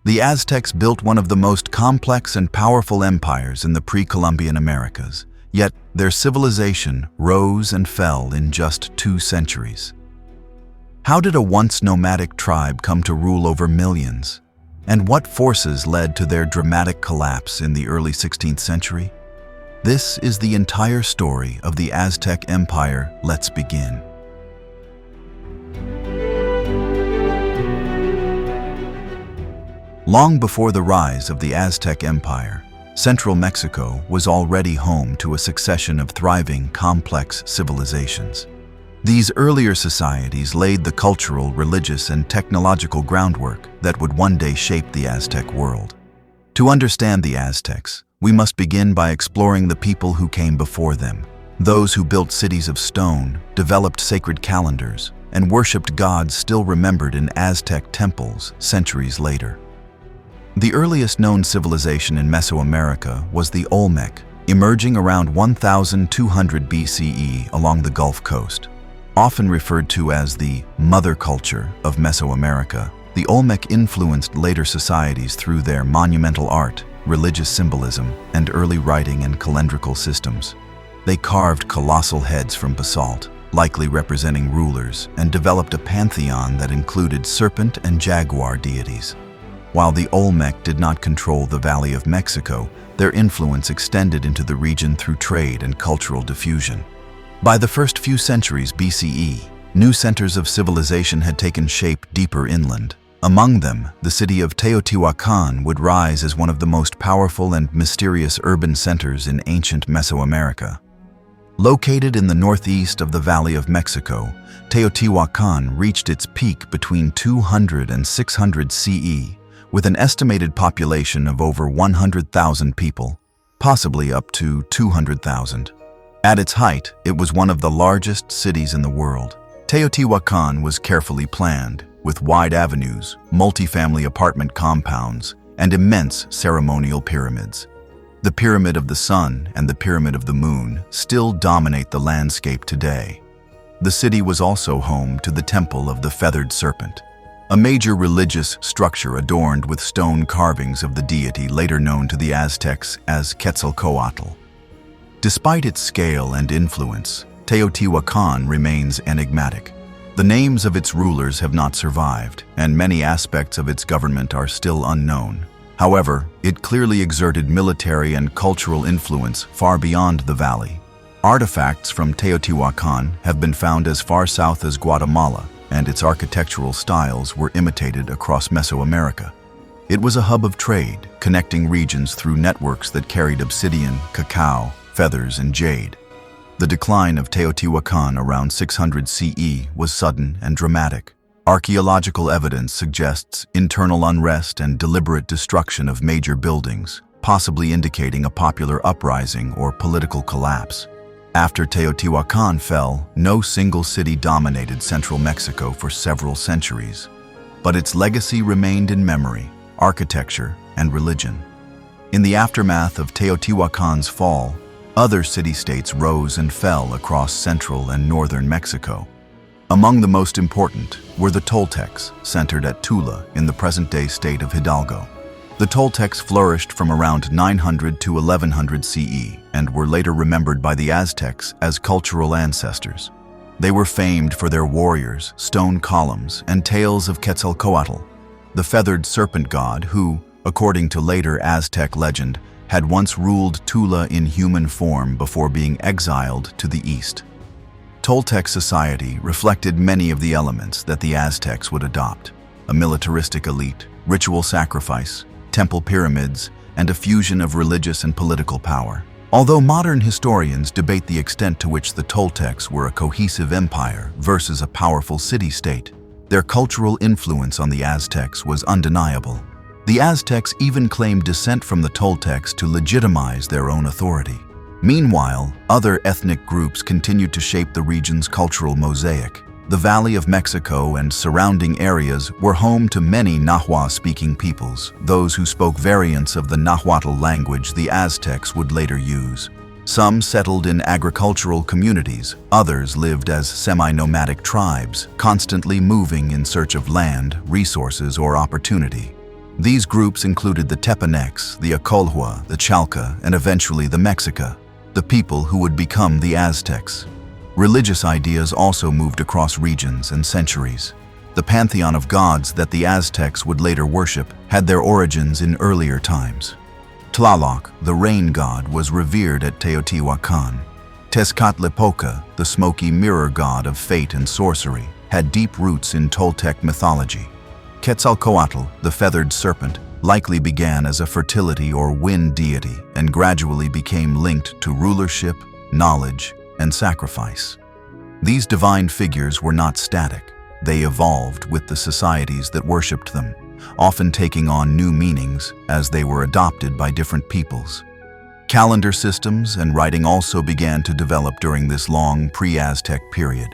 The Aztecs built one of the most complex and powerful empires in the pre-Columbian Americas, yet their civilization rose and fell in just 2 centuries. How did a once nomadic tribe come to rule over millions? And what forces led to their dramatic collapse in the early 16th century? This is the entire story of the Aztec Empire. Let's begin. Long before the rise of the Aztec Empire, central Mexico was already home to a succession of thriving, complex civilizations. These earlier societies laid the cultural, religious, and technological groundwork that would one day shape the Aztec world. To understand the Aztecs, we must begin by exploring the people who came before them, those who built cities of stone, developed sacred calendars, and worshipped gods still remembered in Aztec temples centuries later. The earliest known civilization in Mesoamerica was the Olmec, emerging around 1200 BCE along the Gulf Coast. Often referred to as the mother culture of Mesoamerica, the Olmec influenced later societies through their monumental art, religious symbolism, and early writing and calendrical systems. They carved colossal heads from basalt, likely representing rulers, and developed a pantheon that included serpent and jaguar deities. While the Olmec did not control the Valley of Mexico, their influence extended into the region through trade and cultural diffusion. By the first few centuries BCE, new centers of civilization had taken shape deeper inland. Among them, the city of Teotihuacan would rise as one of the most powerful and mysterious urban centers in ancient Mesoamerica. Located in the northeast of the Valley of Mexico, Teotihuacan reached its peak between 200 and 600 CE, with an estimated population of over 100,000 people, possibly up to 200,000. At its height, it was one of the largest cities in the world. Teotihuacan was carefully planned, with wide avenues, multifamily apartment compounds, and immense ceremonial pyramids. The Pyramid of the Sun and the Pyramid of the Moon still dominate the landscape today. The city was also home to the Temple of the Feathered Serpent, a major religious structure adorned with stone carvings of the deity later known to the Aztecs as Quetzalcoatl. Despite its scale and influence, Teotihuacan remains enigmatic. The names of its rulers have not survived, and many aspects of its government are still unknown. However, it clearly exerted military and cultural influence far beyond the valley. Artifacts from Teotihuacan have been found as far south as Guatemala, and its architectural styles were imitated across Mesoamerica. It was a hub of trade, connecting regions through networks that carried obsidian, cacao, feathers, and jade. The decline of Teotihuacan around 600 CE was sudden and dramatic. Archaeological evidence suggests internal unrest and deliberate destruction of major buildings, possibly indicating a popular uprising or political collapse. After Teotihuacan fell, no single city dominated central Mexico for several centuries, but its legacy remained in memory, architecture, and religion. In the aftermath of Teotihuacan's fall, other city-states rose and fell across central and northern Mexico. Among the most important were the Toltecs, centered at Tula in the present-day state of Hidalgo. The Toltecs flourished from around 900 to 1100 CE and were later remembered by the Aztecs as cultural ancestors. They were famed for their warriors, stone columns, and tales of Quetzalcoatl, the feathered serpent god who, according to later Aztec legend, had once ruled Tula in human form before being exiled to the east. Toltec society reflected many of the elements that the Aztecs would adopt: a militaristic elite, ritual sacrifice, temple pyramids, and a fusion of religious and political power. Although modern historians debate the extent to which the Toltecs were a cohesive empire versus a powerful city-state, their cultural influence on the Aztecs was undeniable. The Aztecs even claimed descent from the Toltecs to legitimize their own authority. Meanwhile, other ethnic groups continued to shape the region's cultural mosaic. The Valley of Mexico and surrounding areas were home to many Nahua-speaking peoples, those who spoke variants of the Nahuatl language the Aztecs would later use. Some settled in agricultural communities, others lived as semi-nomadic tribes, constantly moving in search of land, resources, or opportunity. These groups included the Tepanecs, the Acolhua, the Chalca, and eventually the Mexica, the people who would become the Aztecs. Religious ideas also moved across regions and centuries. The pantheon of gods that the Aztecs would later worship had their origins in earlier times. Tlaloc, the rain god, was revered at Teotihuacan. Tezcatlipoca, the smoky mirror god of fate and sorcery, had deep roots in Toltec mythology. Quetzalcoatl, the feathered serpent, likely began as a fertility or wind deity and gradually became linked to rulership, knowledge, and sacrifice. These divine figures were not static. They evolved with the societies that worshipped them, often taking on new meanings as they were adopted by different peoples. Calendar systems and writing also began to develop during this long pre-Aztec period.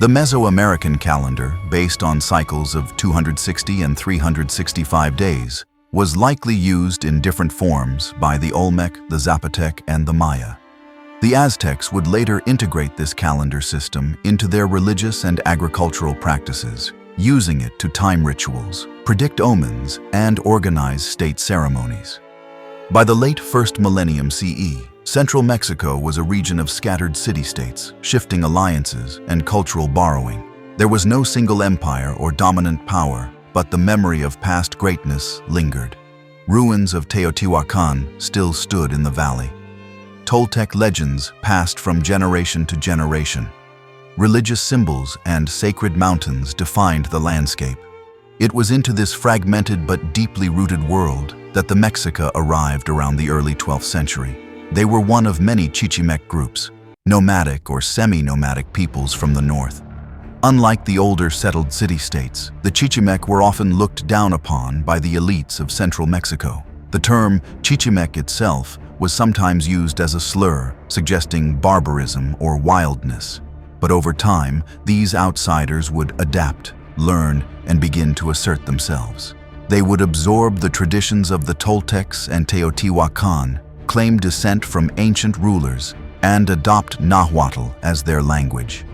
The Mesoamerican calendar, based on cycles of 260 and 365 days, was likely used in different forms by the Olmec, the Zapotec, and the Maya. The Aztecs would later integrate this calendar system into their religious and agricultural practices, using it to time rituals, predict omens, and organize state ceremonies. By the late 1st millennium CE, central Mexico was a region of scattered city-states, shifting alliances, and cultural borrowing. There was no single empire or dominant power, but the memory of past greatness lingered. Ruins of Teotihuacan still stood in the valley. Toltec legends passed from generation to generation. Religious symbols and sacred mountains defined the landscape. It was into this fragmented but deeply rooted world that the Mexica arrived around the early 12th century. They were one of many Chichimec groups, nomadic or semi-nomadic peoples from the north. Unlike the older settled city-states, the Chichimec were often looked down upon by the elites of central Mexico. The term Chichimec itself was sometimes used as a slur, suggesting barbarism or wildness. But over time, these outsiders would adapt, learn, and begin to assert themselves. They would absorb the traditions of the Toltecs and Teotihuacan, claim descent from ancient rulers, and adopt Nahuatl as their language.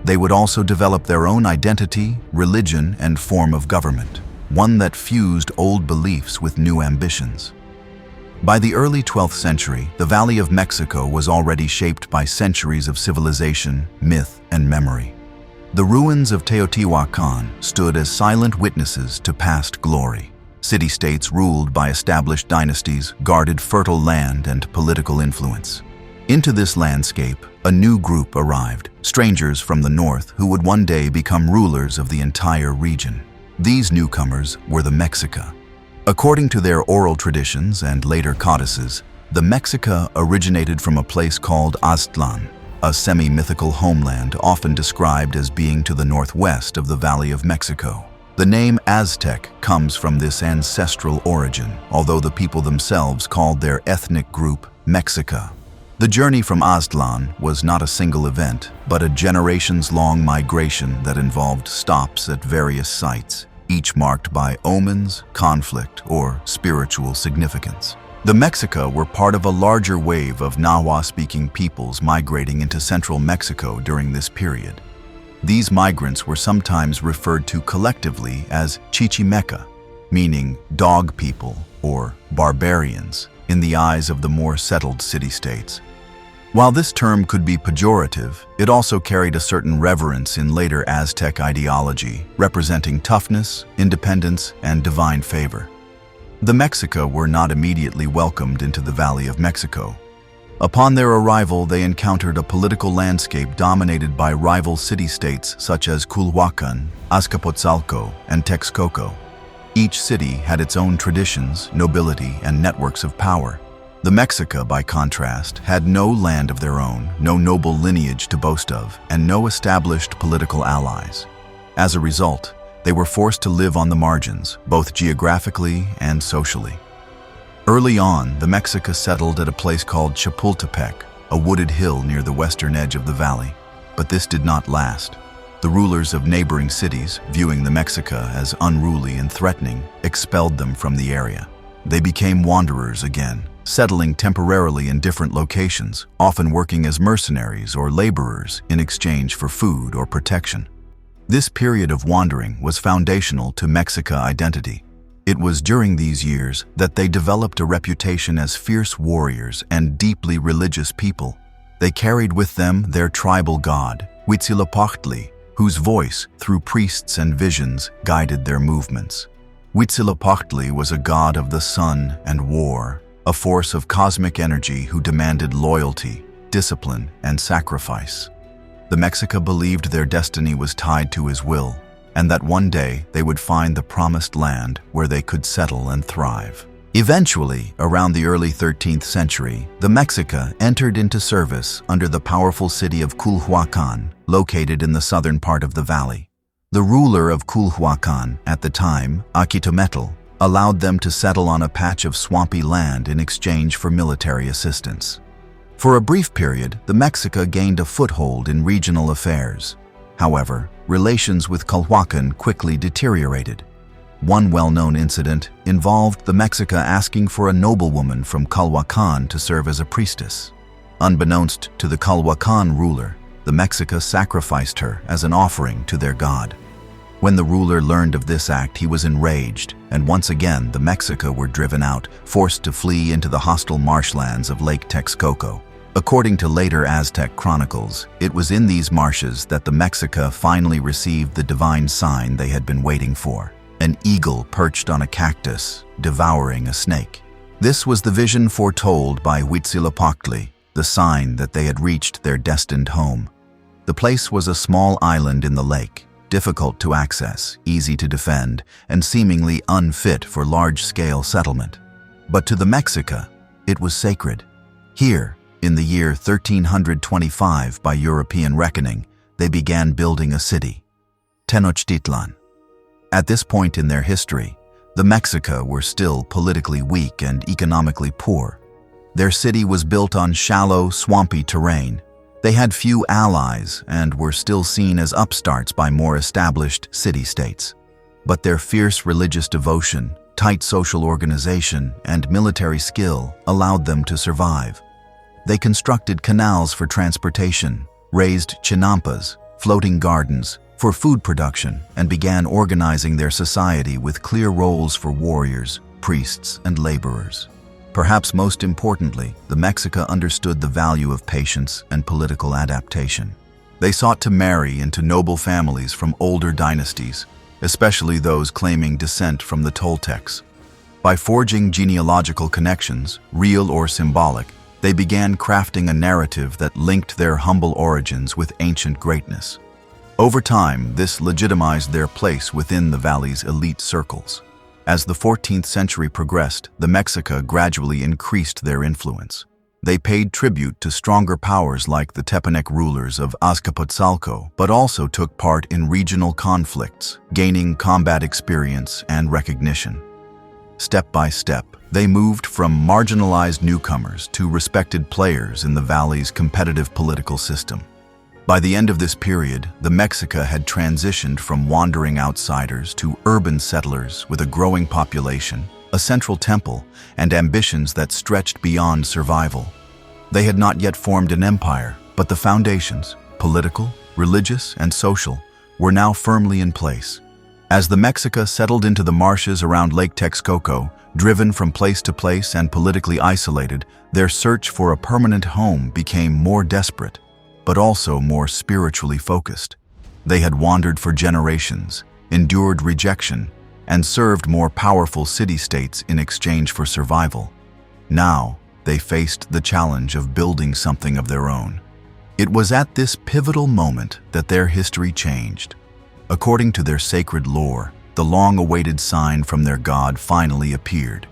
They would also develop their own identity, religion, and form of government, one that fused old beliefs with new ambitions. By the early 12th century, the Valley of Mexico was already shaped by centuries of civilization, myth, and memory. The ruins of Teotihuacan stood as silent witnesses to past glory. City-states ruled by established dynasties guarded fertile land and political influence. Into this landscape, a new group arrived, strangers from the north who would one day become rulers of the entire region. These newcomers were the Mexica. According to their oral traditions and later codices, the Mexica originated from a place called Aztlan, a semi-mythical homeland often described as being to the northwest of the Valley of Mexico. The name Aztec comes from this ancestral origin, although the people themselves called their ethnic group Mexica. The journey from Aztlan was not a single event, but a generations-long migration that involved stops at various sites, each marked by omens, conflict, or spiritual significance. The Mexica were part of a larger wave of Nahua-speaking peoples migrating into central Mexico during this period. These migrants were sometimes referred to collectively as Chichimeca, meaning dog people or barbarians, in the eyes of the more settled city-states. While this term could be pejorative, it also carried a certain reverence in later Aztec ideology, representing toughness, independence, and divine favor. The Mexica were not immediately welcomed into the Valley of Mexico. Upon their arrival, they encountered a political landscape dominated by rival city-states such as Culhuacan, Azcapotzalco, and Texcoco. Each city had its own traditions, nobility, and networks of power. The Mexica, by contrast, had no land of their own, no noble lineage to boast of, and no established political allies. As a result, they were forced to live on the margins, both geographically and socially. Early on, the Mexica settled at a place called Chapultepec, a wooded hill near the western edge of the valley. But this did not last. The rulers of neighboring cities, viewing the Mexica as unruly and threatening, expelled them from the area. They became wanderers again, settling temporarily in different locations, often working as mercenaries or laborers in exchange for food or protection. This period of wandering was foundational to Mexica identity. It was during these years that they developed a reputation as fierce warriors and deeply religious people. They carried with them their tribal god, Huitzilopochtli, whose voice, through priests and visions, guided their movements. Huitzilopochtli was a god of the sun and war, a force of cosmic energy who demanded loyalty, discipline, and sacrifice. The Mexica believed their destiny was tied to his will, and that one day they would find the promised land where they could settle and thrive. Eventually, around the early 13th century, the Mexica entered into service under the powerful city of Teotihuacan, located in the southern part of the valley. The ruler of Teotihuacan at the time, Ahuitzotl, allowed them to settle on a patch of swampy land in exchange for military assistance. For a brief period, the Mexica gained a foothold in regional affairs. However, relations with Teotihuacan quickly deteriorated. One well-known incident involved the Mexica asking for a noblewoman from Teotihuacan to serve as a priestess. Unbeknownst to the Teotihuacan ruler, the Mexica sacrificed her as an offering to their god. When the ruler learned of this act, he was enraged, and once again the Mexica were driven out, forced to flee into the hostile marshlands of Lake Texcoco. According to later Aztec chronicles, it was in these marshes that the Mexica finally received the divine sign they had been waiting for: an eagle perched on a cactus, devouring a snake. This was the vision foretold by Huitzilopochtli, the sign that they had reached their destined home. The place was a small island in the lake, difficult to access, easy to defend, and seemingly unfit for large-scale settlement. But to the Mexica, it was sacred. Here, in the year 1325 by European reckoning, they began building a city, Tenochtitlan. At this point in their history, the Mexica were still politically weak and economically poor. Their city was built on shallow, swampy terrain. They had few allies and were still seen as upstarts by more established city-states. But their fierce religious devotion, tight social organization, and military skill allowed them to survive. They constructed canals for transportation, raised chinampas, floating gardens, for food production, and began organizing their society with clear roles for warriors, priests, and laborers. Perhaps most importantly, the Mexica understood the value of patience and political adaptation. They sought to marry into noble families from older dynasties, especially those claiming descent from the Toltecs. By forging genealogical connections, real or symbolic, they began crafting a narrative that linked their humble origins with ancient greatness. Over time, this legitimized their place within the valley's elite circles. As the 14th century progressed, the Mexica gradually increased their influence. They paid tribute to stronger powers like the Tepanec rulers of Azcapotzalco, but also took part in regional conflicts, gaining combat experience and recognition. Step by step, they moved from marginalized newcomers to respected players in the valley's competitive political system. By the end of this period, the Mexica had transitioned from wandering outsiders to urban settlers with a growing population, a central temple, and ambitions that stretched beyond survival. They had not yet formed an empire, but the foundations, political, religious, and social, were now firmly in place. As the Mexica settled into the marshes around Lake Texcoco, driven from place to place and politically isolated, their search for a permanent home became more desperate, but also more spiritually focused. They had wandered for generations, endured rejection, and served more powerful city-states in exchange for survival. Now, they faced the challenge of building something of their own. It was at this pivotal moment that their history changed. According to their sacred lore, the long-awaited sign from their god finally appeared: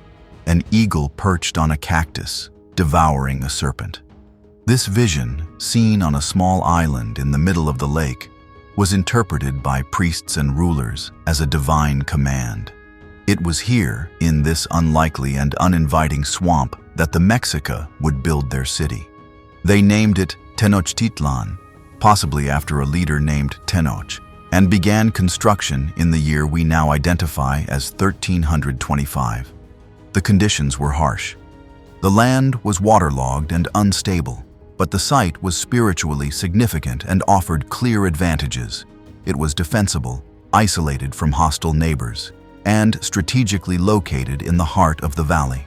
an eagle perched on a cactus, devouring a serpent. This vision, seen on a small island in the middle of the lake, was interpreted by priests and rulers as a divine command. It was here, in this unlikely and uninviting swamp, that the Mexica would build their city. They named it Tenochtitlan, possibly after a leader named Tenoch, and began construction in the year we now identify as 1325. The conditions were harsh. The land was waterlogged and unstable, but the site was spiritually significant and offered clear advantages. It was defensible, isolated from hostile neighbors, and strategically located in the heart of the valley.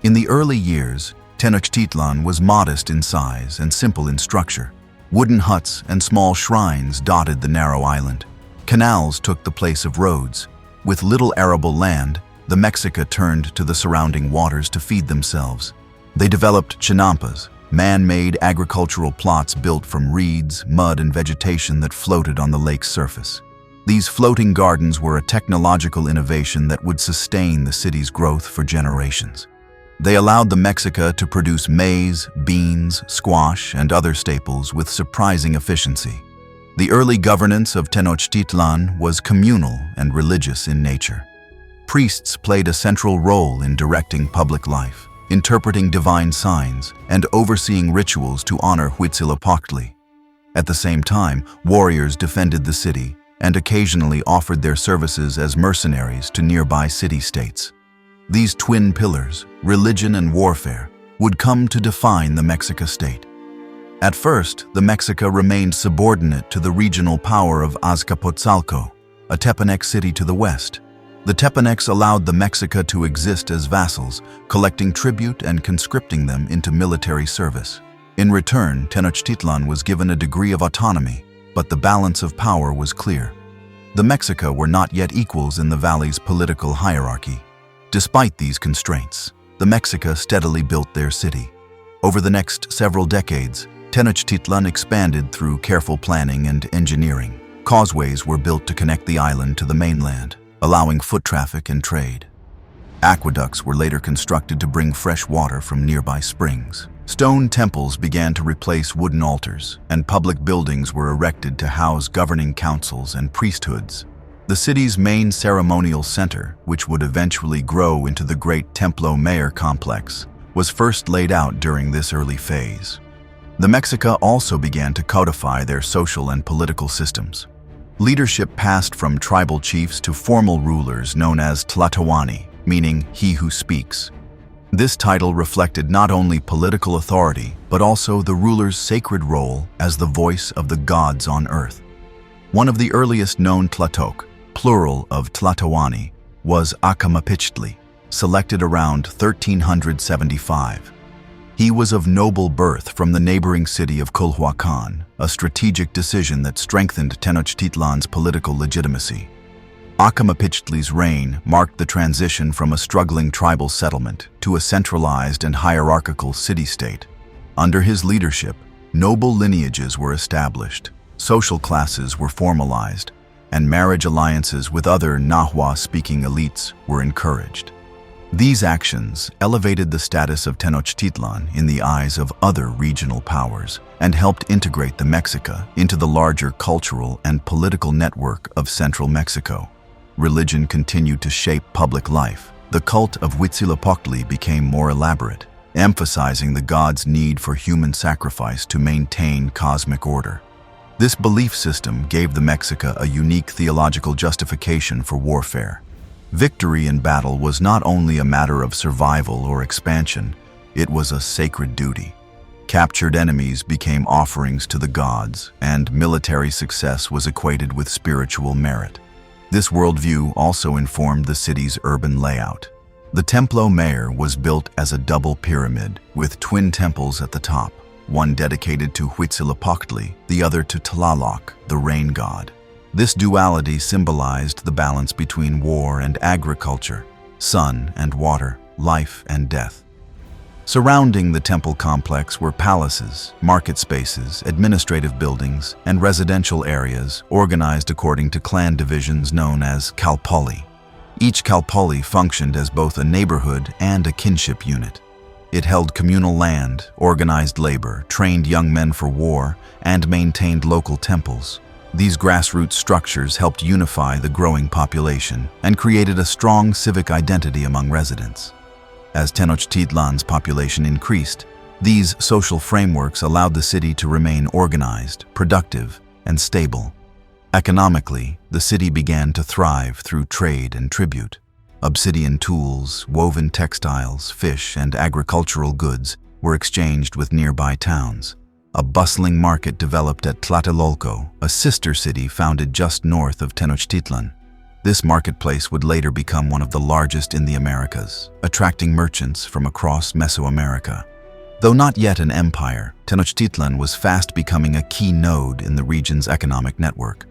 In the early years, Tenochtitlan was modest in size and simple in structure. Wooden huts and small shrines dotted the narrow island. Canals took the place of roads. With little arable land, the Mexica turned to the surrounding waters to feed themselves. They developed chinampas, man-made agricultural plots built from reeds, mud, and vegetation that floated on the lake's surface. These floating gardens were a technological innovation that would sustain the city's growth for generations. They allowed the Mexica to produce maize, beans, squash, and other staples with surprising efficiency. The early governance of Tenochtitlan was communal and religious in nature. Priests played a central role in directing public life, interpreting divine signs, and overseeing rituals to honor Huitzilopochtli. At the same time, warriors defended the city and occasionally offered their services as mercenaries to nearby city-states. These twin pillars, religion and warfare, would come to define the Mexica state. At first, the Mexica remained subordinate to the regional power of Azcapotzalco, a Tepanex city to the west. The Tepanex allowed the Mexica to exist as vassals, collecting tribute and conscripting them into military service. In return, Tenochtitlan was given a degree of autonomy, but the balance of power was clear. The Mexica were not yet equals in the valley's political hierarchy. Despite these constraints, the Mexica steadily built their city. Over the next several decades, Tenochtitlan expanded through careful planning and engineering. Causeways were built to connect the island to the mainland, allowing foot traffic and trade. Aqueducts were later constructed to bring fresh water from nearby springs. Stone temples began to replace wooden altars, and public buildings were erected to house governing councils and priesthoods. The city's main ceremonial center, which would eventually grow into the great Templo Mayor complex, was first laid out during this early phase. The Mexica also began to codify their social and political systems. Leadership passed from tribal chiefs to formal rulers known as Tlatoani, meaning he who speaks. This title reflected not only political authority, but also the ruler's sacred role as the voice of the gods on earth. One of the earliest known Tlatoc, plural of Tlatoani, was Ahuitzotl, selected around 1375. He was of noble birth from the neighboring city of Teotihuacan, a strategic decision that strengthened Tenochtitlan's political legitimacy. Ahuitzotli's reign marked the transition from a struggling tribal settlement to a centralized and hierarchical city-state. Under his leadership, noble lineages were established, social classes were formalized, and marriage alliances with other Nahua-speaking elites were encouraged. These actions elevated the status of Tenochtitlan in the eyes of other regional powers and helped integrate the Mexica into the larger cultural and political network of central Mexico. Religion continued to shape public life. The cult of Huitzilopochtli became more elaborate, emphasizing the god's need for human sacrifice to maintain cosmic order. This belief system gave the Mexica a unique theological justification for warfare. Victory in battle was not only a matter of survival or expansion, it was a sacred duty. Captured enemies became offerings to the gods, and military success was equated with spiritual merit. This worldview also informed the city's urban layout. The Templo Mayor was built as a double pyramid, with twin temples at the top, one dedicated to Huitzilopochtli, the other to Tlaloc, the rain god. This duality symbolized the balance between war and agriculture, sun and water, life and death. Surrounding the temple complex were palaces, market spaces, administrative buildings, and residential areas organized according to clan divisions known as Kalpali. Each Kalpali functioned as both a neighborhood and a kinship unit. It held communal land, organized labor, trained young men for war, and maintained local temples. These grassroots structures helped unify the growing population and created a strong civic identity among residents. As Tenochtitlan's population increased, these social frameworks allowed the city to remain organized, productive, and stable. Economically, the city began to thrive through trade and tribute. Obsidian tools, woven textiles, fish, and agricultural goods were exchanged with nearby towns. A bustling market developed at Tlatelolco, a sister city founded just north of Tenochtitlan. This marketplace would later become one of the largest in the Americas, attracting merchants from across Mesoamerica. Though not yet an empire, Tenochtitlan was fast becoming a key node in the region's economic network.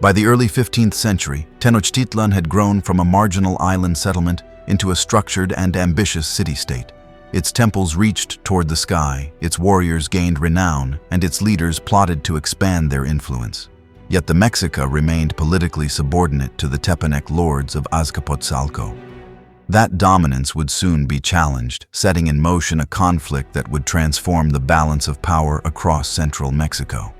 By the early 15th century, Tenochtitlan had grown from a marginal island settlement into a structured and ambitious city-state. Its temples reached toward the sky, its warriors gained renown, and its leaders plotted to expand their influence. Yet the Mexica remained politically subordinate to the Tepanec lords of Azcapotzalco. That dominance would soon be challenged, setting in motion a conflict that would transform the balance of power across central Mexico.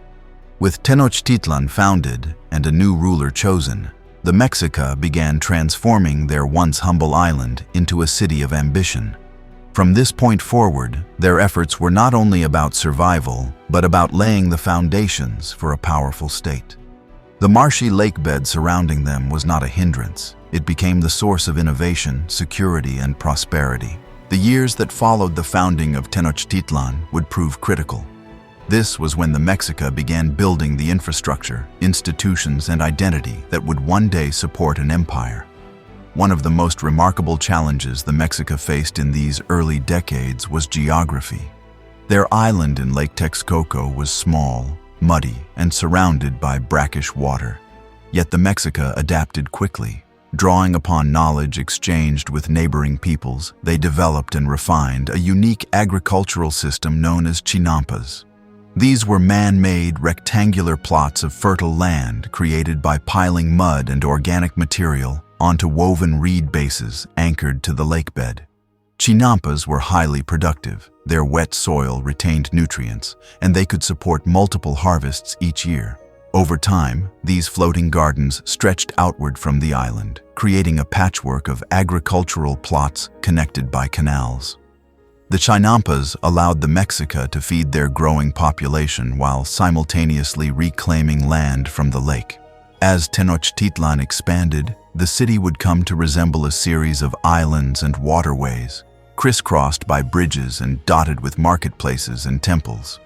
With Tenochtitlan founded and a new ruler chosen, the Mexica began transforming their once humble island into a city of ambition. From this point forward, their efforts were not only about survival, but about laying the foundations for a powerful state. The marshy lakebed surrounding them was not a hindrance. It became the source of innovation, security, and prosperity. The years that followed the founding of Tenochtitlan would prove critical. This was when the Mexica began building the infrastructure, institutions, and identity that would one day support an empire. One of the most remarkable challenges the Mexica faced in these early decades was geography. Their island in Lake Texcoco was small, muddy, and surrounded by brackish water. Yet the Mexica adapted quickly. Drawing upon knowledge exchanged with neighboring peoples, they developed and refined a unique agricultural system known as chinampas. These were man-made, rectangular plots of fertile land created by piling mud and organic material onto woven reed bases anchored to the lakebed. Chinampas were highly productive. Their wet soil retained nutrients, and they could support multiple harvests each year. Over time, these floating gardens stretched outward from the island, creating a patchwork of agricultural plots connected by canals. The chinampas allowed the Mexica to feed their growing population while simultaneously reclaiming land from the lake. As Tenochtitlan expanded, the city would come to resemble a series of islands and waterways, crisscrossed by bridges and dotted with marketplaces and temples.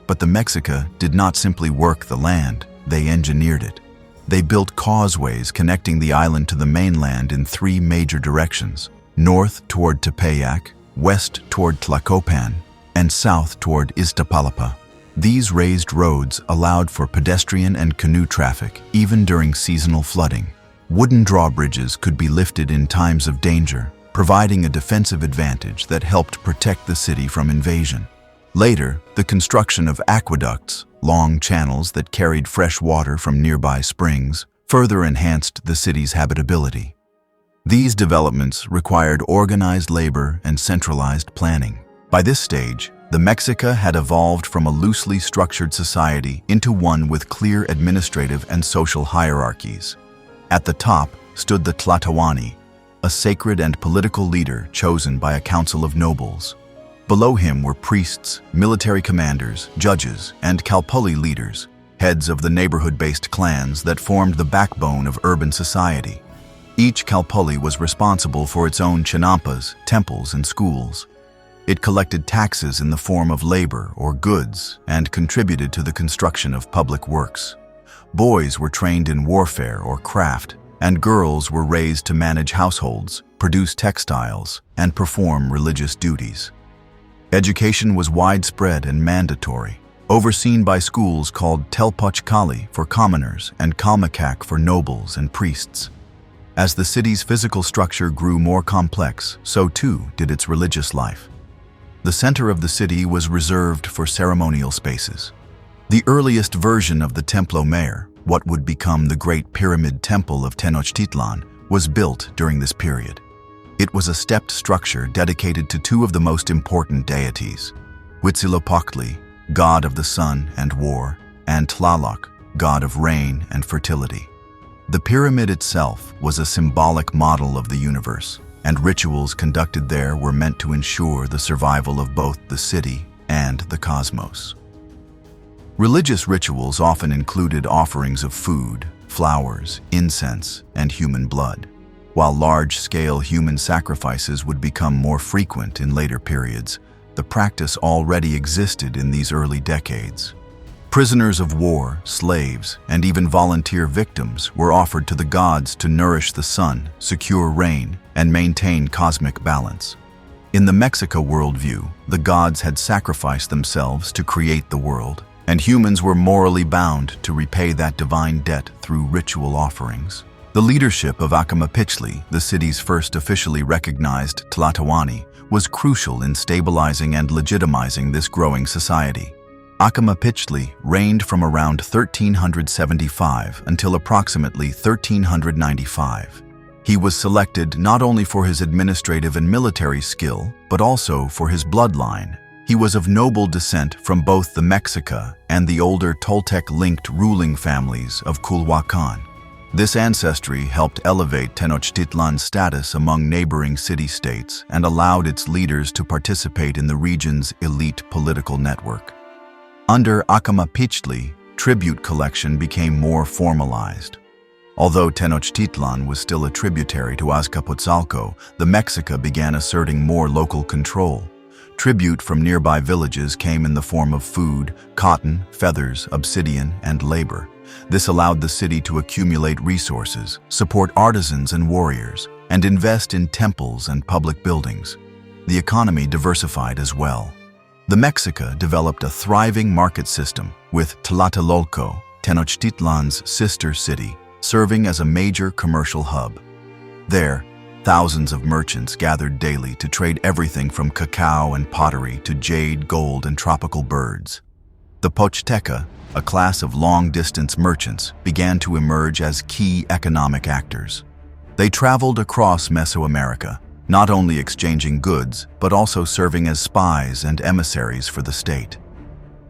But the Mexica did not simply work the land, they engineered it. They built causeways connecting the island to the mainland in three major directions: north toward Tepeyac, west toward Tlacopan, and south toward Iztapalapa. These raised roads allowed for pedestrian and canoe traffic, even during seasonal flooding. Wooden drawbridges could be lifted in times of danger, providing a defensive advantage that helped protect the city from invasion. Later, the construction of aqueducts, long channels that carried fresh water from nearby springs, further enhanced the city's habitability. These developments required organized labor and centralized planning. By this stage, the Mexica had evolved from a loosely structured society into one with clear administrative and social hierarchies. At the top stood the Tlatoani, a sacred and political leader chosen by a council of nobles. Below him were priests, military commanders, judges, and Calpulli leaders, heads of the neighborhood-based clans that formed the backbone of urban society. Each Calpulli was responsible for its own chinampas, temples, and schools. It collected taxes in the form of labor or goods and contributed to the construction of public works. Boys were trained in warfare or craft, and girls were raised to manage households, produce textiles, and perform religious duties. Education was widespread and mandatory, overseen by schools called Telpochcali for commoners and Calmecac for nobles and priests. As the city's physical structure grew more complex, so too did its religious life. The center of the city was reserved for ceremonial spaces. The earliest version of the Templo Mayor, what would become the Great Pyramid Temple of Tenochtitlan, was built during this period. It was a stepped structure dedicated to two of the most important deities, Huitzilopochtli, god of the sun and war, and Tlaloc, god of rain and fertility. The pyramid itself was a symbolic model of the universe, and rituals conducted there were meant to ensure the survival of both the city and the cosmos. Religious rituals often included offerings of food, flowers, incense, and human blood. While large-scale human sacrifices would become more frequent in later periods, the practice already existed in these early decades. Prisoners of war, slaves, and even volunteer victims were offered to the gods to nourish the sun, secure rain, and maintain cosmic balance. In the Mexica worldview, the gods had sacrificed themselves to create the world, and humans were morally bound to repay that divine debt through ritual offerings. The leadership of Acamapichtli, the city's first officially recognized Tlatoani, was crucial in stabilizing and legitimizing this growing society. Acamapichtli reigned from around 1375 until approximately 1395. He was selected not only for his administrative and military skill, but also for his bloodline. He was of noble descent from both the Mexica and the older Toltec-linked ruling families of Culhuacan. This ancestry helped elevate Tenochtitlan's status among neighboring city-states and allowed its leaders to participate in the region's elite political network. Under Acamapichtli, tribute collection became more formalized. Although Tenochtitlan was still a tributary to Azcapotzalco, the Mexica began asserting more local control. Tribute from nearby villages came in the form of food, cotton, feathers, obsidian, and labor. This allowed the city to accumulate resources, support artisans and warriors, and invest in temples and public buildings. The economy diversified as well. The Mexica developed a thriving market system, with Tlatelolco, Tenochtitlan's sister city, serving as a major commercial hub. There, thousands of merchants gathered daily to trade everything from cacao and pottery to jade, gold, and tropical birds. The Pochteca, a class of long-distance merchants, began to emerge as key economic actors. They traveled across Mesoamerica, not only exchanging goods, but also serving as spies and emissaries for the state.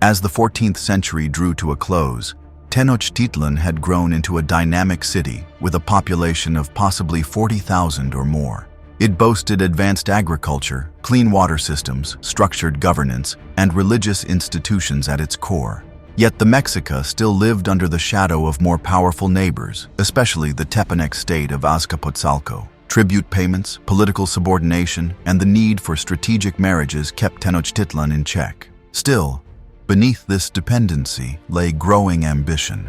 As the 14th century drew to a close, Tenochtitlan had grown into a dynamic city with a population of possibly 40,000 or more. It boasted advanced agriculture, clean water systems, structured governance, and religious institutions at its core. Yet the Mexica still lived under the shadow of more powerful neighbors, especially the Tepanec state of Azcapotzalco. Tribute payments, political subordination, and the need for strategic marriages kept Tenochtitlan in check. Still, beneath this dependency lay growing ambition.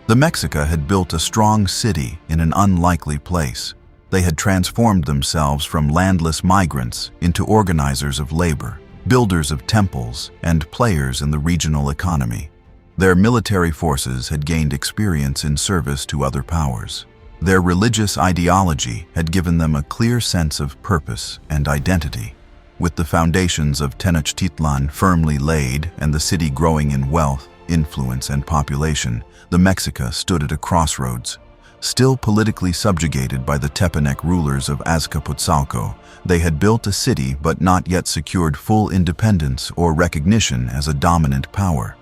The Mexica had built a strong city in an unlikely place. They had transformed themselves from landless migrants into organizers of labor, builders of temples, and players in the regional economy. Their military forces had gained experience in service to other powers. Their religious ideology had given them a clear sense of purpose and identity. With the foundations of Tenochtitlan firmly laid and the city growing in wealth, influence, and population, the Mexica stood at a crossroads. Still politically subjugated by the Tepanec rulers of Azcapotzalco, they had built a city but not yet secured full independence or recognition as a dominant power.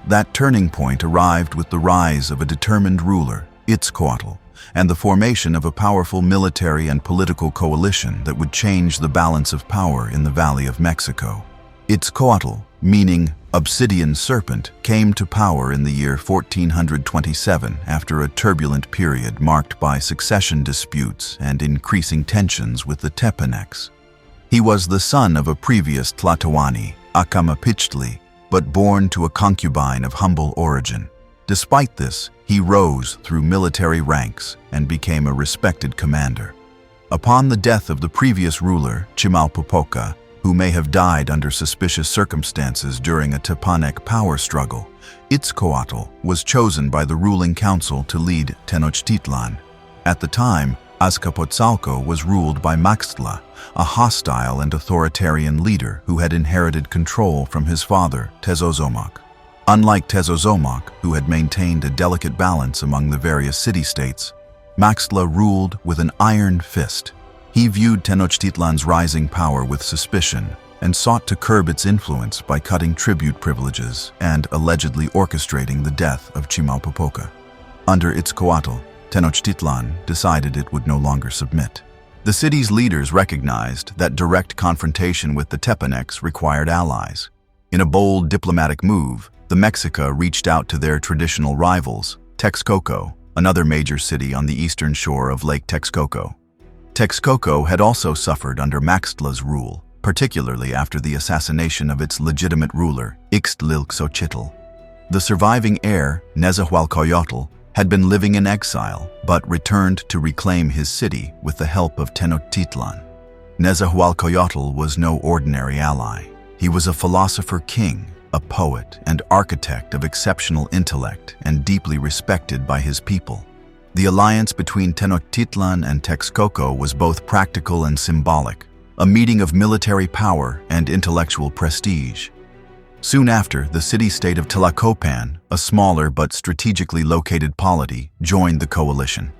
That turning point arrived with the rise of a determined ruler, Ahuitzotl, and the formation of a powerful military and political coalition that would change the balance of power in the Valley of Mexico. Ahuitzotl, meaning obsidian serpent, came to power in the year 1427 after a turbulent period marked by succession disputes and increasing tensions with the Tepanecs. He was the son of a previous Tlatoani, Acamapichtli, but born to a concubine of humble origin. Despite this, he rose through military ranks and became a respected commander. Upon the death of the previous ruler, Chimalpopoca, who may have died under suspicious circumstances during a Tepanec power struggle, Ahuitzotl was chosen by the ruling council to lead Tenochtitlan. At the time, Azcapotzalco was ruled by Moctezuma, a hostile and authoritarian leader who had inherited control from his father, Teotihuacan. Unlike Teotihuacan, who had maintained a delicate balance among the various city-states, Moctezuma ruled with an iron fist. He viewed Tenochtitlan's rising power with suspicion and sought to curb its influence by cutting tribute privileges and allegedly orchestrating the death of Chimalpopoca. Under Ahuitzotl, Tenochtitlan decided it would no longer submit. The city's leaders recognized that direct confrontation with the Tepanecs required allies. In a bold diplomatic move, the Mexica reached out to their traditional rivals, Texcoco, another major city on the eastern shore of Lake Texcoco. Texcoco had also suffered under Moctezum's rule, particularly after the assassination of its legitimate ruler, Ixtlilxochitl. The surviving heir, Nezahualcoyotl, had been living in exile, but returned to reclaim his city with the help of Tenochtitlan. Nezahualcoyotl was no ordinary ally. He was a philosopher king, a poet and architect of exceptional intellect and deeply respected by his people. The alliance between Tenochtitlan and Texcoco was both practical and symbolic, a meeting of military power and intellectual prestige. Soon after, the city-state of Tlacopan, a smaller but strategically located polity, joined the coalition.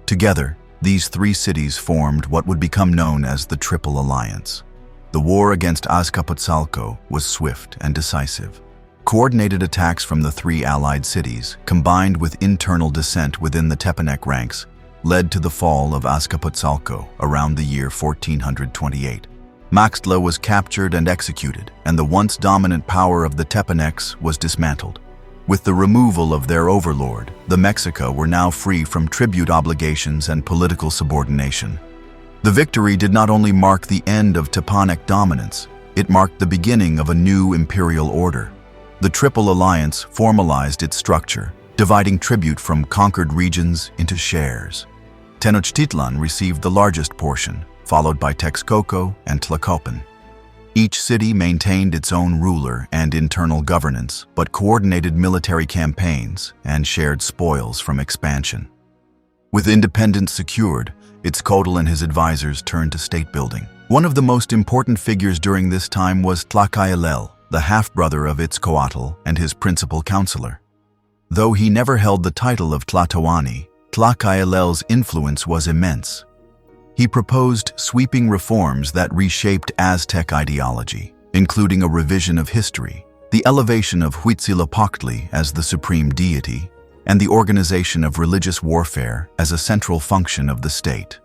Together, these three cities formed what would become known as the Triple Alliance. The war against Azcapotzalco was swift and decisive. Coordinated attacks from the three allied cities, combined with internal dissent within the Tepanec ranks, led to the fall of Azcapotzalco around the year 1428. Moctezuma was captured and executed, and the once dominant power of the Tepanecs was dismantled. With the removal of their overlord, the Mexica were now free from tribute obligations and political subordination. The victory did not only mark the end of Tepanec dominance, it marked the beginning of a new imperial order. The Triple Alliance formalized its structure, dividing tribute from conquered regions into shares. Tenochtitlan received the largest portion, followed by Texcoco and Tlacopan. Each city maintained its own ruler and internal governance, but coordinated military campaigns and shared spoils from expansion. With independence secured, Ahuitzotl and his advisors turned to state building. One of the most important figures during this time was Tlacaelel, the half-brother of Ahuitzotl and his principal counselor. Though he never held the title of Tlatoani, Tlacaelel's influence was immense. He proposed sweeping reforms that reshaped Aztec ideology, including a revision of history, the elevation of Huitzilopochtli as the supreme deity, and the organization of religious warfare as a central function of the state.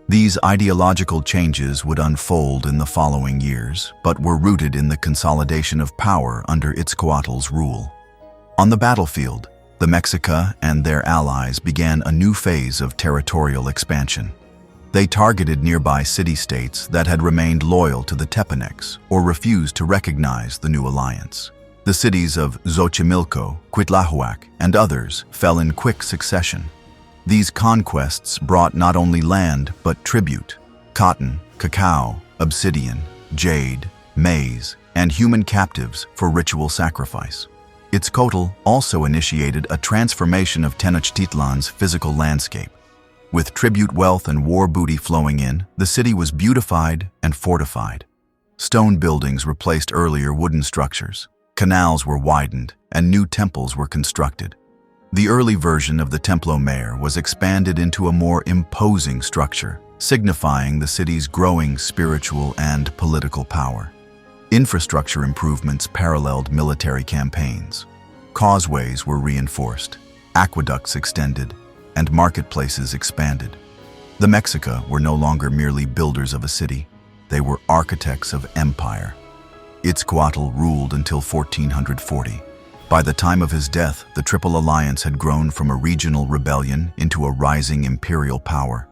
These ideological changes would unfold in the following years, but were rooted in the consolidation of power under Ahuitzcoatl's rule. On the battlefield, the Mexica and their allies began a new phase of territorial expansion. They targeted nearby city-states that had remained loyal to the Tepanecs or refused to recognize the new alliance. The cities of Xochimilco, Cuitlahuac, and others fell in quick succession. These conquests brought not only land but tribute: cotton, cacao, obsidian, jade, maize, and human captives for ritual sacrifice. Ahuitzotl also initiated a transformation of Tenochtitlan's physical landscape. With tribute wealth and war booty flowing in, the city was beautified and fortified. Stone buildings replaced earlier wooden structures. Canals were widened, and new temples were constructed. The early version of the Templo Mayor was expanded into a more imposing structure, signifying the city's growing spiritual and political power. Infrastructure improvements paralleled military campaigns. Causeways were reinforced, aqueducts extended, and marketplaces expanded. The Mexica were no longer merely builders of a city, they were architects of empire. Ahuitzotl ruled until 1440. By the time of his death, the Triple Alliance had grown from a regional rebellion into a rising imperial power.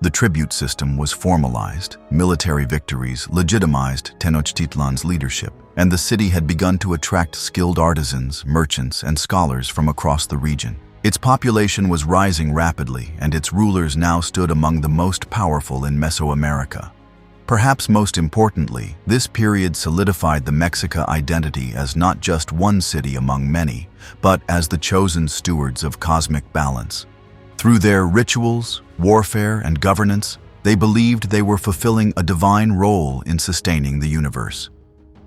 The tribute system was formalized, military victories legitimized Tenochtitlan's leadership, and the city had begun to attract skilled artisans, merchants, and scholars from across the region. Its population was rising rapidly, and its rulers now stood among the most powerful in Mesoamerica. Perhaps most importantly, this period solidified the Mexica identity as not just one city among many, but as the chosen stewards of cosmic balance. Through their rituals, warfare, and governance, they believed they were fulfilling a divine role in sustaining the universe.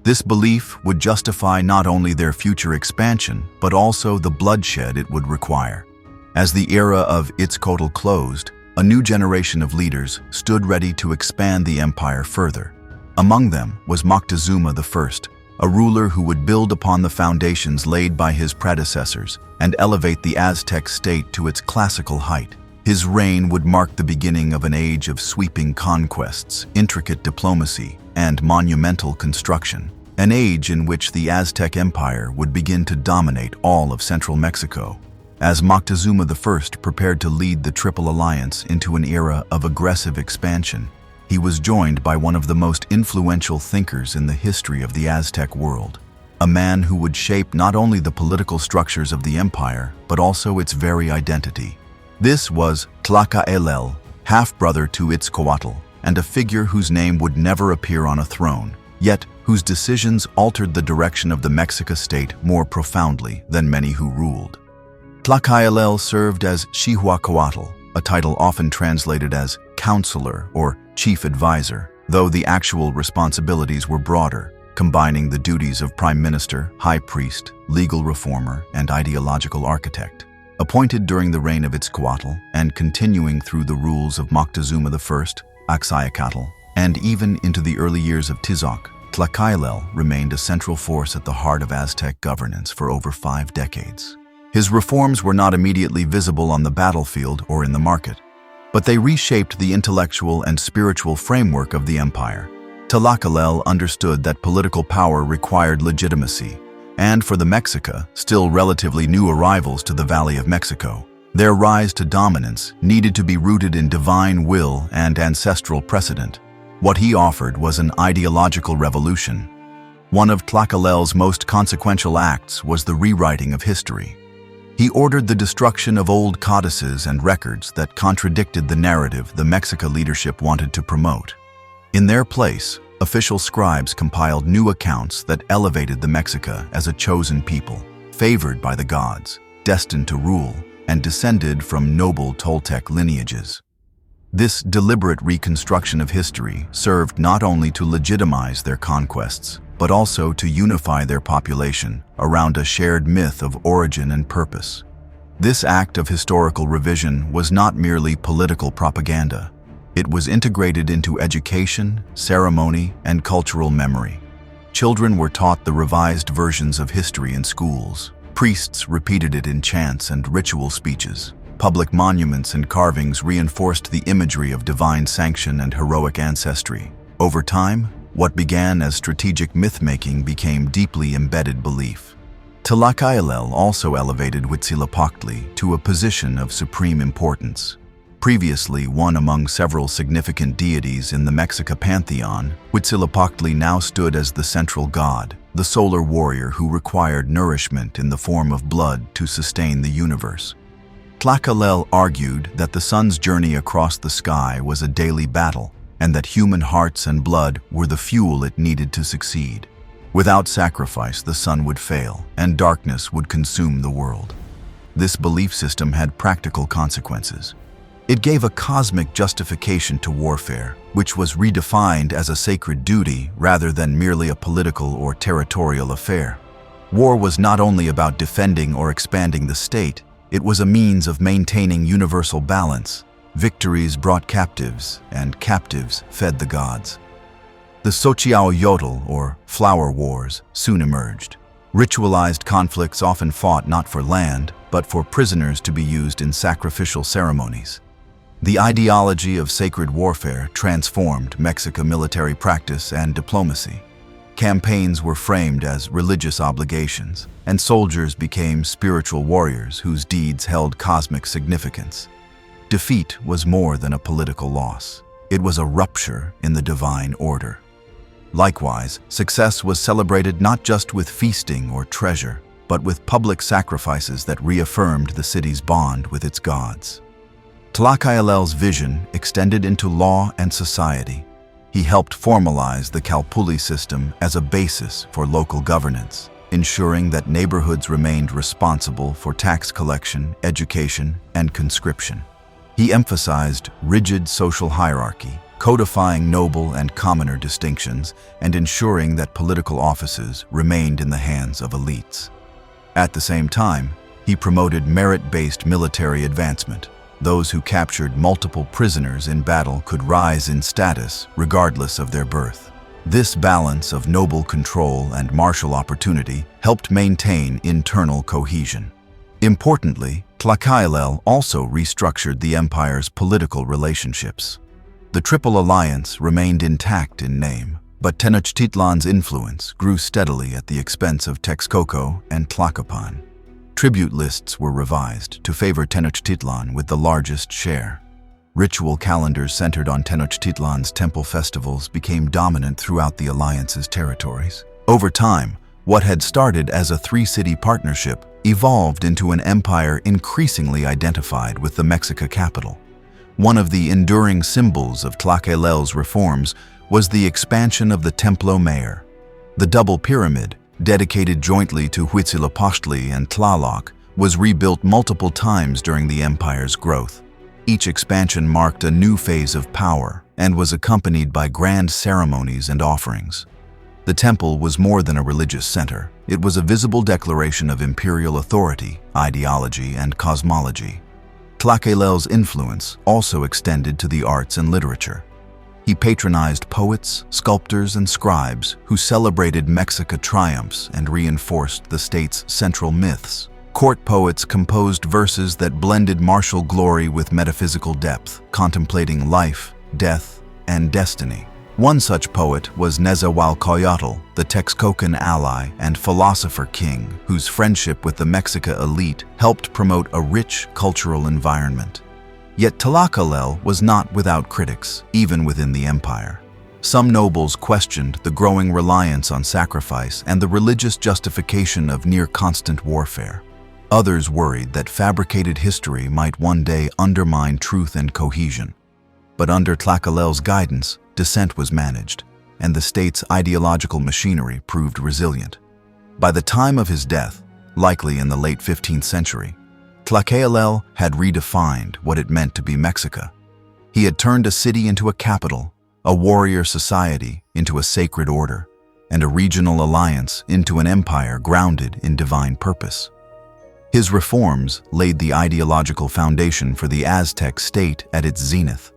This belief would justify not only their future expansion, but also the bloodshed it would require. As the era of Ahuitzotl closed, a new generation of leaders stood ready to expand the empire further. Among them was Moctezuma I, a ruler who would build upon the foundations laid by his predecessors and elevate the Aztec state to its classical height. His reign would mark the beginning of an age of sweeping conquests, intricate diplomacy, and monumental construction. An age in which the Aztec Empire would begin to dominate all of central Mexico. As Moctezuma I prepared to lead the Triple Alliance into an era of aggressive expansion, he was joined by one of the most influential thinkers in the history of the Aztec world. a man who would shape not only the political structures of the empire, but also its very identity. This was Tlacaelel, half-brother to Ahuitzotl, and a figure whose name would never appear on a throne, yet whose decisions altered the direction of the Mexica state more profoundly than many who ruled. Tlacaelel served as Teotihuacan, a title often translated as counselor or chief advisor, though the actual responsibilities were broader, combining the duties of prime minister, high priest, legal reformer, and ideological architect. Appointed during the reign of Ahuitzotl and continuing through the rules of Moctezuma I, Ahuitzotl, and even into the early years of Tizoc, Tlacaelel remained a central force at the heart of Aztec governance for over 5 decades. His reforms were not immediately visible on the battlefield or in the market, but they reshaped the intellectual and spiritual framework of the empire. Tlacaelel understood that political power required legitimacy, and for the Mexica, still relatively new arrivals to the Valley of Mexico, their rise to dominance needed to be rooted in divine will and ancestral precedent. What he offered was an ideological revolution. One of Tlacaelel's most consequential acts was the rewriting of history. He ordered the destruction of old codices and records that contradicted the narrative the Mexica leadership wanted to promote. In their place, official scribes compiled new accounts that elevated the Mexica as a chosen people, favored by the gods, destined to rule, and descended from noble Toltec lineages. This deliberate reconstruction of history served not only to legitimize their conquests, but also to unify their population around a shared myth of origin and purpose. This act of historical revision was not merely political propaganda. It was integrated into education, ceremony, and cultural memory. Children were taught the revised versions of history in schools. Priests repeated it in chants and ritual speeches. Public monuments and carvings reinforced the imagery of divine sanction and heroic ancestry. Over time, what began as strategic myth-making became deeply embedded belief. Tlacaelel also elevated Huitzilopochtli to a position of supreme importance. Previously one among several significant deities in the Mexica pantheon, Huitzilopochtli now stood as the central god, the solar warrior who required nourishment in the form of blood to sustain the universe. Tlacaelel argued that the sun's journey across the sky was a daily battle, and that human hearts and blood were the fuel it needed to succeed. Without sacrifice, the sun would fail, and darkness would consume the world. This belief system had practical consequences. It gave a cosmic justification to warfare, which was redefined as a sacred duty rather than merely a political or territorial affair. War was not only about defending or expanding the state, it was a means of maintaining universal balance. Victories brought captives, and captives fed the gods. The Ahuitzotl, or flower wars, soon emerged. Ritualized conflicts often fought not for land, but for prisoners to be used in sacrificial ceremonies. The ideology of sacred warfare transformed Mexican military practice and diplomacy. Campaigns were framed as religious obligations, and soldiers became spiritual warriors whose deeds held cosmic significance. Defeat was more than a political loss. It was a rupture in the divine order. Likewise, success was celebrated not just with feasting or treasure, but with public sacrifices that reaffirmed the city's bond with its gods. Tlacaelel's vision extended into law and society. He helped formalize the Calpulli system as a basis for local governance, ensuring that neighborhoods remained responsible for tax collection, education, and conscription. He emphasized rigid social hierarchy, codifying noble and commoner distinctions and ensuring that political offices remained in the hands of elites. At the same time, he promoted merit-based military advancement. Those who captured multiple prisoners in battle could rise in status regardless of their birth. This balance of noble control and martial opportunity helped maintain internal cohesion. Importantly, Tlacaelel also restructured the empire's political relationships. The Triple Alliance remained intact in name, but Tenochtitlan's influence grew steadily at the expense of Texcoco and Tlacopan. Tribute lists were revised to favor Tenochtitlan with the largest share. Ritual calendars centered on Tenochtitlan's temple festivals became dominant throughout the alliance's territories. Over time, What had started as a three-city partnership evolved into an empire increasingly identified with the Mexica capital. One of the enduring symbols of Tlacopan's reforms was the expansion of the Templo Mayor. The double pyramid, dedicated jointly to Ahuitzotl and Tlaloc, was rebuilt multiple times during the empire's growth. Each expansion marked a new phase of power and was accompanied by grand ceremonies and offerings. The temple was more than a religious center. It was a visible declaration of imperial authority, ideology, and cosmology. Tlacopan's influence also extended to the arts and literature. He patronized poets, sculptors, and scribes who celebrated Mexica triumphs and reinforced the state's central myths. Court poets composed verses that blended martial glory with metaphysical depth, contemplating life, death, and destiny. One such poet was Nezahualcóyotl, the Texcocan ally and philosopher king, whose friendship with the Mexica elite helped promote a rich cultural environment. Yet Tlacopan was not without critics, even within the empire. Some nobles questioned the growing reliance on sacrifice and the religious justification of near-constant warfare. Others worried that fabricated history might one day undermine truth and cohesion. But under Tlacopan's guidance, dissent was managed, and the state's ideological machinery proved resilient. By the time of his death, likely in the late 15th century, Tlacopan had redefined what it meant to be Mexica. He had turned a city into a capital, a warrior society into a sacred order, and a regional alliance into an empire grounded in divine purpose. His reforms laid the ideological foundation for the Aztec state at its zenith.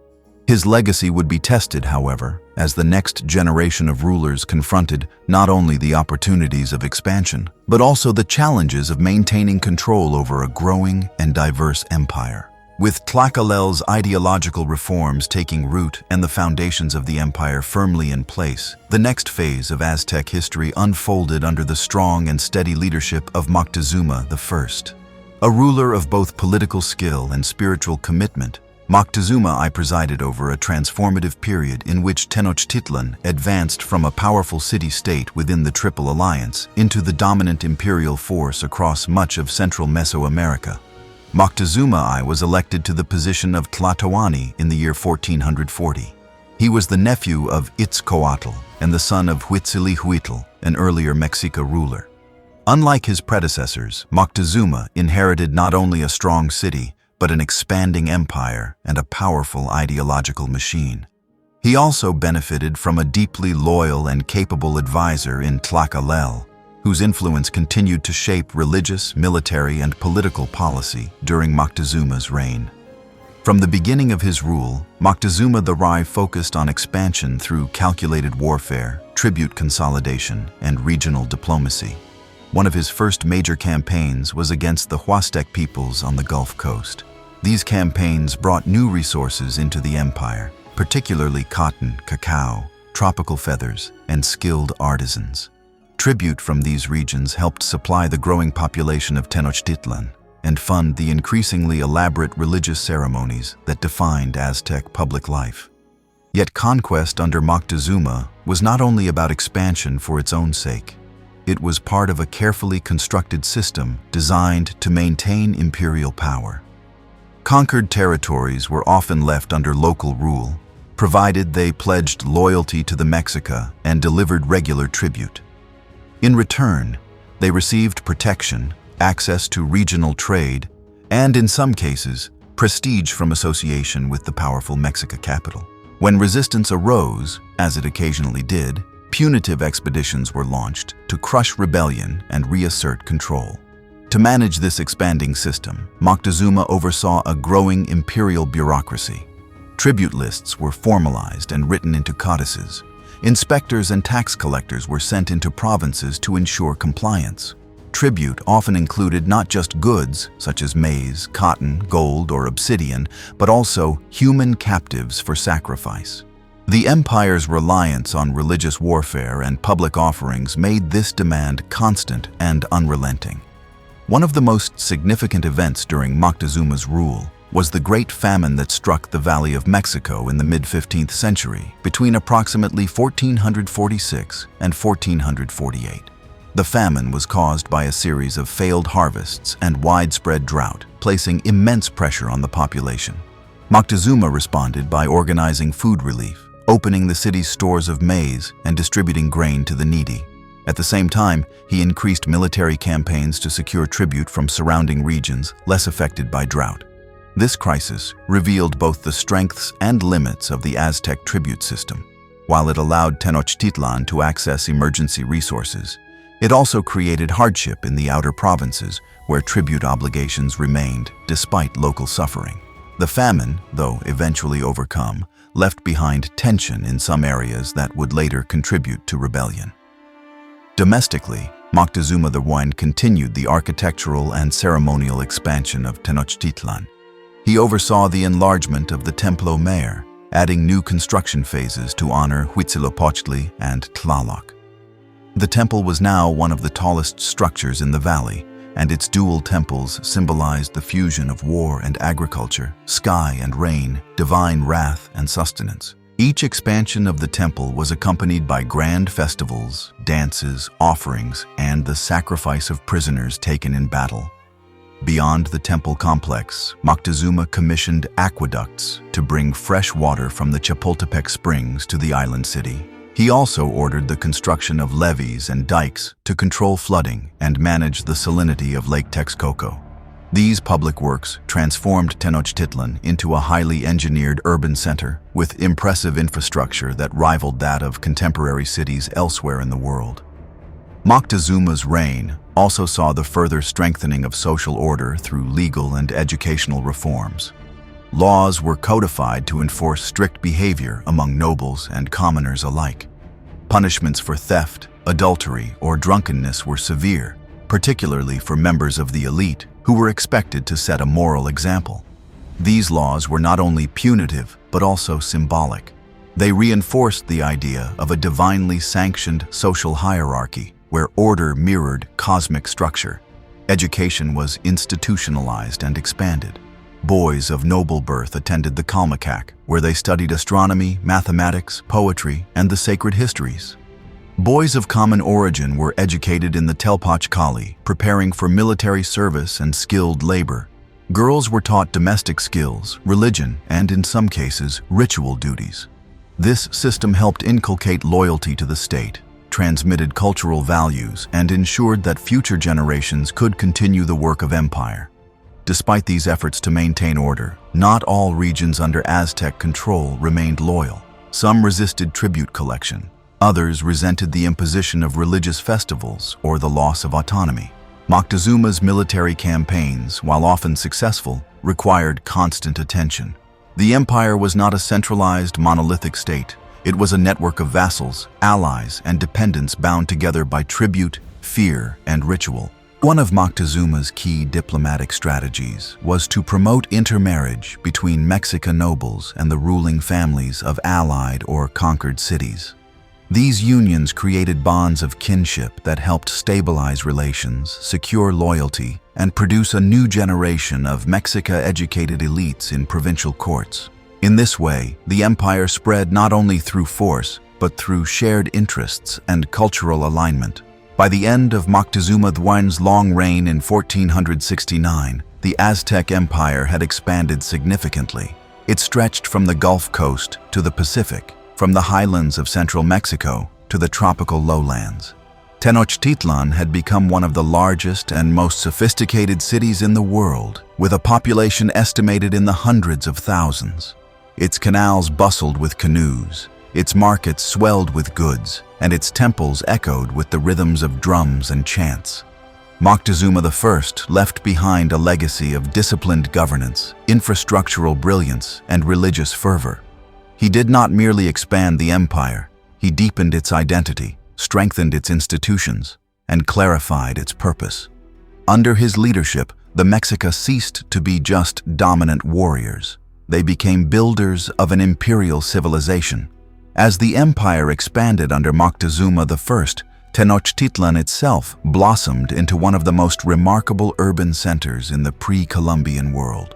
His legacy would be tested, however, as the next generation of rulers confronted not only the opportunities of expansion, but also the challenges of maintaining control over a growing and diverse empire. With Tlacopan's ideological reforms taking root and the foundations of the empire firmly in place, the next phase of Aztec history unfolded under the strong and steady leadership of Moctezuma I. A ruler of both political skill and spiritual commitment, Moctezuma I presided over a transformative period in which Tenochtitlan advanced from a powerful city-state within the Triple Alliance into the dominant imperial force across much of central Mesoamerica. Moctezuma I was elected to the position of Tlatoani in the year 1440. He was the nephew of Itzcoatl and the son of Huitzilopochtli, an earlier Mexica ruler. Unlike his predecessors, Moctezuma inherited not only a strong city, but an expanding empire and a powerful ideological machine. He also benefited from a deeply loyal and capable advisor in Tlacopan, whose influence continued to shape religious, military, and political policy during Moctezuma's reign. From the beginning of his rule, Moctezuma I focused on expansion through calculated warfare, tribute consolidation, and regional diplomacy. One of his first major campaigns was against the Huastec peoples on the Gulf Coast. These campaigns brought new resources into the empire, particularly cotton, cacao, tropical feathers, and skilled artisans. Tribute from these regions helped supply the growing population of Tenochtitlan and fund the increasingly elaborate religious ceremonies that defined Aztec public life. Yet conquest under Moctezuma was not only about expansion for its own sake. It was part of a carefully constructed system designed to maintain imperial power. Conquered territories were often left under local rule, provided they pledged loyalty to the Mexica and delivered regular tribute. In return, they received protection, access to regional trade, and in some cases, prestige from association with the powerful Mexica capital. When resistance arose, as it occasionally did, punitive expeditions were launched to crush rebellion and reassert control. To manage this expanding system, Moctezuma oversaw a growing imperial bureaucracy. Tribute lists were formalized and written into codices. Inspectors and tax collectors were sent into provinces to ensure compliance. Tribute often included not just goods, such as maize, cotton, gold, or obsidian, but also human captives for sacrifice. The empire's reliance on religious warfare and public offerings made this demand constant and unrelenting. One of the most significant events during Moctezuma's rule was the Great Famine that struck the Valley of Mexico in the mid-15th century, between approximately 1446 and 1448. The famine was caused by a series of failed harvests and widespread drought, placing immense pressure on the population. Moctezuma responded by organizing food relief, opening the city's stores of maize and distributing grain to the needy. At the same time, he increased military campaigns to secure tribute from surrounding regions less affected by drought. This crisis revealed both the strengths and limits of the Aztec tribute system. While it allowed Tenochtitlan to access emergency resources, it also created hardship in the outer provinces where tribute obligations remained despite local suffering. The famine, though eventually overcome, left behind tension in some areas that would later contribute to rebellion. Domestically, Moctezuma I continued the architectural and ceremonial expansion of Tenochtitlan. He oversaw the enlargement of the Templo Mayor, adding new construction phases to honor Ahuitzotl and Tlaloc. The temple was now one of the tallest structures in the valley, and its dual temples symbolized the fusion of war and agriculture, sky and rain, divine wrath and sustenance. Each expansion of the temple was accompanied by grand festivals, dances, offerings, and the sacrifice of prisoners taken in battle. Beyond the temple complex, Moctezuma commissioned aqueducts to bring fresh water from the Chapultepec springs to the island city. He also ordered the construction of levees and dikes to control flooding and manage the salinity of Lake Texcoco. These public works transformed Tenochtitlan into a highly engineered urban center with impressive infrastructure that rivaled that of contemporary cities elsewhere in the world. Moctezuma's reign also saw the further strengthening of social order through legal and educational reforms. Laws were codified to enforce strict behavior among nobles and commoners alike. Punishments for theft, adultery, or drunkenness were severe, particularly for members of the elite who were expected to set a moral example. These laws were not only punitive, but also symbolic. They reinforced the idea of a divinely sanctioned social hierarchy where order mirrored cosmic structure. Education was institutionalized and expanded. Boys of noble birth attended the Calmacac, where they studied astronomy, mathematics, poetry, and the sacred histories. Boys of common origin were educated in the Telpachkali, preparing for military service and skilled labor. Girls were taught domestic skills, religion, and in some cases, ritual duties. This system helped inculcate loyalty to the state, transmitted cultural values, and ensured that future generations could continue the work of empire. Despite these efforts to maintain order, not all regions under Aztec control remained loyal. Some resisted tribute collection. Others resented the imposition of religious festivals or the loss of autonomy. Moctezuma's military campaigns, while often successful, required constant attention. The empire was not a centralized, monolithic state. It was a network of vassals, allies, and dependents bound together by tribute, fear, and ritual. One of Moctezuma's key diplomatic strategies was to promote intermarriage between Mexican nobles and the ruling families of allied or conquered cities. These unions created bonds of kinship that helped stabilize relations, secure loyalty, and produce a new generation of Mexica-educated elites in provincial courts. In this way, the empire spread not only through force, but through shared interests and cultural alignment. By the end of Moctezuma I's long reign in 1469, the Aztec Empire had expanded significantly. It stretched from the Gulf Coast to the Pacific, from the highlands of central Mexico to the tropical lowlands. Tenochtitlan had become one of the largest and most sophisticated cities in the world, with a population estimated in the hundreds of thousands. Its canals bustled with canoes, its markets swelled with goods, and its temples echoed with the rhythms of drums and chants. Moctezuma I left behind a legacy of disciplined governance, infrastructural brilliance, and religious fervor. He did not merely expand the empire, he deepened its identity, strengthened its institutions, and clarified its purpose. Under his leadership, the Mexica ceased to be just dominant warriors. They became builders of an imperial civilization. As the empire expanded under Moctezuma I, Tenochtitlan itself blossomed into one of the most remarkable urban centers in the pre-Columbian world.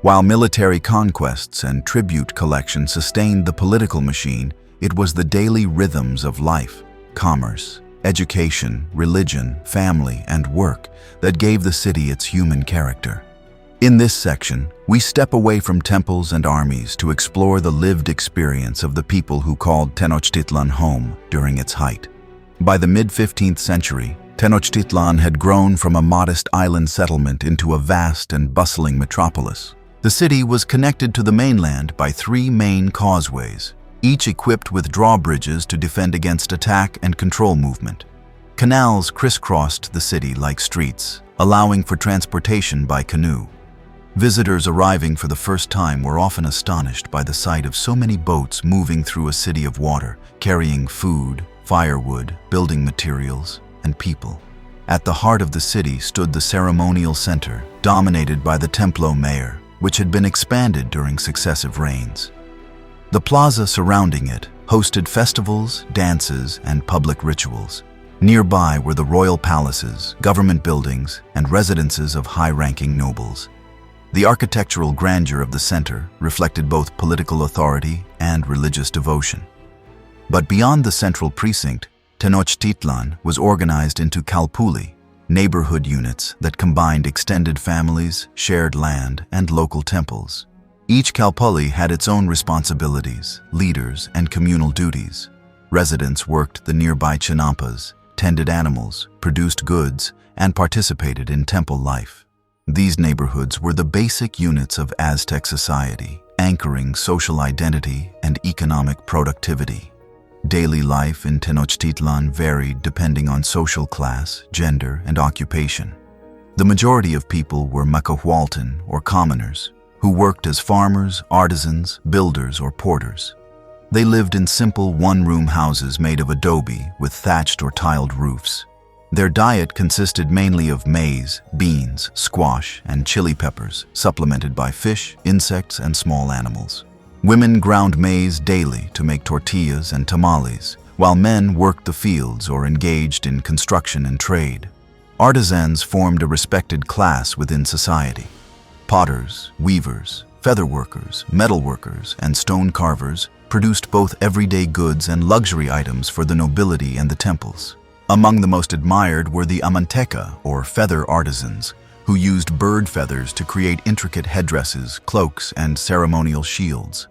While military conquests and tribute collection sustained the political machine, it was the daily rhythms of life, commerce, education, religion, family, and work that gave the city its human character. In this section, we step away from temples and armies to explore the lived experience of the people who called Tenochtitlan home during its height. By the mid-15th century, Tenochtitlan had grown from a modest island settlement into a vast and bustling metropolis. The city was connected to the mainland by 3 main causeways, each equipped with drawbridges to defend against attack and control movement. Canals crisscrossed the city like streets, allowing for transportation by canoe. Visitors arriving for the first time were often astonished by the sight of so many boats moving through a city of water, carrying food, firewood, building materials, and people. At the heart of the city stood the ceremonial center, dominated by the Templo Mayor, which had been expanded during successive reigns. The plaza surrounding it hosted festivals, dances, and public rituals. Nearby were the royal palaces, government buildings, and residences of high-ranking nobles. The architectural grandeur of the center reflected both political authority and religious devotion. But beyond the central precinct, Tenochtitlan was organized into kalpuli, neighborhood units that combined extended families, shared land, and local temples. Each kalpuli had its own responsibilities, leaders, and communal duties. Residents worked the nearby chinampas, tended animals, produced goods, and participated in temple life. These neighborhoods were the basic units of Aztec society, anchoring social identity and economic productivity. Daily life in Tenochtitlan varied depending on social class, gender, and occupation. The majority of people were Ahuitzotl, or commoners, who worked as farmers, artisans, builders, or porters. They lived in simple one-room houses made of adobe with thatched or tiled roofs. Their diet consisted mainly of maize, beans, squash, and chili peppers, supplemented by fish, insects, and small animals. Women ground maize daily to make tortillas and tamales, while men worked the fields or engaged in construction and trade. Artisans formed a respected class within society. Potters, weavers, feather workers, metal workers, and stone carvers produced both everyday goods and luxury items for the nobility and the temples. Among the most admired were the amanteca, or feather artisans, who used bird feathers to create intricate headdresses, cloaks, and ceremonial shields.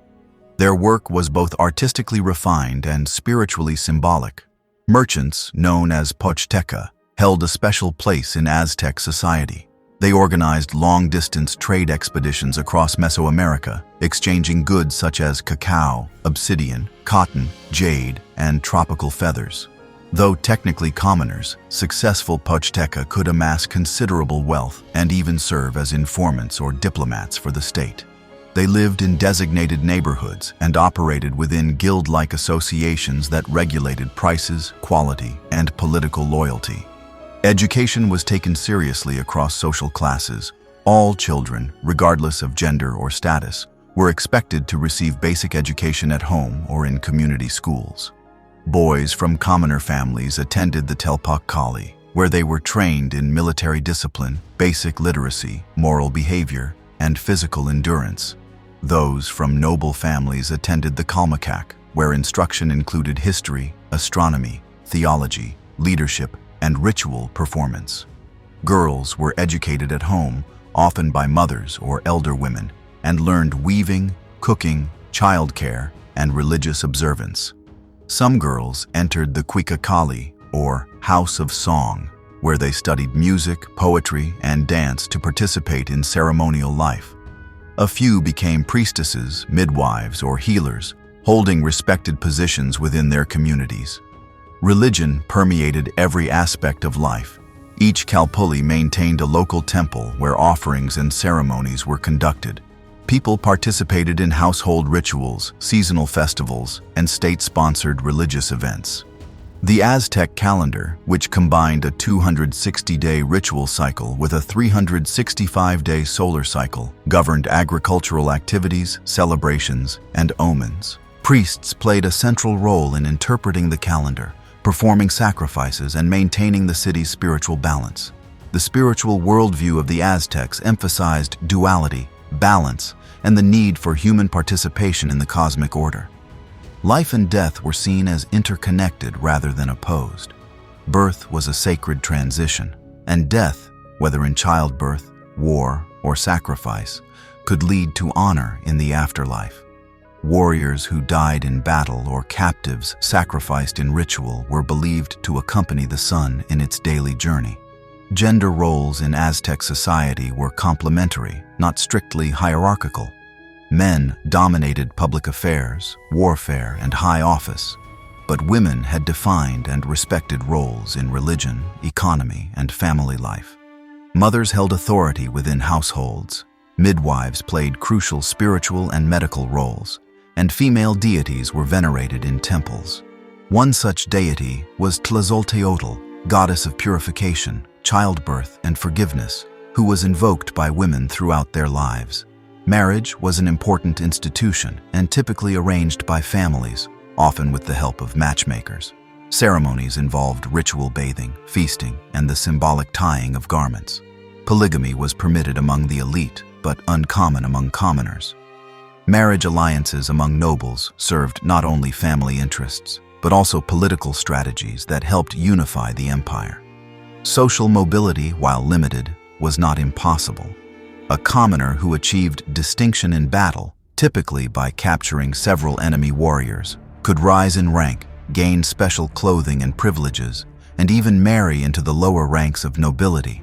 Their work was both artistically refined and spiritually symbolic. Merchants, known as Pochteca, held a special place in Aztec society. They organized long-distance trade expeditions across Mesoamerica, exchanging goods such as cacao, obsidian, cotton, jade, and tropical feathers. Though technically commoners, successful Pochteca could amass considerable wealth and even serve as informants or diplomats for the state. They lived in designated neighborhoods and operated within guild-like associations that regulated prices, quality, and political loyalty. Education was taken seriously across social classes. All children, regardless of gender or status, were expected to receive basic education at home or in community schools. Boys from commoner families attended the Tlacopan, where they were trained in military discipline, basic literacy, moral behavior, and physical endurance. Those from noble families attended the Calmacac, where instruction included history, astronomy, theology, leadership, and ritual performance. Girls were educated at home, often by mothers or elder women, and learned weaving, cooking, childcare, and religious observance. Some girls entered the Cuicacali, or House of Song, where they studied music, poetry, and dance to participate in ceremonial life. A few became priestesses, midwives, or healers, holding respected positions within their communities. Religion permeated every aspect of life. Each kalpuli maintained a local temple where offerings and ceremonies were conducted. People participated in household rituals, seasonal festivals, and state-sponsored religious events. The Aztec calendar, which combined a 260-day ritual cycle with a 365-day solar cycle, governed agricultural activities, celebrations, and omens. Priests played a central role in interpreting the calendar, performing sacrifices, and maintaining the city's spiritual balance. The spiritual worldview of the Aztecs emphasized duality, balance, and the need for human participation in the cosmic order. Life and death were seen as interconnected rather than opposed. Birth was a sacred transition, and death, whether in childbirth, war, or sacrifice, could lead to honor in the afterlife. Warriors who died in battle or captives sacrificed in ritual were believed to accompany the sun in its daily journey. Gender roles in Aztec society were complementary, not strictly hierarchical. Men dominated public affairs, warfare, and high office, but women had defined and respected roles in religion, economy, and family life. Mothers held authority within households. Midwives played crucial spiritual and medical roles, and female deities were venerated in temples. One such deity was Teotihuacan, goddess of purification, childbirth, and forgiveness, who was invoked by women throughout their lives. Marriage was an important institution and typically arranged by families, often with the help of matchmakers. Ceremonies involved ritual bathing, feasting, and the symbolic tying of garments. Polygamy was permitted among the elite, but uncommon among commoners. Marriage alliances among nobles served not only family interests, but also political strategies that helped unify the empire. Social mobility, while limited, was not impossible. A commoner who achieved distinction in battle, typically by capturing several enemy warriors, could rise in rank, gain special clothing and privileges, and even marry into the lower ranks of nobility.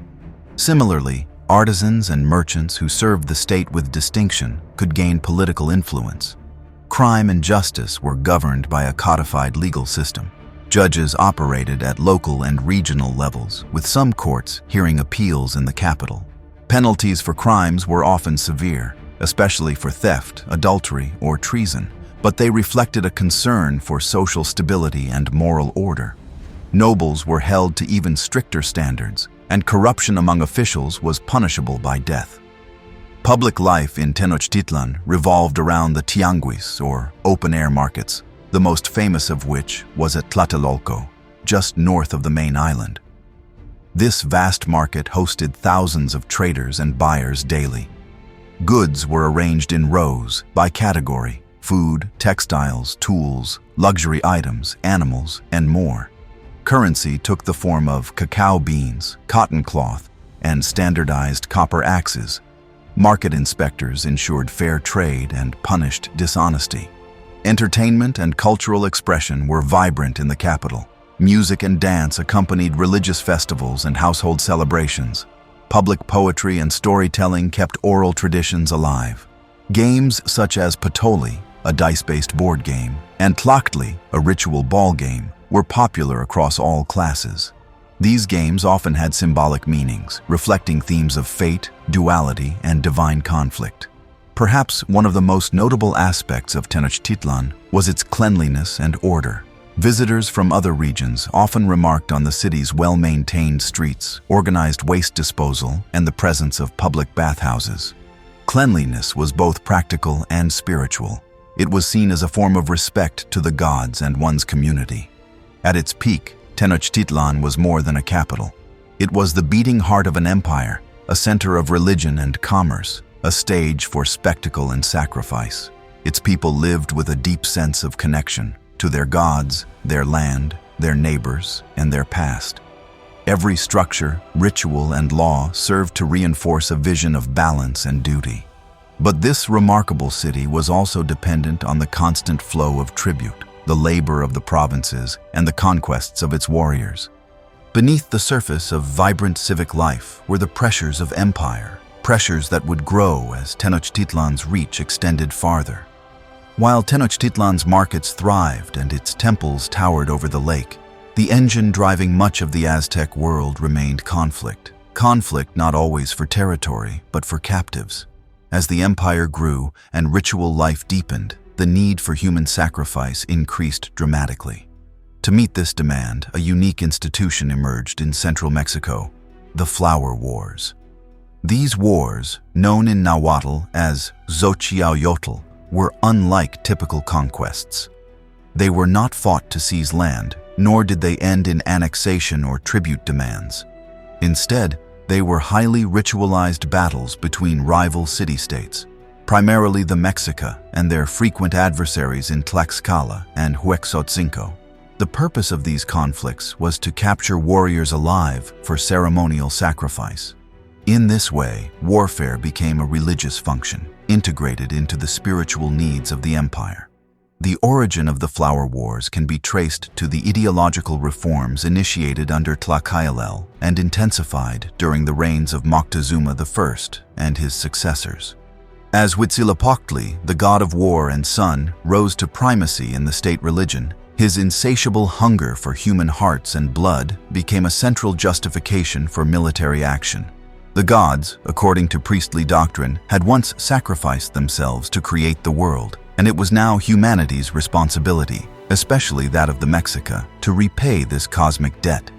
Similarly, artisans and merchants who served the state with distinction could gain political influence. Crime and justice were governed by a codified legal system. Judges operated at local and regional levels, with some courts hearing appeals in the capital. Penalties for crimes were often severe, especially for theft, adultery, or treason, but they reflected a concern for social stability and moral order. Nobles were held to even stricter standards, and corruption among officials was punishable by death. Public life in Tenochtitlan revolved around the tianguis, or open-air markets, the most famous of which was at Tlatelolco, just north of the main island. This vast market hosted thousands of traders and buyers daily. Goods were arranged in rows by category: food, textiles, tools, luxury items, animals, and more. Currency took the form of cacao beans, cotton cloth, and standardized copper axes. Market inspectors ensured fair trade and punished dishonesty. Entertainment and cultural expression were vibrant in the capital. Music and dance accompanied religious festivals and household celebrations. Public poetry and storytelling kept oral traditions alive. Games such as Patoli, a dice-based board game, and Tlachtli, a ritual ball game, were popular across all classes. These games often had symbolic meanings, reflecting themes of fate, duality, and divine conflict. Perhaps one of the most notable aspects of Tenochtitlan was its cleanliness and order. Visitors from other regions often remarked on the city's well-maintained streets, organized waste disposal, and the presence of public bathhouses. Cleanliness was both practical and spiritual. It was seen as a form of respect to the gods and one's community. At its peak, Tenochtitlan was more than a capital. It was the beating heart of an empire, a center of religion and commerce, a stage for spectacle and sacrifice. Its people lived with a deep sense of connection to their gods, their land, their neighbors, and their past. Every structure, ritual, and law served to reinforce a vision of balance and duty. But this remarkable city was also dependent on the constant flow of tribute, the labor of the provinces, and the conquests of its warriors. Beneath the surface of vibrant civic life were the pressures of empire, pressures that would grow as Tenochtitlan's reach extended farther. While Tenochtitlan's markets thrived and its temples towered over the lake, the engine driving much of the Aztec world remained conflict. Conflict not always for territory, but for captives. As the empire grew and ritual life deepened, the need for human sacrifice increased dramatically. To meet this demand, a unique institution emerged in central Mexico: the Flower Wars. These wars, known in Nahuatl as Xochiaoyotl, were unlike typical conquests. They were not fought to seize land, nor did they end in annexation or tribute demands. Instead, they were highly ritualized battles between rival city-states, primarily the Mexica and their frequent adversaries in Tlaxcala and Ahuitzotl. The purpose of these conflicts was to capture warriors alive for ceremonial sacrifice. In this way, warfare became a religious function, integrated into the spiritual needs of the empire. The origin of the Flower Wars can be traced to the ideological reforms initiated under Tlacopan and intensified during the reigns of Moctezuma I and his successors. As Ahuitzotl, the god of war and sun, rose to primacy in the state religion, his insatiable hunger for human hearts and blood became a central justification for military action. The gods, according to priestly doctrine, had once sacrificed themselves to create the world, and it was now humanity's responsibility, especially that of the Mexica, to repay this cosmic debt.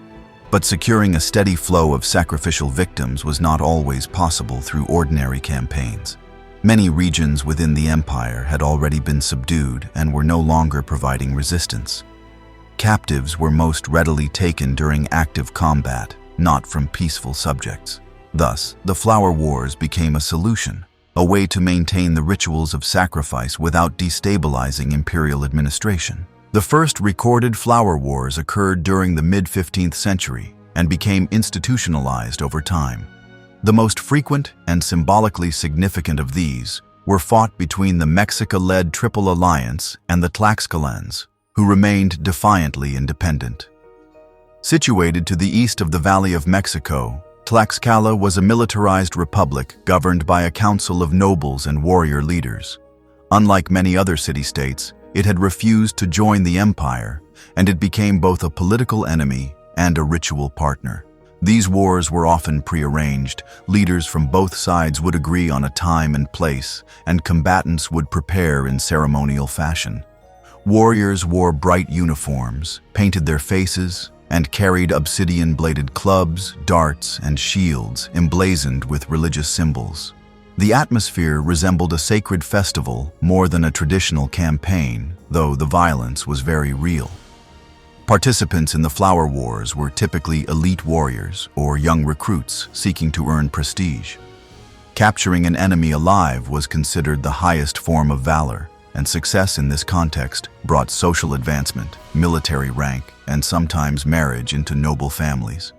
But securing a steady flow of sacrificial victims was not always possible through ordinary campaigns. Many regions within the empire had already been subdued and were no longer providing resistance. Captives were most readily taken during active combat, not from peaceful subjects. Thus, the Flower Wars became a solution, a way to maintain the rituals of sacrifice without destabilizing imperial administration. The first recorded Flower Wars occurred during the mid-15th century and became institutionalized over time. The most frequent and symbolically significant of these were fought between the Mexica-led Triple Alliance and the Tlaxcalans, who remained defiantly independent. Situated to the east of the Valley of Mexico, Tlaxcala was a militarized republic governed by a council of nobles and warrior leaders. Unlike many other city-states, it had refused to join the empire, and it became both a political enemy and a ritual partner. These wars were often prearranged. Leaders from both sides would agree on a time and place, and combatants would prepare in ceremonial fashion. Warriors wore bright uniforms, painted their faces, and carried obsidian-bladed clubs, darts, and shields emblazoned with religious symbols. The atmosphere resembled a sacred festival more than a traditional campaign, though the violence was very real. Participants in the Flower Wars were typically elite warriors or young recruits seeking to earn prestige. Capturing an enemy alive was considered the highest form of valor, and success in this context brought social advancement, military rank, and sometimes marriage into noble families.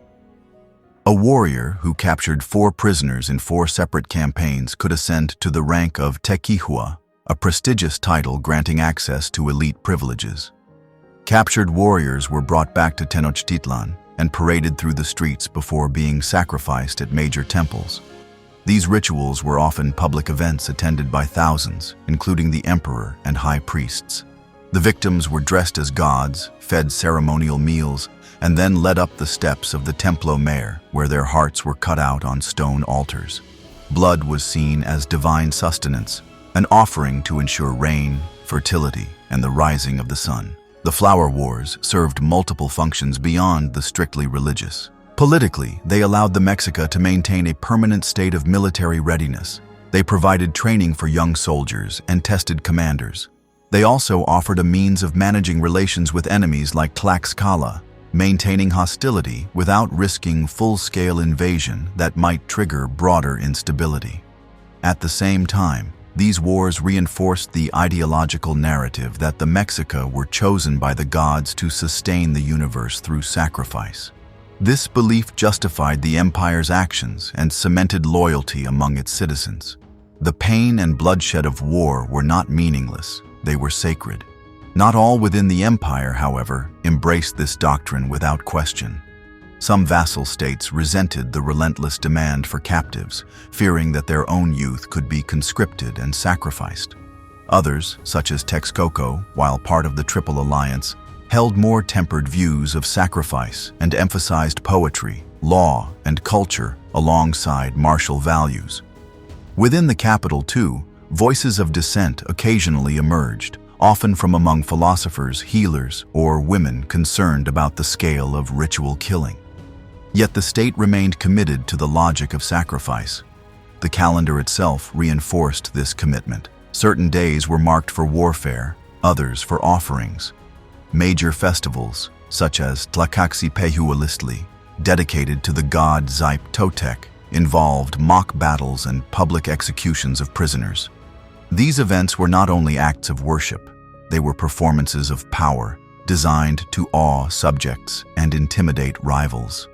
A warrior who captured 4 prisoners in 4 separate campaigns could ascend to the rank of Teotihuacan, a prestigious title granting access to elite privileges. Captured warriors were brought back to Tenochtitlan and paraded through the streets before being sacrificed at major temples. These rituals were often public events attended by thousands, including the emperor and high priests. The victims were dressed as gods, fed ceremonial meals, and then led up the steps of the Templo Mayor, where their hearts were cut out on stone altars. Blood was seen as divine sustenance, an offering to ensure rain, fertility, and the rising of the sun. The Flower Wars served multiple functions beyond the strictly religious. Politically, they allowed the Mexica to maintain a permanent state of military readiness. They provided training for young soldiers and tested commanders. They also offered a means of managing relations with enemies like Tlaxcala, maintaining hostility without risking full-scale invasion that might trigger broader instability. At the same time, these wars reinforced the ideological narrative that the Mexica were chosen by the gods to sustain the universe through sacrifice. This belief justified the empire's actions and cemented loyalty among its citizens. The pain and bloodshed of war were not meaningless, they were sacred. Not all within the empire, however, embraced this doctrine without question. Some vassal states resented the relentless demand for captives, fearing that their own youth could be conscripted and sacrificed. Others, such as Texcoco, while part of the Triple Alliance, held more tempered views of sacrifice and emphasized poetry, law, and culture alongside martial values. Within the capital, too, voices of dissent occasionally emerged, often from among philosophers, healers, or women concerned about the scale of ritual killing. Yet the state remained committed to the logic of sacrifice. The calendar itself reinforced this commitment. Certain days were marked for warfare, others for offerings. Major festivals, such as Teotihuacan, dedicated to the god Xipe Toltec, involved mock battles and public executions of prisoners. These events were not only acts of worship, they were performances of power, designed to awe subjects and intimidate rivals.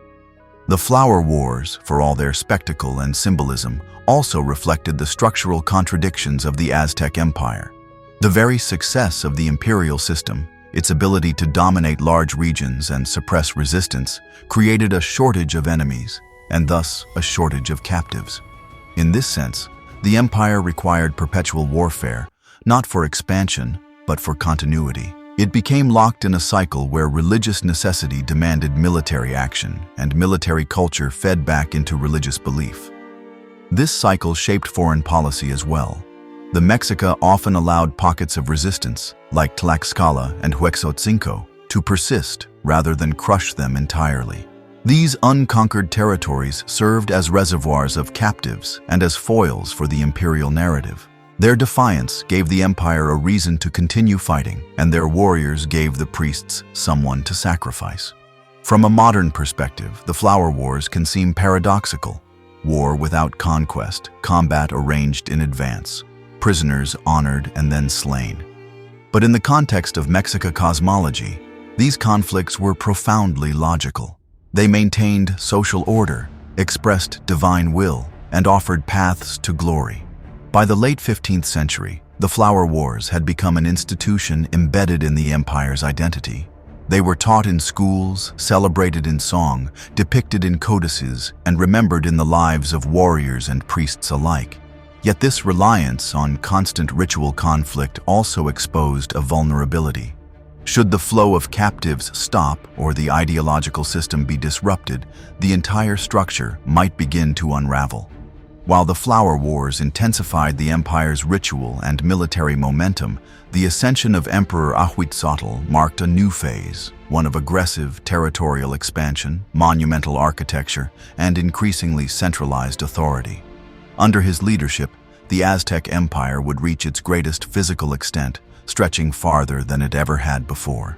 The Flower Wars, for all their spectacle and symbolism, also reflected the structural contradictions of the Aztec Empire. The very success of the imperial system, its ability to dominate large regions and suppress resistance, created a shortage of enemies, and thus a shortage of captives. In this sense, the empire required perpetual warfare, not for expansion, but for continuity. It became locked in a cycle where religious necessity demanded military action, and military culture fed back into religious belief. This cycle shaped foreign policy as well. The Mexica often allowed pockets of resistance, like Tlaxcala and Ahuitzotl, to persist rather than crush them entirely. These unconquered territories served as reservoirs of captives and as foils for the imperial narrative. Their defiance gave the empire a reason to continue fighting, and their warriors gave the priests someone to sacrifice. From a modern perspective, the Flower Wars can seem paradoxical. War without conquest, combat arranged in advance, prisoners honored and then slain. But in the context of Mexica cosmology, these conflicts were profoundly logical. They maintained social order, expressed divine will, and offered paths to glory. By the late 15th century, the Flower Wars had become an institution embedded in the empire's identity. They were taught in schools, celebrated in song, depicted in codices, and remembered in the lives of warriors and priests alike. Yet this reliance on constant ritual conflict also exposed a vulnerability. Should the flow of captives stop or the ideological system be disrupted, the entire structure might begin to unravel. While the Flower Wars intensified the empire's ritual and military momentum, the ascension of Emperor Ahuitzotl marked a new phase, one of aggressive territorial expansion, monumental architecture, and increasingly centralized authority. Under his leadership, the Aztec Empire would reach its greatest physical extent, stretching farther than it ever had before.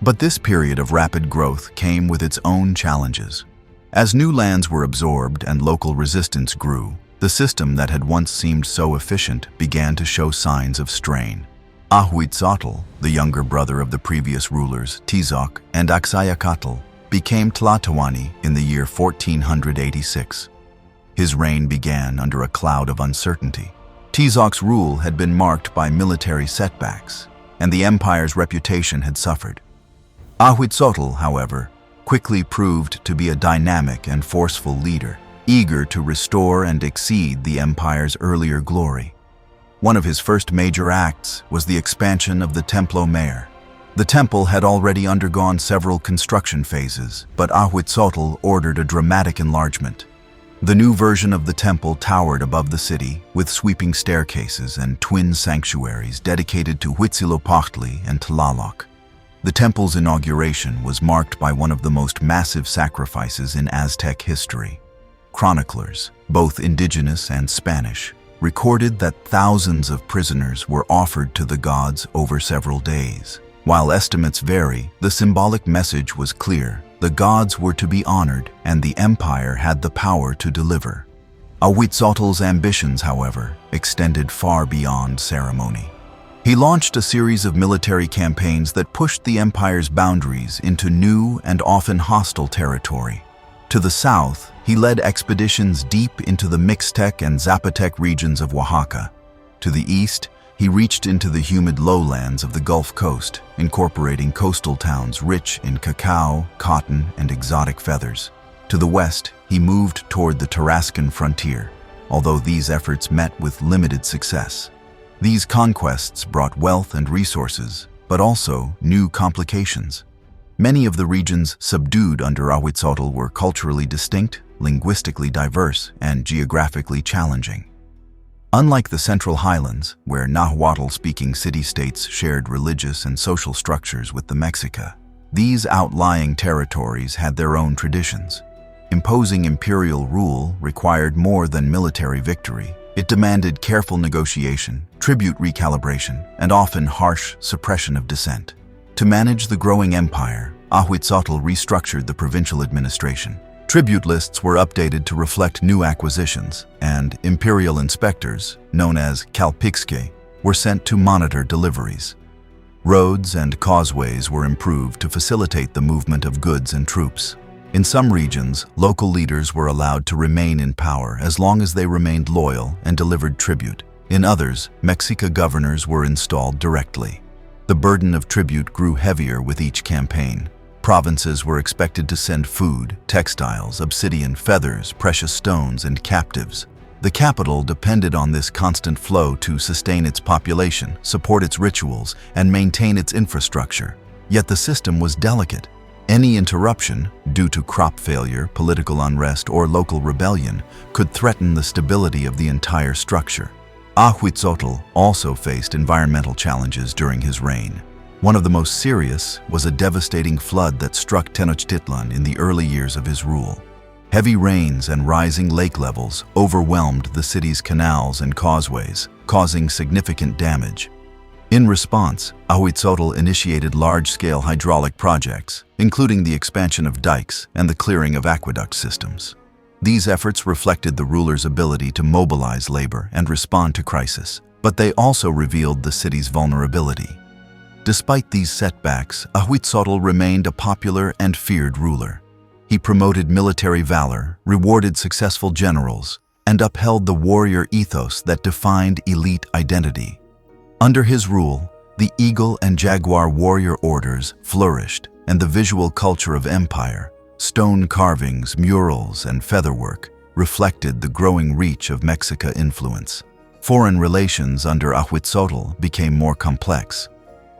But this period of rapid growth came with its own challenges. As new lands were absorbed and local resistance grew, the system that had once seemed so efficient began to show signs of strain. Ahuitzotl, the younger brother of the previous rulers, Tizoc and Axayacatl, became Tlatoani in the year 1486. His reign began under a cloud of uncertainty. Tizoc's rule had been marked by military setbacks, and the empire's reputation had suffered. Ahuitzotl, however, quickly proved to be a dynamic and forceful leader, eager to restore and exceed the empire's earlier glory. One of his first major acts was the expansion of the Templo Mayor. The temple had already undergone several construction phases, but Ahuitzotl ordered a dramatic enlargement. The new version of the temple towered above the city, with sweeping staircases and twin sanctuaries dedicated to Huitzilopochtli and Tlaloc. The temple's inauguration was marked by one of the most massive sacrifices in Aztec history. Chroniclers, both indigenous and Spanish, recorded that thousands of prisoners were offered to the gods over several days. While estimates vary, the symbolic message was clear. The gods were to be honored, and the empire had the power to deliver. Ahuitzotl's ambitions, however, extended far beyond ceremony. He launched a series of military campaigns that pushed the empire's boundaries into new and often hostile territory. To the south, he led expeditions deep into the Mixtec and Zapotec regions of Oaxaca. To the east, he reached into the humid lowlands of the Gulf Coast, incorporating coastal towns rich in cacao, cotton, and exotic feathers. To the west, he moved toward the Tarascan frontier, although these efforts met with limited success. These conquests brought wealth and resources, but also new complications. Many of the regions subdued under Ahuitzotl were culturally distinct, linguistically diverse, and geographically challenging. Unlike the Central Highlands, where Nahuatl-speaking city-states shared religious and social structures with the Mexica, these outlying territories had their own traditions. Imposing imperial rule required more than military victory. It demanded careful negotiation, tribute recalibration, and often harsh suppression of dissent. To manage the growing empire, Ahuitzotl restructured the provincial administration. Tribute lists were updated to reflect new acquisitions, and imperial inspectors, known as calpixque, were sent to monitor deliveries. Roads and causeways were improved to facilitate the movement of goods and troops. In some regions, local leaders were allowed to remain in power as long as they remained loyal and delivered tribute. In others, Mexica governors were installed directly. The burden of tribute grew heavier with each campaign. Provinces were expected to send food, textiles, obsidian, feathers, precious stones, and captives. The capital depended on this constant flow to sustain its population, support its rituals, and maintain its infrastructure. Yet the system was delicate. Any interruption, due to crop failure, political unrest, or local rebellion, could threaten the stability of the entire structure. Ahuitzotl also faced environmental challenges during his reign. One of the most serious was a devastating flood that struck Tenochtitlan in the early years of his rule. Heavy rains and rising lake levels overwhelmed the city's canals and causeways, causing significant damage. In response, Ahuitzotl initiated large-scale hydraulic projects, including the expansion of dikes and the clearing of aqueduct systems. These efforts reflected the ruler's ability to mobilize labor and respond to crisis, but they also revealed the city's vulnerability. Despite these setbacks, Ahuitzotl remained a popular and feared ruler. He promoted military valor, rewarded successful generals, and upheld the warrior ethos that defined elite identity. Under his rule, the eagle and jaguar warrior orders flourished, and the visual culture of empire, stone carvings, murals, and featherwork, reflected the growing reach of Mexica influence. Foreign relations under Ahuitzotl became more complex.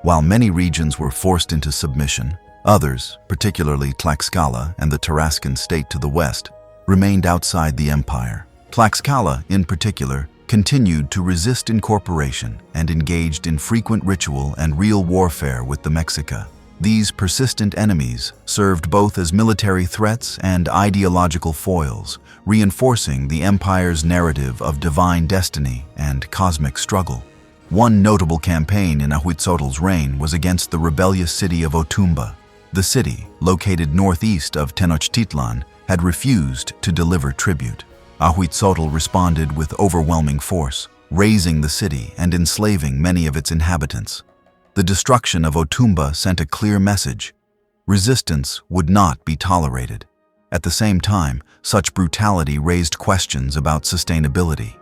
While many regions were forced into submission, others, particularly Tlaxcala and the Tarascan state to the west, remained outside the empire. Tlaxcala, in particular, continued to resist incorporation and engaged in frequent ritual and real warfare with the Mexica. These persistent enemies served both as military threats and ideological foils, reinforcing the empire's narrative of divine destiny and cosmic struggle. One notable campaign in Ahuitzotl's reign was against the rebellious city of Otumba. The city, located northeast of Tenochtitlan, had refused to deliver tribute. Ahuitzotl responded with overwhelming force, razing the city and enslaving many of its inhabitants. The destruction of Otumba sent a clear message: resistance would not be tolerated. At the same time, such brutality raised questions about sustainability.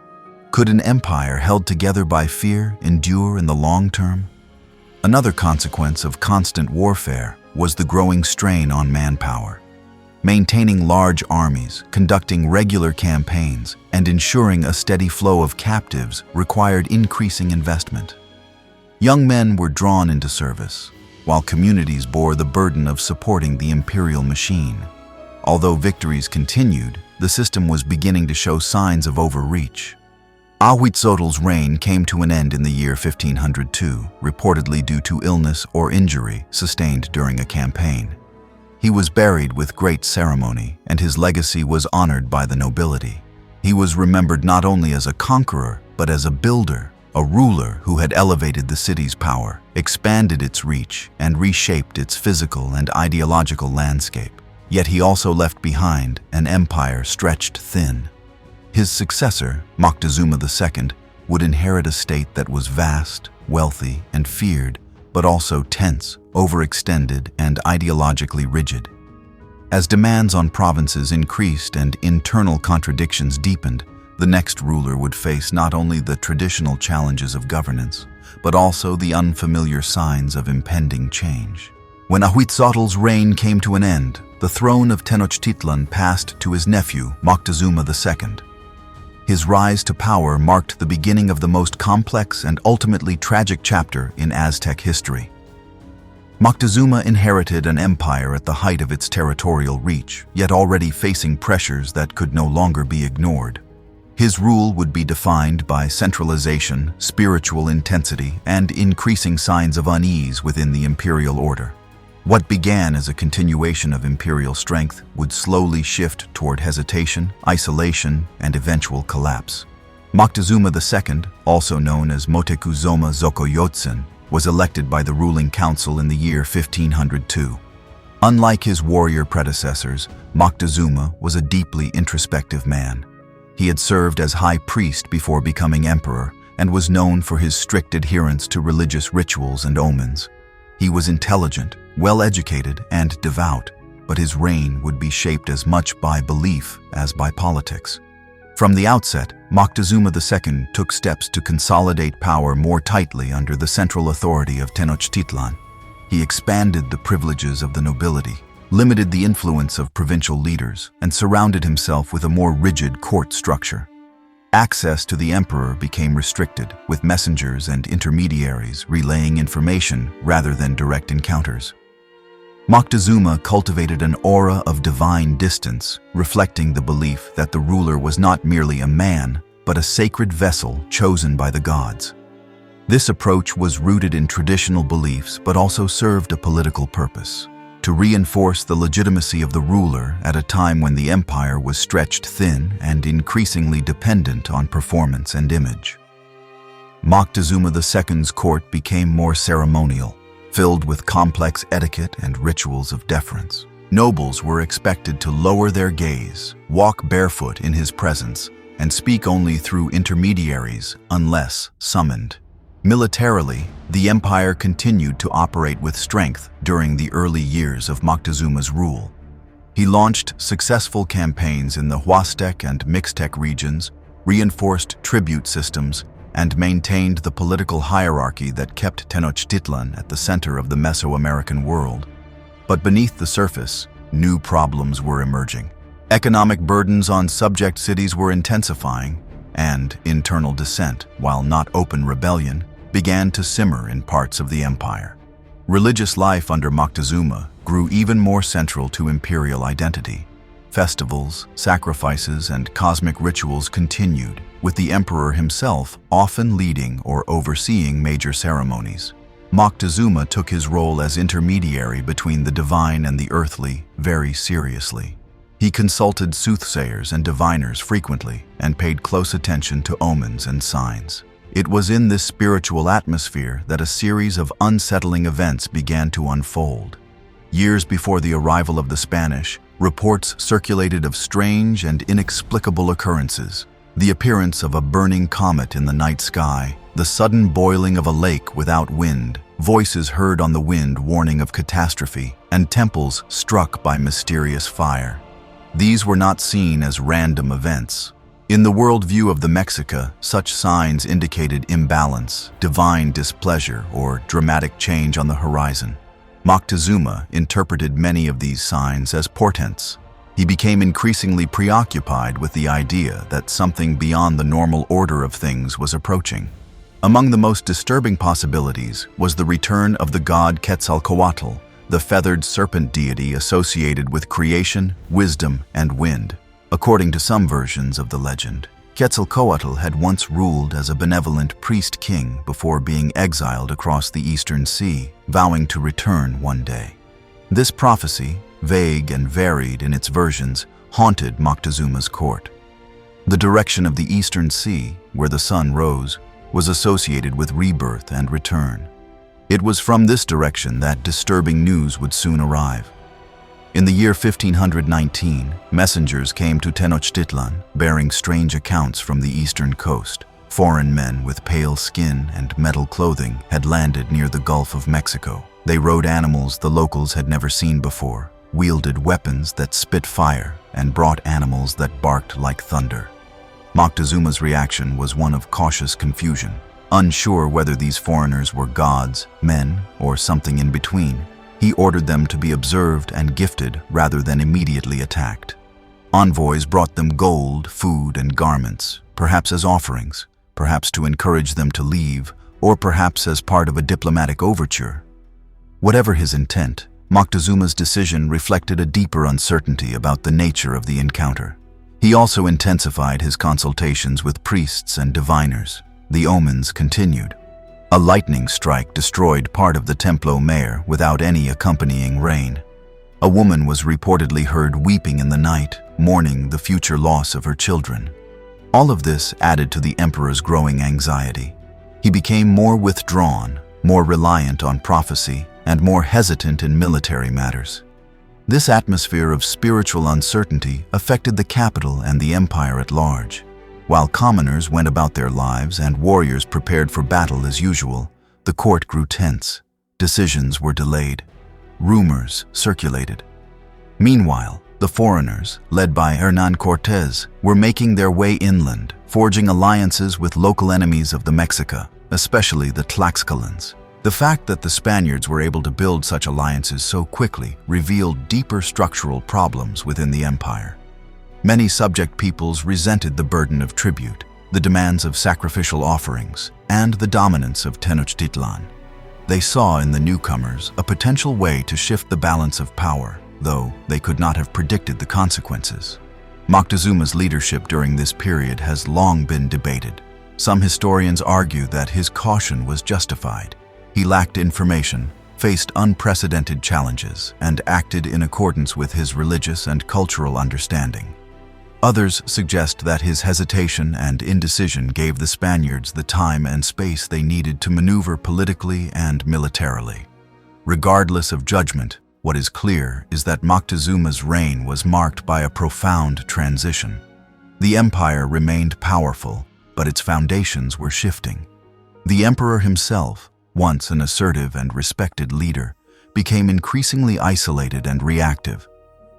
Could an empire held together by fear endure in the long term? Another consequence of constant warfare was the growing strain on manpower. Maintaining large armies, conducting regular campaigns, and ensuring a steady flow of captives required increasing investment. Young men were drawn into service, while communities bore the burden of supporting the imperial machine. Although victories continued, the system was beginning to show signs of overreach. Ahuitzotl's reign came to an end in the year 1502, reportedly due to illness or injury sustained during a campaign. He was buried with great ceremony, and his legacy was honored by the nobility. He was remembered not only as a conqueror, but as a builder, a ruler who had elevated the city's power, expanded its reach, and reshaped its physical and ideological landscape. Yet he also left behind an empire stretched thin. His successor, Moctezuma II, would inherit a state that was vast, wealthy, and feared, but also tense, overextended, and ideologically rigid. As demands on provinces increased and internal contradictions deepened, the next ruler would face not only the traditional challenges of governance, but also the unfamiliar signs of impending change. When Ahuitzotl's reign came to an end, the throne of Tenochtitlan passed to his nephew, Moctezuma II. His rise to power marked the beginning of the most complex and ultimately tragic chapter in Aztec history. Moctezuma inherited an empire at the height of its territorial reach, yet already facing pressures that could no longer be ignored. His rule would be defined by centralization, spiritual intensity, and increasing signs of unease within the imperial order. What began as a continuation of imperial strength would slowly shift toward hesitation, isolation, and eventual collapse. Moctezuma II, also known as Moctezuma II, was elected by the ruling council in the year 1502. Unlike his warrior predecessors, Moctezuma was a deeply introspective man. He had served as high priest before becoming emperor, and was known for his strict adherence to religious rituals and omens. He was intelligent, well-educated, and devout, but his reign would be shaped as much by belief as by politics. From the outset, Moctezuma II took steps to consolidate power more tightly under the central authority of Tenochtitlan. He expanded the privileges of the nobility, limited the influence of provincial leaders, and surrounded himself with a more rigid court structure. Access to the emperor became restricted, with messengers and intermediaries relaying information rather than direct encounters. Moctezuma cultivated an aura of divine distance, reflecting the belief that the ruler was not merely a man, but a sacred vessel chosen by the gods. This approach was rooted in traditional beliefs but also served a political purpose: to reinforce the legitimacy of the ruler at a time when the empire was stretched thin and increasingly dependent on performance and image. Moctezuma II's court became more ceremonial, filled with complex etiquette and rituals of deference. Nobles were expected to lower their gaze, walk barefoot in his presence, and speak only through intermediaries unless summoned. Militarily, the empire continued to operate with strength during the early years of Moctezuma's rule. He launched successful campaigns in the Huastec and Mixtec regions, reinforced tribute systems, and maintained the political hierarchy that kept Tenochtitlan at the center of the Mesoamerican world. But beneath the surface, new problems were emerging. Economic burdens on subject cities were intensifying, and internal dissent, while not open rebellion, began to simmer in parts of the empire. Religious life under Moctezuma grew even more central to imperial identity. Festivals, sacrifices, and cosmic rituals continued, with the emperor himself often leading or overseeing major ceremonies. Moctezuma took his role as intermediary between the divine and the earthly very seriously. He consulted soothsayers and diviners frequently and paid close attention to omens and signs. It was in this spiritual atmosphere that a series of unsettling events began to unfold. Years before the arrival of the Spanish, reports circulated of strange and inexplicable occurrences: the appearance of a burning comet in the night sky, the sudden boiling of a lake without wind, voices heard on the wind warning of catastrophe, and temples struck by mysterious fire. These were not seen as random events. In the worldview of the Mexica, such signs indicated imbalance, divine displeasure, or dramatic change on the horizon. Moctezuma interpreted many of these signs as portents. He became increasingly preoccupied with the idea that something beyond the normal order of things was approaching. Among the most disturbing possibilities was the return of the god Quetzalcoatl, the feathered serpent deity associated with creation, wisdom, and wind. According to some versions of the legend, Quetzalcoatl had once ruled as a benevolent priest-king before being exiled across the Eastern Sea, vowing to return one day. This prophecy, vague and varied in its versions, haunted Moctezuma's court. The direction of the Eastern Sea, where the sun rose, was associated with rebirth and return. It was from this direction that disturbing news would soon arrive. In the year 1519, messengers came to Tenochtitlan, bearing strange accounts from the eastern coast. Foreign men with pale skin and metal clothing had landed near the Gulf of Mexico. They rode animals the locals had never seen before, wielded weapons that spit fire, and brought animals that barked like thunder. Moctezuma's reaction was one of cautious confusion. Unsure whether these foreigners were gods, men, or something in between, he ordered them to be observed and gifted rather than immediately attacked. Envoys brought them gold, food, and garments, perhaps as offerings, perhaps to encourage them to leave, or perhaps as part of a diplomatic overture. Whatever his intent, Moctezuma's decision reflected a deeper uncertainty about the nature of the encounter. He also intensified his consultations with priests and diviners. The omens continued. A lightning strike destroyed part of the Templo Mayor without any accompanying rain. A woman was reportedly heard weeping in the night, mourning the future loss of her children. All of this added to the emperor's growing anxiety. He became more withdrawn, more reliant on prophecy, and more hesitant in military matters. This atmosphere of spiritual uncertainty affected the capital and the empire at large. While commoners went about their lives and warriors prepared for battle as usual, the court grew tense. Decisions were delayed. Rumors circulated. Meanwhile, the foreigners, led by Hernán Cortés, were making their way inland, forging alliances with local enemies of the Mexica, especially the Tlaxcalans. The fact that the Spaniards were able to build such alliances so quickly revealed deeper structural problems within the empire. Many subject peoples resented the burden of tribute, the demands of sacrificial offerings, and the dominance of Tenochtitlan. They saw in the newcomers a potential way to shift the balance of power, though they could not have predicted the consequences. Moctezuma's leadership during this period has long been debated. Some historians argue that his caution was justified. He lacked information, faced unprecedented challenges, and acted in accordance with his religious and cultural understanding. Others suggest that his hesitation and indecision gave the Spaniards the time and space they needed to maneuver politically and militarily. Regardless of judgment, what is clear is that Moctezuma's reign was marked by a profound transition. The empire remained powerful, but its foundations were shifting. The emperor himself, once an assertive and respected leader, became increasingly isolated and reactive.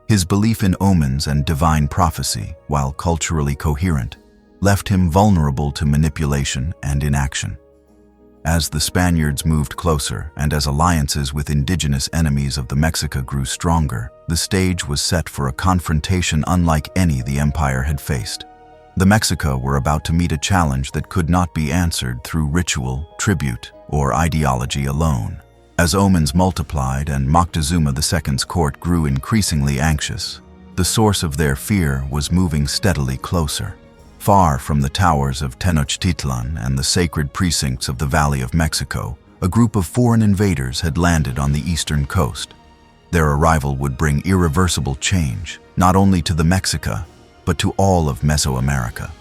His belief in omens and divine prophecy, while culturally coherent, left him vulnerable to manipulation and inaction. As the Spaniards moved closer and as alliances with indigenous enemies of the Mexica grew stronger, the stage was set for a confrontation unlike any the empire had faced. The Mexica were about to meet a challenge that could not be answered through ritual, tribute, or ideology alone. As omens multiplied and Moctezuma II's court grew increasingly anxious, the source of their fear was moving steadily closer. Far from the towers of Tenochtitlan and the sacred precincts of the Valley of Mexico, a group of foreign invaders had landed on the eastern coast. Their arrival would bring irreversible change, not only to the Mexica, but to all of Mesoamerica.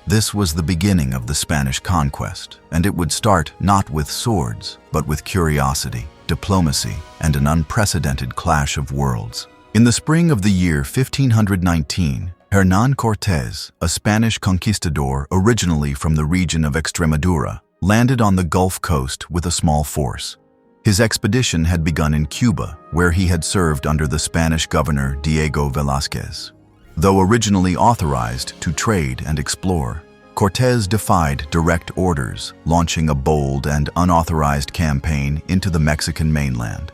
This was the beginning of the Spanish conquest, and it would start not with swords, but with curiosity, diplomacy, and an unprecedented clash of worlds. In the spring of the year 1519, Hernán Cortés, a Spanish conquistador originally from the region of Extremadura, landed on the Gulf Coast with a small force. His expedition had begun in Cuba, where he had served under the Spanish governor Diego Velázquez. Though originally authorized to trade and explore, Cortés defied direct orders, launching a bold and unauthorized campaign into the Mexican mainland.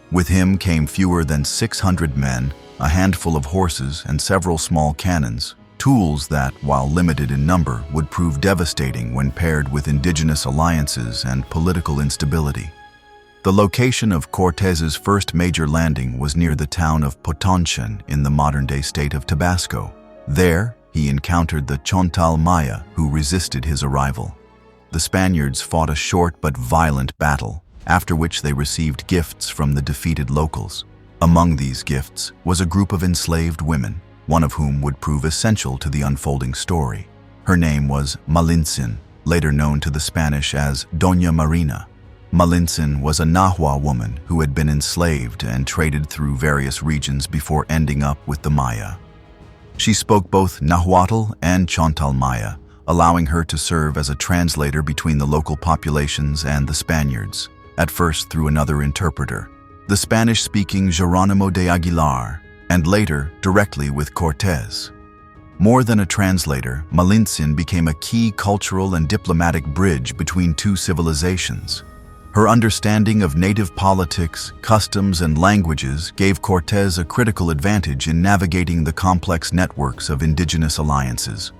With him came fewer than 600 men, a handful of horses, and several small cannons, tools that, while limited in number, would prove devastating when paired with indigenous alliances and political instability. The location of Cortés's first major landing was near the town of Potonchan in the modern-day state of Tabasco. There, he encountered the Chontal Maya, who resisted his arrival. The Spaniards fought a short but violent battle, after which they received gifts from the defeated locals. Among these gifts was a group of enslaved women, one of whom would prove essential to the unfolding story. Her name was Malintzin, later known to the Spanish as Doña Marina. Malintzin was a Nahua woman who had been enslaved and traded through various regions before ending up with the Maya. She spoke both Nahuatl and Chontal Maya, allowing her to serve as a translator between the local populations and the Spaniards, at first through another interpreter, the Spanish-speaking Jerónimo de Aguilar, and later directly with Cortés. More than a translator, Malintzin became a key cultural and diplomatic bridge between two civilizations. Her understanding of native politics, customs, and languages gave Cortés a critical advantage in navigating the complex networks of indigenous alliances.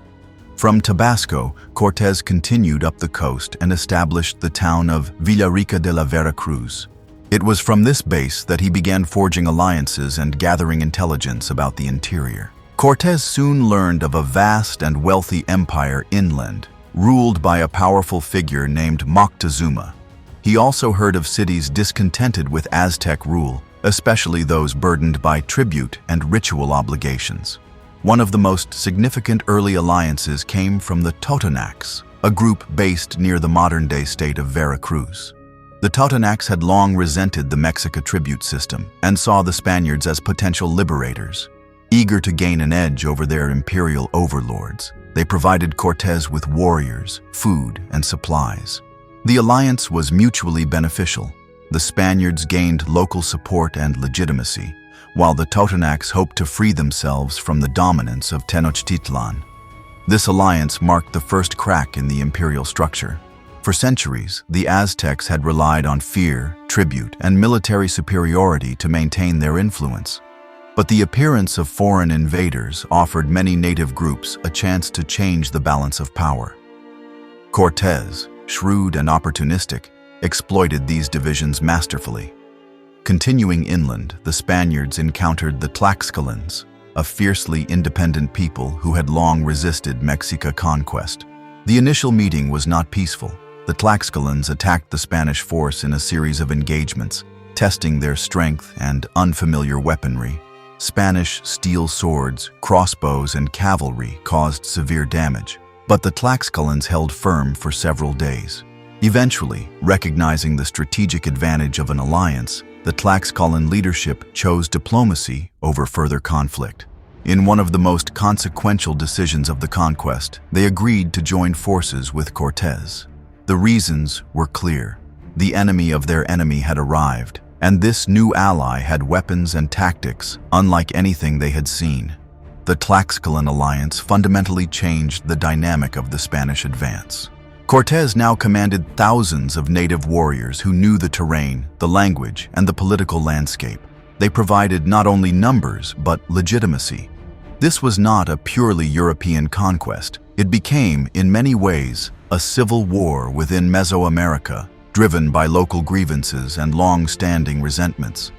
From Tabasco, Cortés continued up the coast and established the town of Villarica de la Veracruz. It was from this base that he began forging alliances and gathering intelligence about the interior. Cortés soon learned of a vast and wealthy empire inland, ruled by a powerful figure named Moctezuma. He also heard of cities discontented with Aztec rule, especially those burdened by tribute and ritual obligations. One of the most significant early alliances came from the Totonacs, a group based near the modern-day state of Veracruz. The Totonacs had long resented the Mexica tribute system and saw the Spaniards as potential liberators. Eager to gain an edge over their imperial overlords, they provided Cortés with warriors, food, and supplies. The alliance was mutually beneficial. The Spaniards gained local support and legitimacy, while the Totonacs hoped to free themselves from the dominance of Tenochtitlan. This alliance marked the first crack in the imperial structure. For centuries, the Aztecs had relied on fear, tribute, and military superiority to maintain their influence. But the appearance of foreign invaders offered many native groups a chance to change the balance of power. Cortés, shrewd and opportunistic, exploited these divisions masterfully. Continuing inland, the Spaniards encountered the Tlaxcalans, a fiercely independent people who had long resisted Mexica conquest. The initial meeting was not peaceful. The Tlaxcalans attacked the Spanish force in a series of engagements, testing their strength and unfamiliar weaponry. Spanish steel swords, crossbows, and cavalry caused severe damage, but the Tlaxcalans held firm for several days. Eventually, recognizing the strategic advantage of an alliance, the Tlaxcalan leadership chose diplomacy over further conflict. In one of the most consequential decisions of the conquest, they agreed to join forces with Cortés. The reasons were clear. The enemy of their enemy had arrived, and this new ally had weapons and tactics unlike anything they had seen. The Tlaxcalan alliance fundamentally changed the dynamic of the Spanish advance. Cortés now commanded thousands of native warriors who knew the terrain, the language, and the political landscape. They provided not only numbers, but legitimacy. This was not a purely European conquest. It became, in many ways, a civil war within Mesoamerica, driven by local grievances and long-standing resentments.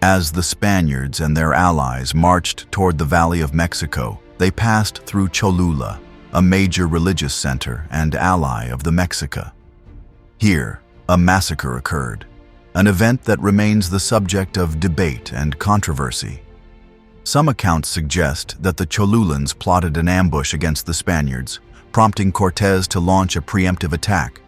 As the Spaniards and their allies marched toward the Valley of Mexico, they passed through Cholula, a major religious center and ally of the Mexica. Here, a massacre occurred, an event that remains the subject of debate and controversy. Some accounts suggest that the Cholulans plotted an ambush against the Spaniards, prompting Cortés to launch a preemptive attack.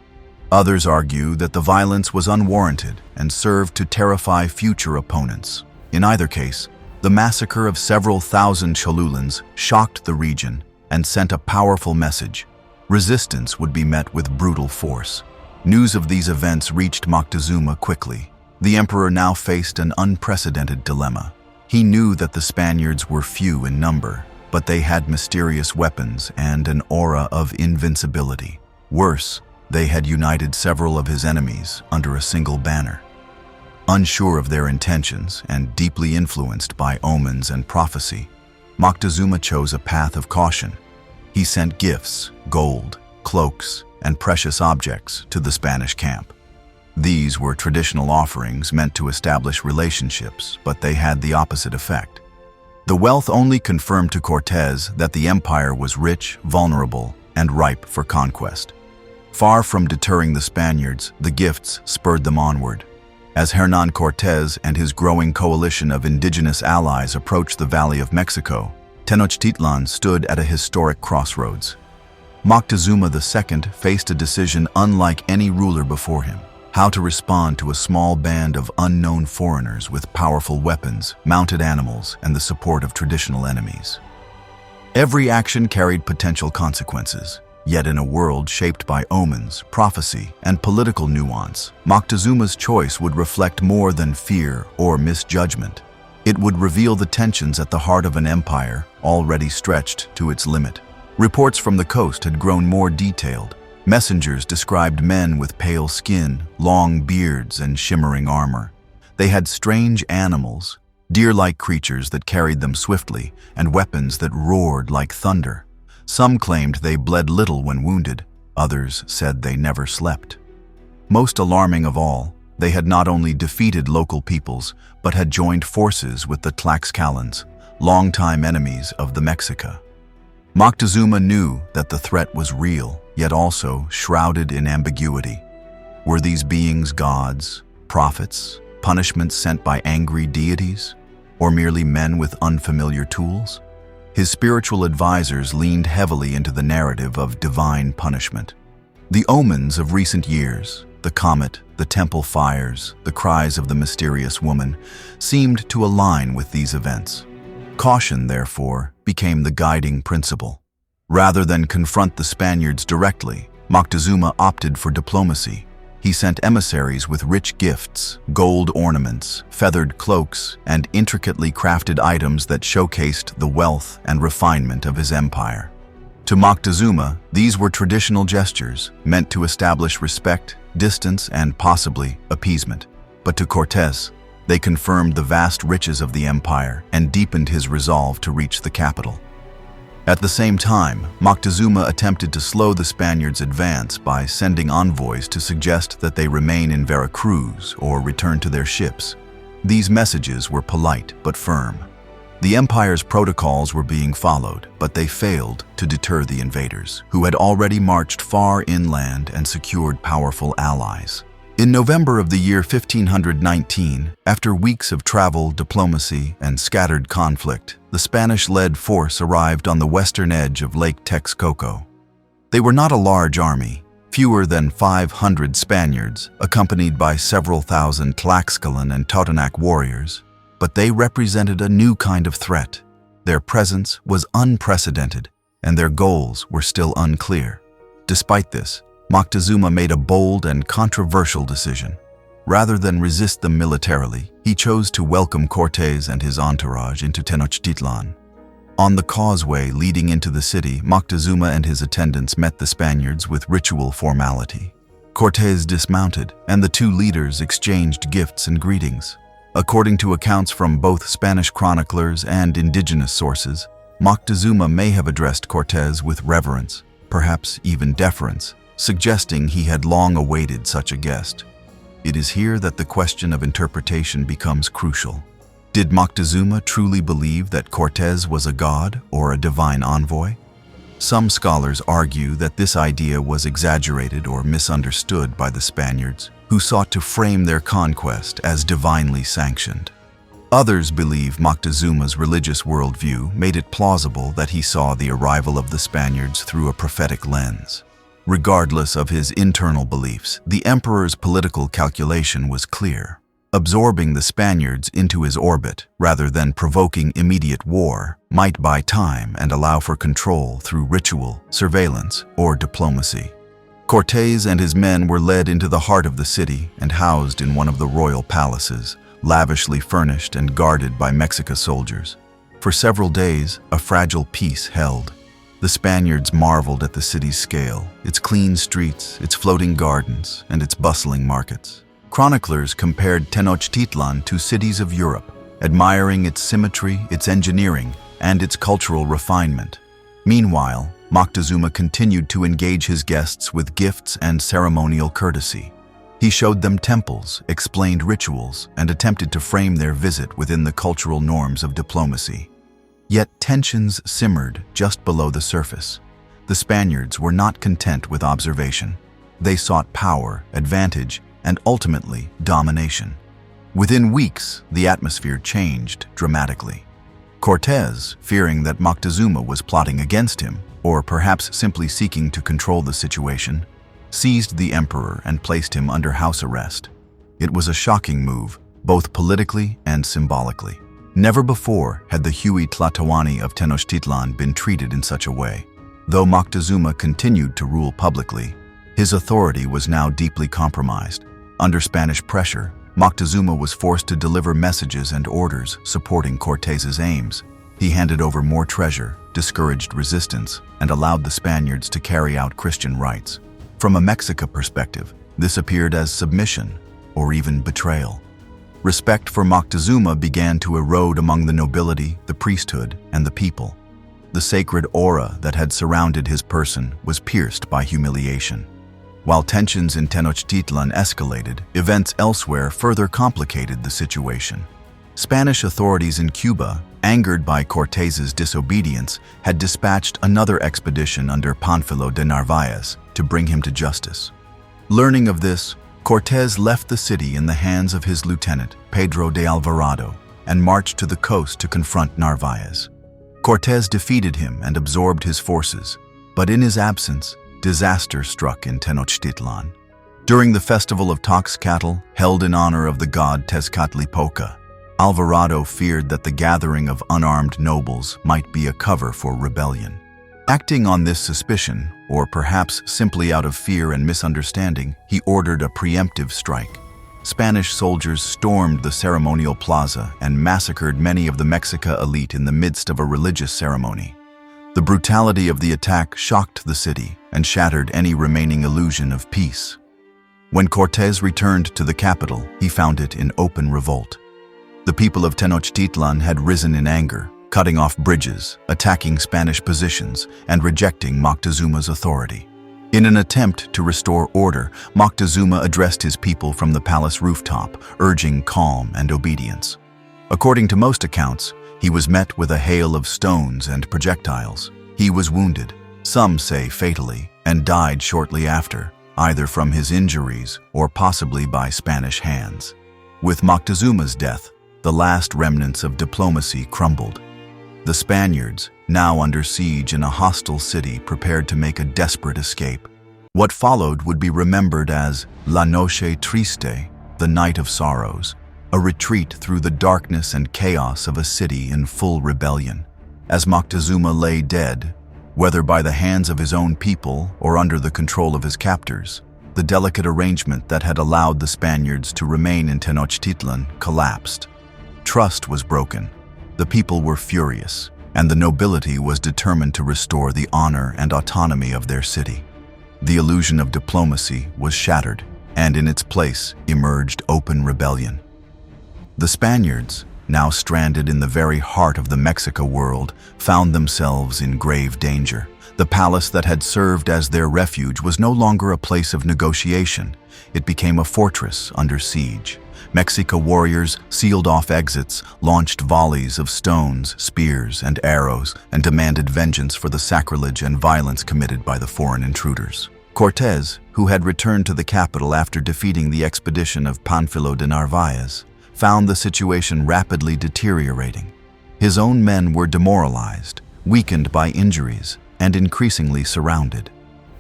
Others argue that the violence was unwarranted and served to terrify future opponents. In either case, the massacre of several thousand Cholulans shocked the region and sent a powerful message. Resistance would be met with brutal force. News of these events reached Moctezuma quickly. The emperor now faced an unprecedented dilemma. He knew that the Spaniards were few in number, but they had mysterious weapons and an aura of invincibility. Worse, they had united several of his enemies under a single banner. Unsure of their intentions and deeply influenced by omens and prophecy, Moctezuma chose a path of caution. He sent gifts, gold, cloaks, and precious objects to the Spanish camp. These were traditional offerings meant to establish relationships, but they had the opposite effect. The wealth only confirmed to Cortés that the empire was rich, vulnerable, and ripe for conquest. Far from deterring the Spaniards, the gifts spurred them onward. As Hernán Cortés and his growing coalition of indigenous allies approached the Valley of Mexico, Tenochtitlan stood at a historic crossroads. Moctezuma II faced a decision unlike any ruler before him: how to respond to a small band of unknown foreigners with powerful weapons, mounted animals, and the support of traditional enemies. Every action carried potential consequences. Yet in a world shaped by omens, prophecy, and political nuance, Moctezuma's choice would reflect more than fear or misjudgment. It would reveal the tensions at the heart of an empire already stretched to its limit. Reports from the coast had grown more detailed. Messengers described men with pale skin, long beards, and shimmering armor. They had strange animals, deer-like creatures that carried them swiftly, and weapons that roared like thunder. Some claimed they bled little when wounded, others said they never slept. Most alarming of all, they had not only defeated local peoples, but had joined forces with the Tlaxcalans, longtime enemies of the Mexica. Moctezuma knew that the threat was real, yet also shrouded in ambiguity. Were these beings gods, prophets, punishments sent by angry deities, or merely men with unfamiliar tools? His spiritual advisors leaned heavily into the narrative of divine punishment. The omens of recent years, the comet, the temple fires, the cries of the mysterious woman, seemed to align with these events. Caution, therefore, became the guiding principle. Rather than confront the Spaniards directly, Moctezuma opted for diplomacy. He sent emissaries with rich gifts, gold ornaments, feathered cloaks, and intricately crafted items that showcased the wealth and refinement of his empire. To Moctezuma, these were traditional gestures meant to establish respect, distance, and possibly appeasement. But to Cortés, they confirmed the vast riches of the empire and deepened his resolve to reach the capital. At the same time, Moctezuma attempted to slow the Spaniards' advance by sending envoys to suggest that they remain in Veracruz or return to their ships. These messages were polite but firm. The empire's protocols were being followed, but they failed to deter the invaders, who had already marched far inland and secured powerful allies. In November of the year 1519, after weeks of travel, diplomacy, and scattered conflict, the Spanish-led force arrived on the western edge of Lake Texcoco. They were not a large army, fewer than 500 Spaniards, accompanied by several thousand Tlaxcalan and Totonac warriors, but they represented a new kind of threat. Their presence was unprecedented, and their goals were still unclear. Despite this, Moctezuma made a bold and controversial decision. Rather than resist them militarily, he chose to welcome Cortés and his entourage into Tenochtitlan. On the causeway leading into the city, Moctezuma and his attendants met the Spaniards with ritual formality. Cortés dismounted, and the two leaders exchanged gifts and greetings. According to accounts from both Spanish chroniclers and indigenous sources, Moctezuma may have addressed Cortés with reverence, perhaps even deference, suggesting he had long awaited such a guest. It is here that the question of interpretation becomes crucial. Did Moctezuma truly believe that Cortés was a god or a divine envoy? Some scholars argue that this idea was exaggerated or misunderstood by the Spaniards, who sought to frame their conquest as divinely sanctioned. Others believe Moctezuma's religious worldview made it plausible that he saw the arrival of the Spaniards through a prophetic lens. Regardless of his internal beliefs, the emperor's political calculation was clear. Absorbing the Spaniards into his orbit, rather than provoking immediate war, might buy time and allow for control through ritual, surveillance, or diplomacy. Cortés and his men were led into the heart of the city and housed in one of the royal palaces, lavishly furnished and guarded by Mexica soldiers. For several days, a fragile peace held. The Spaniards marveled at the city's scale, its clean streets, its floating gardens, and its bustling markets. Chroniclers compared Tenochtitlan to cities of Europe, admiring its symmetry, its engineering, and its cultural refinement. Meanwhile, Moctezuma continued to engage his guests with gifts and ceremonial courtesy. He showed them temples, explained rituals, and attempted to frame their visit within the cultural norms of diplomacy. Yet tensions simmered just below the surface. The Spaniards were not content with observation. They sought power, advantage, and ultimately domination. Within weeks, the atmosphere changed dramatically. Cortés, fearing that Moctezuma was plotting against him, or perhaps simply seeking to control the situation, seized the emperor and placed him under house arrest. It was a shocking move, both politically and symbolically. Never before had the Ahuitzotl of Tenochtitlan been treated in such a way. Though Moctezuma continued to rule publicly, his authority was now deeply compromised. Under Spanish pressure, Moctezuma was forced to deliver messages and orders supporting Cortés's aims. He handed over more treasure, discouraged resistance, and allowed the Spaniards to carry out Christian rites. From a Mexica perspective, this appeared as submission or even betrayal. Respect for Moctezuma began to erode among the nobility, the priesthood, and the people. The sacred aura that had surrounded his person was pierced by humiliation. While tensions in Tenochtitlan escalated, events elsewhere further complicated the situation. Spanish authorities in Cuba, angered by Cortés's disobedience, had dispatched another expedition under Pánfilo de Narváez to bring him to justice. Learning of this, Cortés left the city in the hands of his lieutenant, Pedro de Alvarado, and marched to the coast to confront Narváez. Cortés defeated him and absorbed his forces, but in his absence, disaster struck in Tenochtitlan. During the festival of Texcoco, held in honor of the god Tezcatlipoca, Alvarado feared that the gathering of unarmed nobles might be a cover for rebellion. Acting on this suspicion, or perhaps simply out of fear and misunderstanding, he ordered a preemptive strike. Spanish soldiers stormed the ceremonial plaza and massacred many of the Mexica elite in the midst of a religious ceremony. The brutality of the attack shocked the city and shattered any remaining illusion of peace. When Cortés returned to the capital, he found it in open revolt. The people of Tenochtitlan had risen in anger, cutting off bridges, attacking Spanish positions, and rejecting Moctezuma's authority. In an attempt to restore order, Moctezuma addressed his people from the palace rooftop, urging calm and obedience. According to most accounts, he was met with a hail of stones and projectiles. He was wounded, some say fatally, and died shortly after, either from his injuries or possibly by Spanish hands. With Moctezuma's death, the last remnants of diplomacy crumbled. The Spaniards, now under siege in a hostile city, prepared to make a desperate escape. What followed would be remembered as La Noche Triste, the Night of Sorrows, a retreat through the darkness and chaos of a city in full rebellion. As Moctezuma lay dead, whether by the hands of his own people or under the control of his captors, the delicate arrangement that had allowed the Spaniards to remain in Tenochtitlan collapsed. Trust was broken, the people were furious, and the nobility was determined to restore the honor and autonomy of their city. The illusion of diplomacy was shattered, and in its place emerged open rebellion. The Spaniards, now stranded in the very heart of the Mexica world, found themselves in grave danger. The palace that had served as their refuge was no longer a place of negotiation. It became a fortress under siege. Mexica warriors sealed off exits, launched volleys of stones, spears, and arrows, and demanded vengeance for the sacrilege and violence committed by the foreign intruders. Cortés, who had returned to the capital after defeating the expedition of Pánfilo de Narváez, found the situation rapidly deteriorating. His own men were demoralized, weakened by injuries, and increasingly surrounded.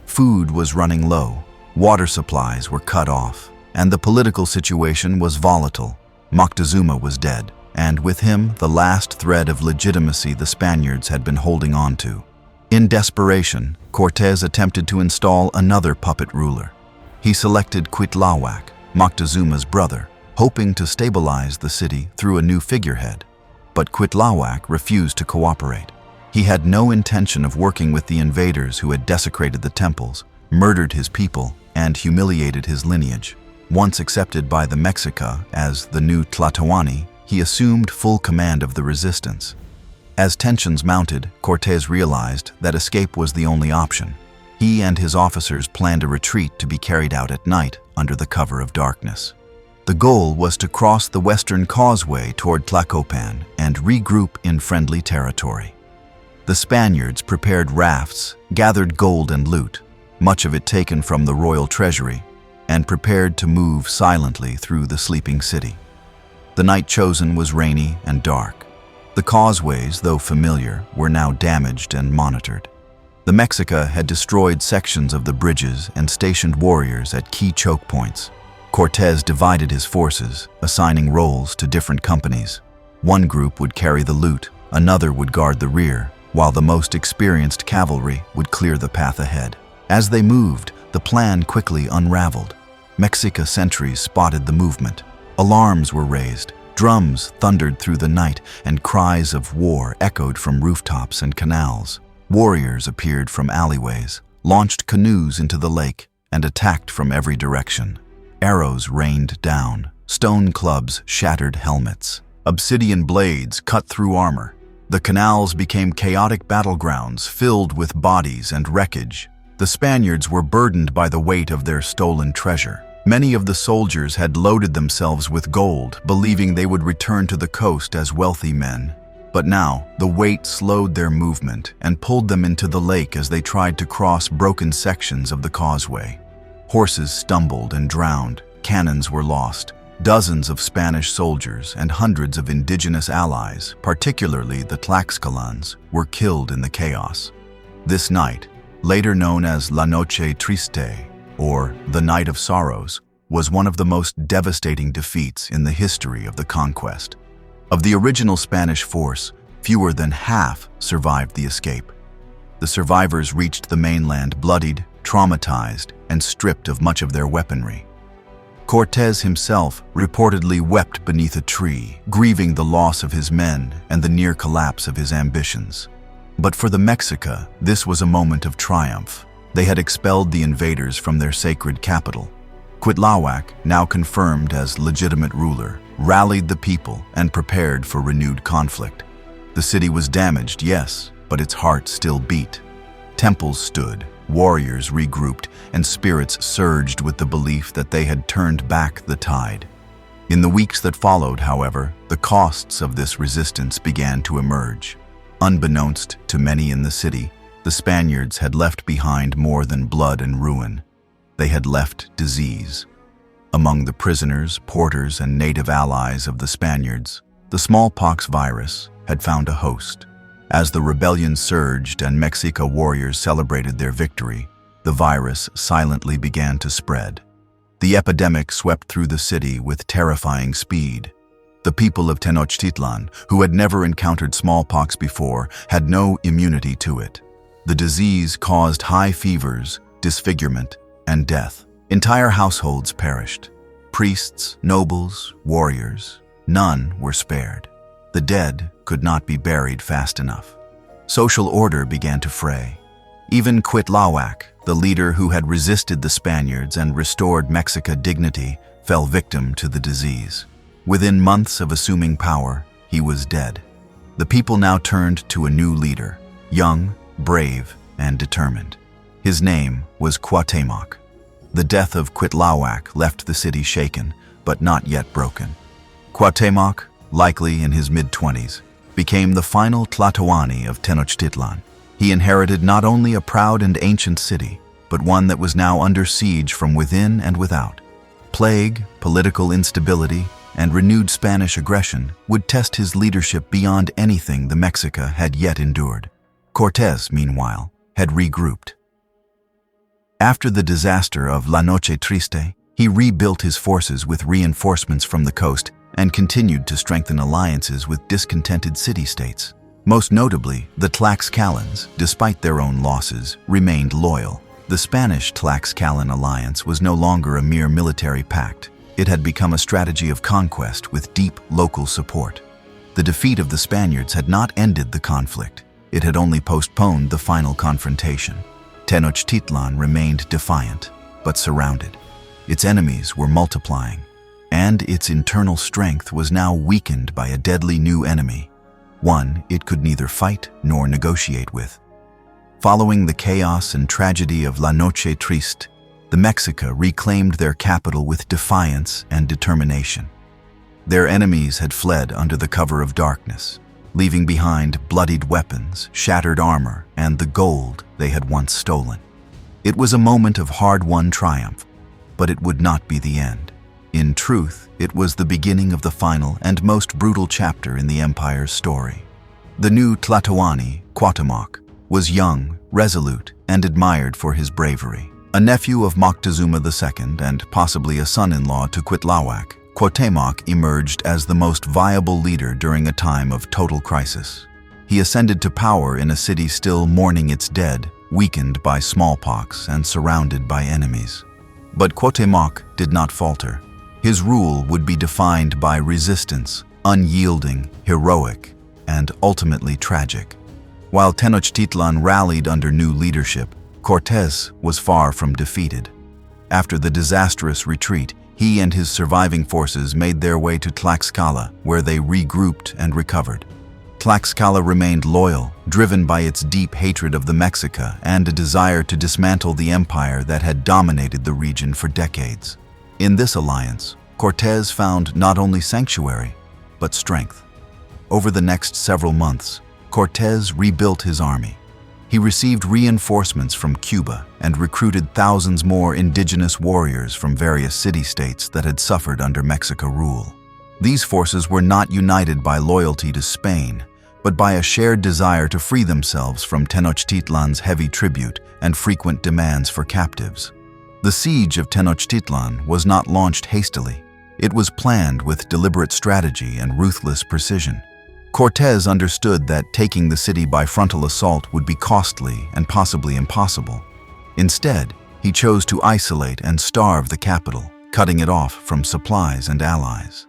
Food was running low, water supplies were cut off, and the political situation was volatile. Moctezuma was dead, and with him the last thread of legitimacy the Spaniards had been holding on to. In desperation, Cortés attempted to install another puppet ruler. He selected Cuitláhuac, Moctezuma's brother, hoping to stabilize the city through a new figurehead. But Cuitláhuac refused to cooperate. He had no intention of working with the invaders who had desecrated the temples, murdered his people, and humiliated his lineage. Once accepted by the Mexica as the new Tlatoani, he assumed full command of the resistance. As tensions mounted, Cortés realized that escape was the only option. He and his officers planned a retreat to be carried out at night under the cover of darkness. The goal was to cross the western causeway toward Tlacopan and regroup in friendly territory. The Spaniards prepared rafts, gathered gold and loot, much of it taken from the royal treasury, and prepared to move silently through the sleeping city. The night chosen was rainy and dark. The causeways, though familiar, were now damaged and monitored. The Mexica had destroyed sections of the bridges and stationed warriors at key choke points. Cortés divided his forces, assigning roles to different companies. One group would carry the loot, another would guard the rear, while the most experienced cavalry would clear the path ahead. As they moved, the plan quickly unraveled. Mexica sentries spotted the movement. Alarms were raised, drums thundered through the night, and cries of war echoed from rooftops and canals. Warriors appeared from alleyways, launched canoes into the lake, and attacked from every direction. Arrows rained down, stone clubs shattered helmets, obsidian blades cut through armor. The canals became chaotic battlegrounds filled with bodies and wreckage. The Spaniards were burdened by the weight of their stolen treasure. Many of the soldiers had loaded themselves with gold, believing they would return to the coast as wealthy men. But now, the weight slowed their movement and pulled them into the lake as they tried to cross broken sections of the causeway. Horses stumbled and drowned, cannons were lost. Dozens of Spanish soldiers and hundreds of indigenous allies, particularly the Tlaxcalans, were killed in the chaos. This night, later known as La Noche Triste, or the Night of Sorrows, was one of the most devastating defeats in the history of the conquest. Of the original Spanish force, fewer than half survived the escape. The survivors reached the mainland bloodied, traumatized, and stripped of much of their weaponry. Cortés himself reportedly wept beneath a tree, grieving the loss of his men and the near collapse of his ambitions. But for the Mexica, this was a moment of triumph. They had expelled the invaders from their sacred capital. Cuitlahuac, now confirmed as legitimate ruler, rallied the people and prepared for renewed conflict. The city was damaged, yes, but its heart still beat. Temples stood, warriors regrouped, and spirits surged with the belief that they had turned back the tide. In the weeks that followed, however, the costs of this resistance began to emerge. Unbeknownst to many in the city, the Spaniards had left behind more than blood and ruin. They had left disease. Among the prisoners, porters, and native allies of the Spaniards, the smallpox virus had found a host. As the rebellion surged and Mexica warriors celebrated their victory, the virus silently began to spread. The epidemic swept through the city with terrifying speed. The people of Tenochtitlan, who had never encountered smallpox before, had no immunity to it. The disease caused high fevers, disfigurement, and death. Entire households perished. Priests, nobles, warriors, none were spared. The dead could not be buried fast enough. Social order began to fray. Even Cuitlahuac, the leader who had resisted the Spaniards and restored Mexica dignity, fell victim to the disease. Within months of assuming power, he was dead. The people now turned to a new leader, young, brave, and determined. His name was Cuauhtémoc. The death of Cuitlahuac left the city shaken, but not yet broken. Cuauhtémoc, likely in his mid-20s, became the final Tlatoani of Tenochtitlan. He inherited not only a proud and ancient city, but one that was now under siege from within and without. Plague, political instability, and renewed Spanish aggression would test his leadership beyond anything the Mexica had yet endured. Cortés, meanwhile, had regrouped. After the disaster of La Noche Triste, he rebuilt his forces with reinforcements from the coast and continued to strengthen alliances with discontented city-states. Most notably, the Tlaxcalans, despite their own losses, remained loyal. The Spanish-Tlaxcalan alliance was no longer a mere military pact. It had become a strategy of conquest with deep local support. The defeat of the Spaniards had not ended the conflict. It had only postponed the final confrontation. Tenochtitlan remained defiant, but surrounded. Its enemies were multiplying, and its internal strength was now weakened by a deadly new enemy, one it could neither fight nor negotiate with. Following the chaos and tragedy of La Noche Triste, the Mexica reclaimed their capital with defiance and determination. Their enemies had fled under the cover of darkness, leaving behind bloodied weapons, shattered armor, and the gold they had once stolen. It was a moment of hard-won triumph, but it would not be the end. In truth, it was the beginning of the final and most brutal chapter in the empire's story. The new Tlatoani, Cuauhtémoc, was young, resolute, and admired for his bravery. A nephew of Moctezuma II and possibly a son-in-law to Cuitlahuac, Cuauhtémoc emerged as the most viable leader during a time of total crisis. He ascended to power in a city still mourning its dead, weakened by smallpox and surrounded by enemies. But Cuauhtémoc did not falter. His rule would be defined by resistance, unyielding, heroic, and ultimately tragic. While Tenochtitlan rallied under new leadership, Cortés was far from defeated. After the disastrous retreat, he and his surviving forces made their way to Tlaxcala, where they regrouped and recovered. Tlaxcala remained loyal, driven by its deep hatred of the Mexica and a desire to dismantle the empire that had dominated the region for decades. In this alliance, Cortés found not only sanctuary, but strength. Over the next several months, Cortés rebuilt his army. He received reinforcements from Cuba and recruited thousands more indigenous warriors from various city-states that had suffered under Mexica rule. These forces were not united by loyalty to Spain, but by a shared desire to free themselves from Tenochtitlan's heavy tribute and frequent demands for captives. The siege of Tenochtitlan was not launched hastily. It was planned with deliberate strategy and ruthless precision. Cortés understood that taking the city by frontal assault would be costly and possibly impossible. Instead, he chose to isolate and starve the capital, cutting it off from supplies and allies.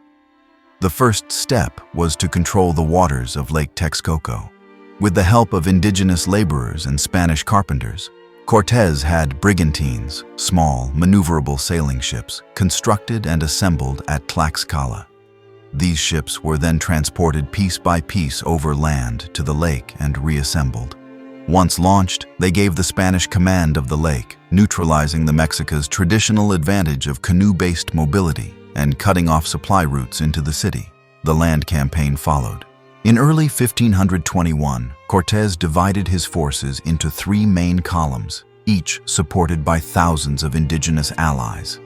The first step was to control the waters of Lake Texcoco. With the help of indigenous laborers and Spanish carpenters, Cortés had brigantines, small, maneuverable sailing ships, constructed and assembled at Tlaxcala. These ships were then transported piece by piece over land to the lake and reassembled. Once launched, they gave the Spanish command of the lake, neutralizing the Mexica's traditional advantage of canoe-based mobility and cutting off supply routes into the city. The land campaign followed. In early 1521, Cortés divided his forces into 3 main columns, each supported by thousands of indigenous allies.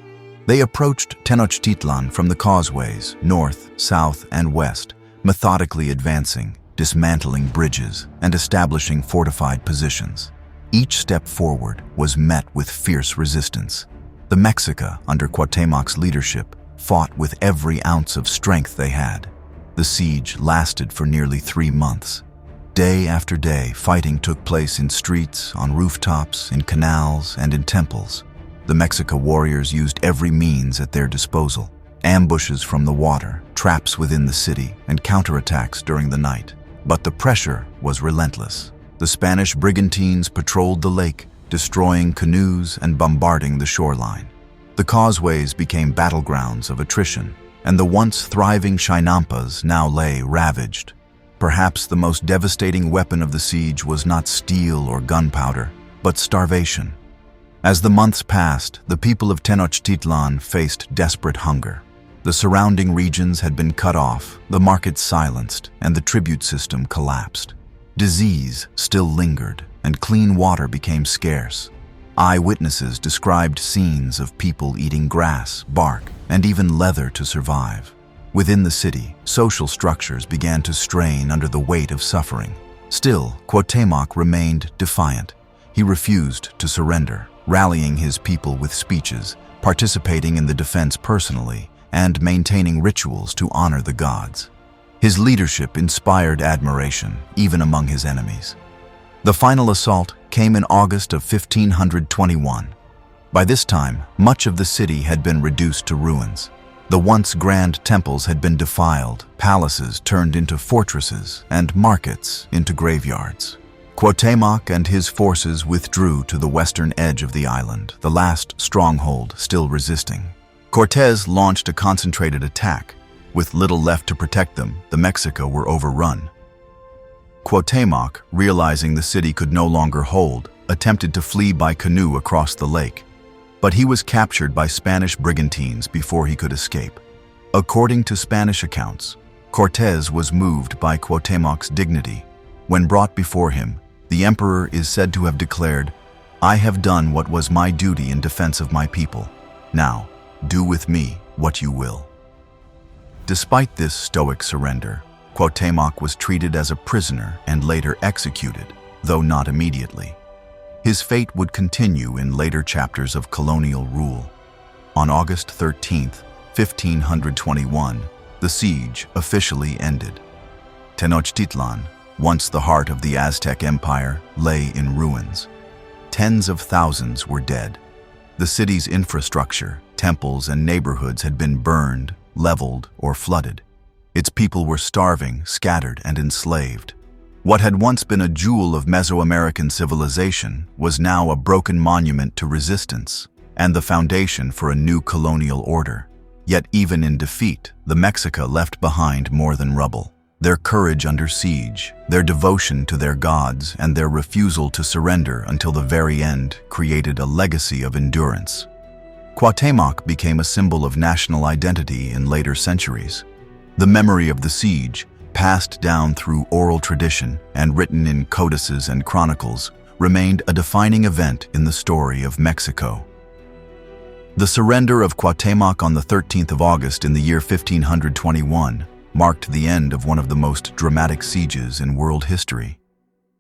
They approached Tenochtitlan from the causeways, north, south, and west, methodically advancing, dismantling bridges, and establishing fortified positions. Each step forward was met with fierce resistance. The Mexica, under Cuauhtémoc's leadership, fought with every ounce of strength they had. The siege lasted for nearly 3 months. Day after day, fighting took place in streets, on rooftops, in canals, and in temples. The Mexica warriors used every means at their disposal: ambushes from the water, traps within the city, and counterattacks during the night. But the pressure was relentless. The Spanish brigantines patrolled the lake, destroying canoes and bombarding the shoreline. The causeways became battlegrounds of attrition, and the once thriving chinampas now lay ravaged. Perhaps the most devastating weapon of the siege was not steel or gunpowder, but starvation. As the months passed, the people of Tenochtitlan faced desperate hunger. The surrounding regions had been cut off, the markets silenced, and the tribute system collapsed. Disease still lingered, and clean water became scarce. Eyewitnesses described scenes of people eating grass, bark, and even leather to survive. Within the city, social structures began to strain under the weight of suffering. Still, Cuauhtémoc remained defiant. He refused to surrender, rallying his people with speeches, participating in the defense personally, and maintaining rituals to honor the gods. His leadership inspired admiration, even among his enemies. The final assault came in August of 1521. By this time, much of the city had been reduced to ruins. The once grand temples had been defiled, palaces turned into fortresses, and markets into graveyards. Cuauhtémoc and his forces withdrew to the western edge of the island, the last stronghold still resisting. Cortés launched a concentrated attack. With little left to protect them, the Mexica were overrun. Cuauhtémoc, realizing the city could no longer hold, attempted to flee by canoe across the lake. But he was captured by Spanish brigantines before he could escape. According to Spanish accounts, Cortés was moved by Cuauhtémoc's dignity. When brought before him, the emperor is said to have declared, "I have done what was my duty in defense of my people. Now, do with me what you will." Despite this stoic surrender, Cuauhtémoc was treated as a prisoner and later executed, though not immediately. His fate would continue in later chapters of colonial rule. On August 13, 1521, the siege officially ended. Tenochtitlan, once the heart of the Aztec Empire, lay in ruins. Tens of thousands were dead. The city's infrastructure, temples, and neighborhoods had been burned, leveled, or flooded. Its people were starving, scattered, and enslaved. What had once been a jewel of Mesoamerican civilization was now a broken monument to resistance and the foundation for a new colonial order. Yet even in defeat, the Mexica left behind more than rubble. Their courage under siege, their devotion to their gods, and their refusal to surrender until the very end created a legacy of endurance. Cuauhtémoc became a symbol of national identity in later centuries. The memory of the siege, passed down through oral tradition and written in codices and chronicles, remained a defining event in the story of Mexico. The surrender of Cuauhtémoc on the 13th of August in the year 1521 marked the end of one of the most dramatic sieges in world history.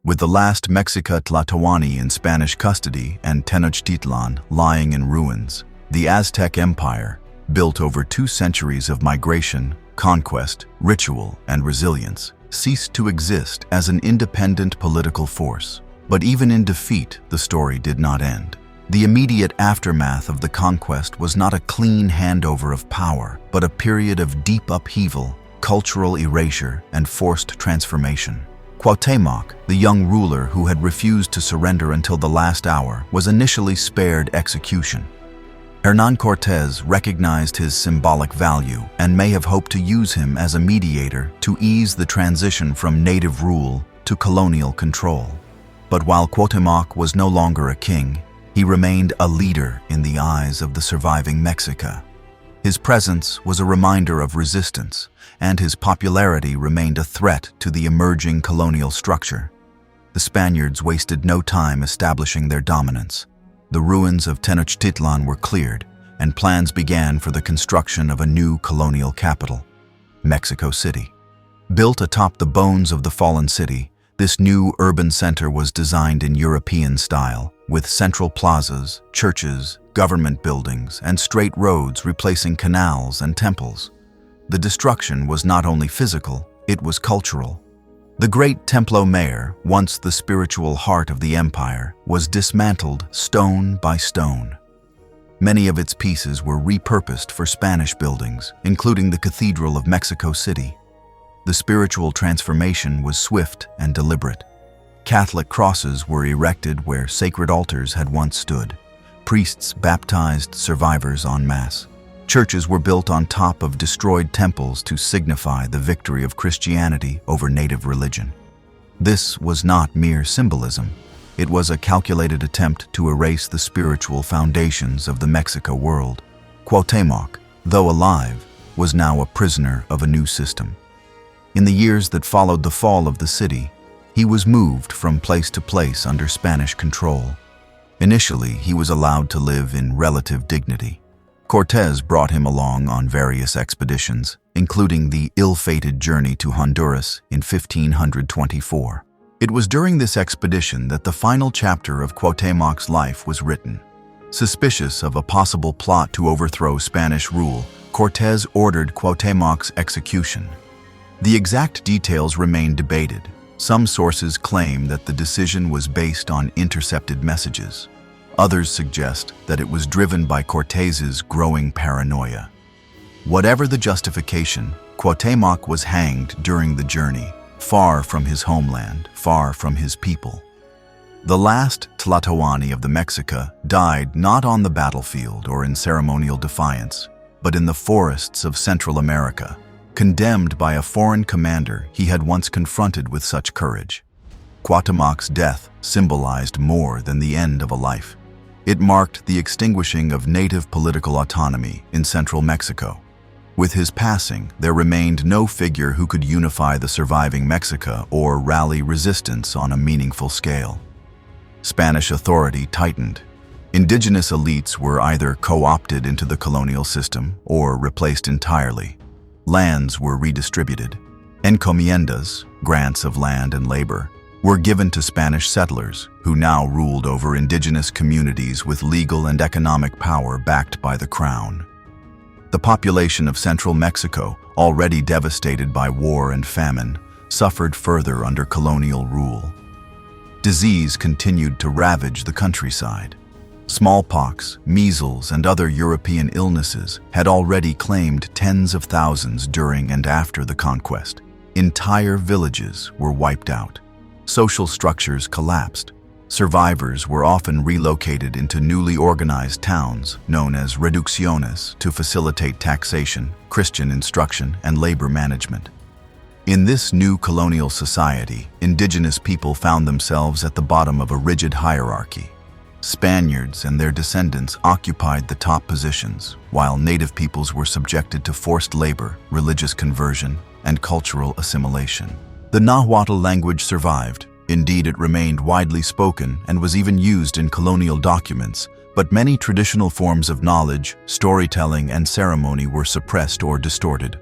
With the last Mexica Tlatoani in Spanish custody and Tenochtitlan lying in ruins, the Aztec Empire, built over 2 centuries of migration, conquest, ritual, and resilience, ceased to exist as an independent political force. But even in defeat, the story did not end. The immediate aftermath of the conquest was not a clean handover of power, but a period of deep upheaval, cultural erasure, and forced transformation. Cuauhtémoc, the young ruler who had refused to surrender until the last hour, was initially spared execution. Hernán Cortés recognized his symbolic value and may have hoped to use him as a mediator to ease the transition from native rule to colonial control. But while Cuauhtémoc was no longer a king, he remained a leader in the eyes of the surviving Mexica. His presence was a reminder of resistance, and his popularity remained a threat to the emerging colonial structure. The Spaniards wasted no time establishing their dominance. The ruins of Tenochtitlan were cleared, and plans began for the construction of a new colonial capital, Mexico City. Built atop the bones of the fallen city, this new urban center was designed in European style, with central plazas, churches, government buildings, and straight roads replacing canals and temples. The destruction was not only physical, it was cultural. The great Templo Mayor, once the spiritual heart of the empire, was dismantled stone by stone. Many of its pieces were repurposed for Spanish buildings, including the Cathedral of Mexico City. The spiritual transformation was swift and deliberate. Catholic crosses were erected where sacred altars had once stood. Priests baptized survivors en masse. Churches were built on top of destroyed temples to signify the victory of Christianity over native religion. This was not mere symbolism. It was a calculated attempt to erase the spiritual foundations of the Mexica world. Cuauhtémoc, though alive, was now a prisoner of a new system. In the years that followed the fall of the city, he was moved from place to place under Spanish control. Initially, he was allowed to live in relative dignity. Cortés brought him along on various expeditions, including the ill-fated journey to Honduras in 1524. It was during this expedition that the final chapter of Cuauhtémoc's life was written. Suspicious of a possible plot to overthrow Spanish rule, Cortés ordered Cuauhtémoc's execution. The exact details remain debated. Some sources claim that the decision was based on intercepted messages. Others suggest that it was driven by Cortés's growing paranoia. Whatever the justification, Cuauhtémoc was hanged during the journey, far from his homeland, far from his people. The last Tlatoani of the Mexica died not on the battlefield or in ceremonial defiance, but in the forests of Central America, condemned by a foreign commander he had once confronted with such courage. Cuauhtémoc's death symbolized more than the end of a life. It marked the extinguishing of native political autonomy in central Mexico. With his passing, there remained no figure who could unify the surviving Mexica or rally resistance on a meaningful scale. Spanish authority tightened. Indigenous elites were either co-opted into the colonial system or replaced entirely. Lands were redistributed. Encomiendas, grants of land and labor, were given to Spanish settlers, who now ruled over indigenous communities with legal and economic power backed by the crown. The population of central Mexico, already devastated by war and famine, suffered further under colonial rule. Disease continued to ravage the countryside. Smallpox, measles, and other European illnesses had already claimed tens of thousands during and after the conquest. Entire villages were wiped out. Social structures collapsed. Survivors were often relocated into newly organized towns, known as reducciones, to facilitate taxation, Christian instruction, and labor management. In this new colonial society, indigenous people found themselves at the bottom of a rigid hierarchy. Spaniards and their descendants occupied the top positions, while native peoples were subjected to forced labor, religious conversion, and cultural assimilation. The Nahuatl language survived. Indeed, it remained widely spoken and was even used in colonial documents, but many traditional forms of knowledge, storytelling, and ceremony were suppressed or distorted.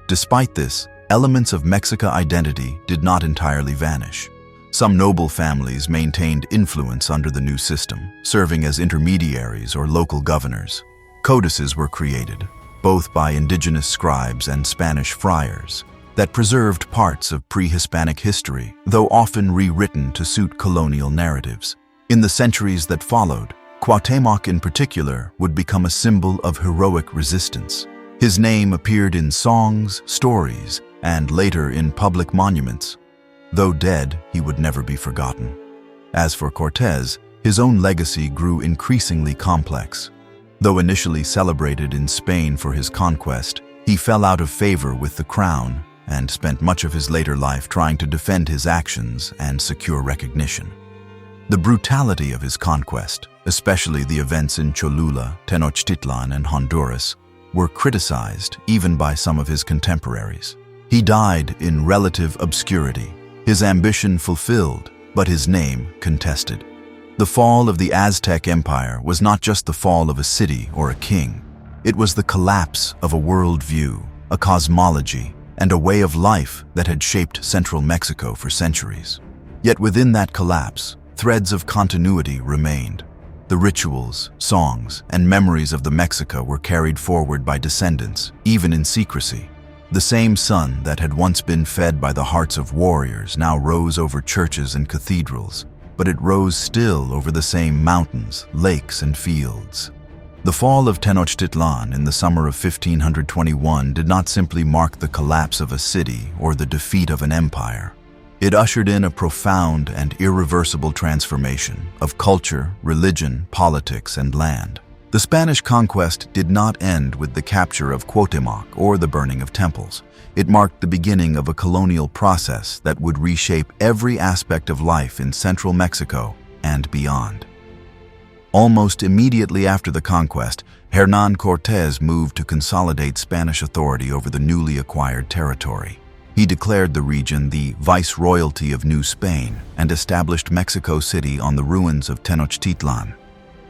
Despite this, elements of Mexica identity did not entirely vanish. Some noble families maintained influence under the new system, serving as intermediaries or local governors. Codices were created. both by indigenous scribes and Spanish friars, that preserved parts of pre-Hispanic history, though often rewritten to suit colonial narratives. In the centuries that followed, Cuauhtémoc in particular would become a symbol of heroic resistance. His name appeared in songs, stories, and later in public monuments. Though dead, he would never be forgotten. As for Cortés, his own legacy grew increasingly complex. Though initially celebrated in Spain for his conquest, he fell out of favor with the crown and spent much of his later life trying to defend his actions and secure recognition. The brutality of his conquest, especially the events in Cholula, Tenochtitlan, and Honduras, were criticized even by some of his contemporaries. He died in relative obscurity, his ambition fulfilled, but his name contested. The fall of the Aztec Empire was not just the fall of a city or a king. It was the collapse of a worldview, a cosmology, and a way of life that had shaped central Mexico for centuries. Yet within that collapse, threads of continuity remained. The rituals, songs, and memories of the Mexica were carried forward by descendants, even in secrecy. The same sun that had once been fed by the hearts of warriors now rose over churches and cathedrals, but it rose still over the same mountains, lakes, and fields. The fall of Tenochtitlan in the summer of 1521 did not simply mark the collapse of a city or the defeat of an empire. It ushered in a profound and irreversible transformation of culture, religion, politics, and land. The Spanish conquest did not end with the capture of Cuauhtémoc or the burning of temples. It marked the beginning of a colonial process that would reshape every aspect of life in central Mexico and beyond. Almost immediately after the conquest, Hernán Cortés moved to consolidate Spanish authority over the newly acquired territory. He declared the region the Viceroyalty of New Spain and established Mexico City on the ruins of Tenochtitlan.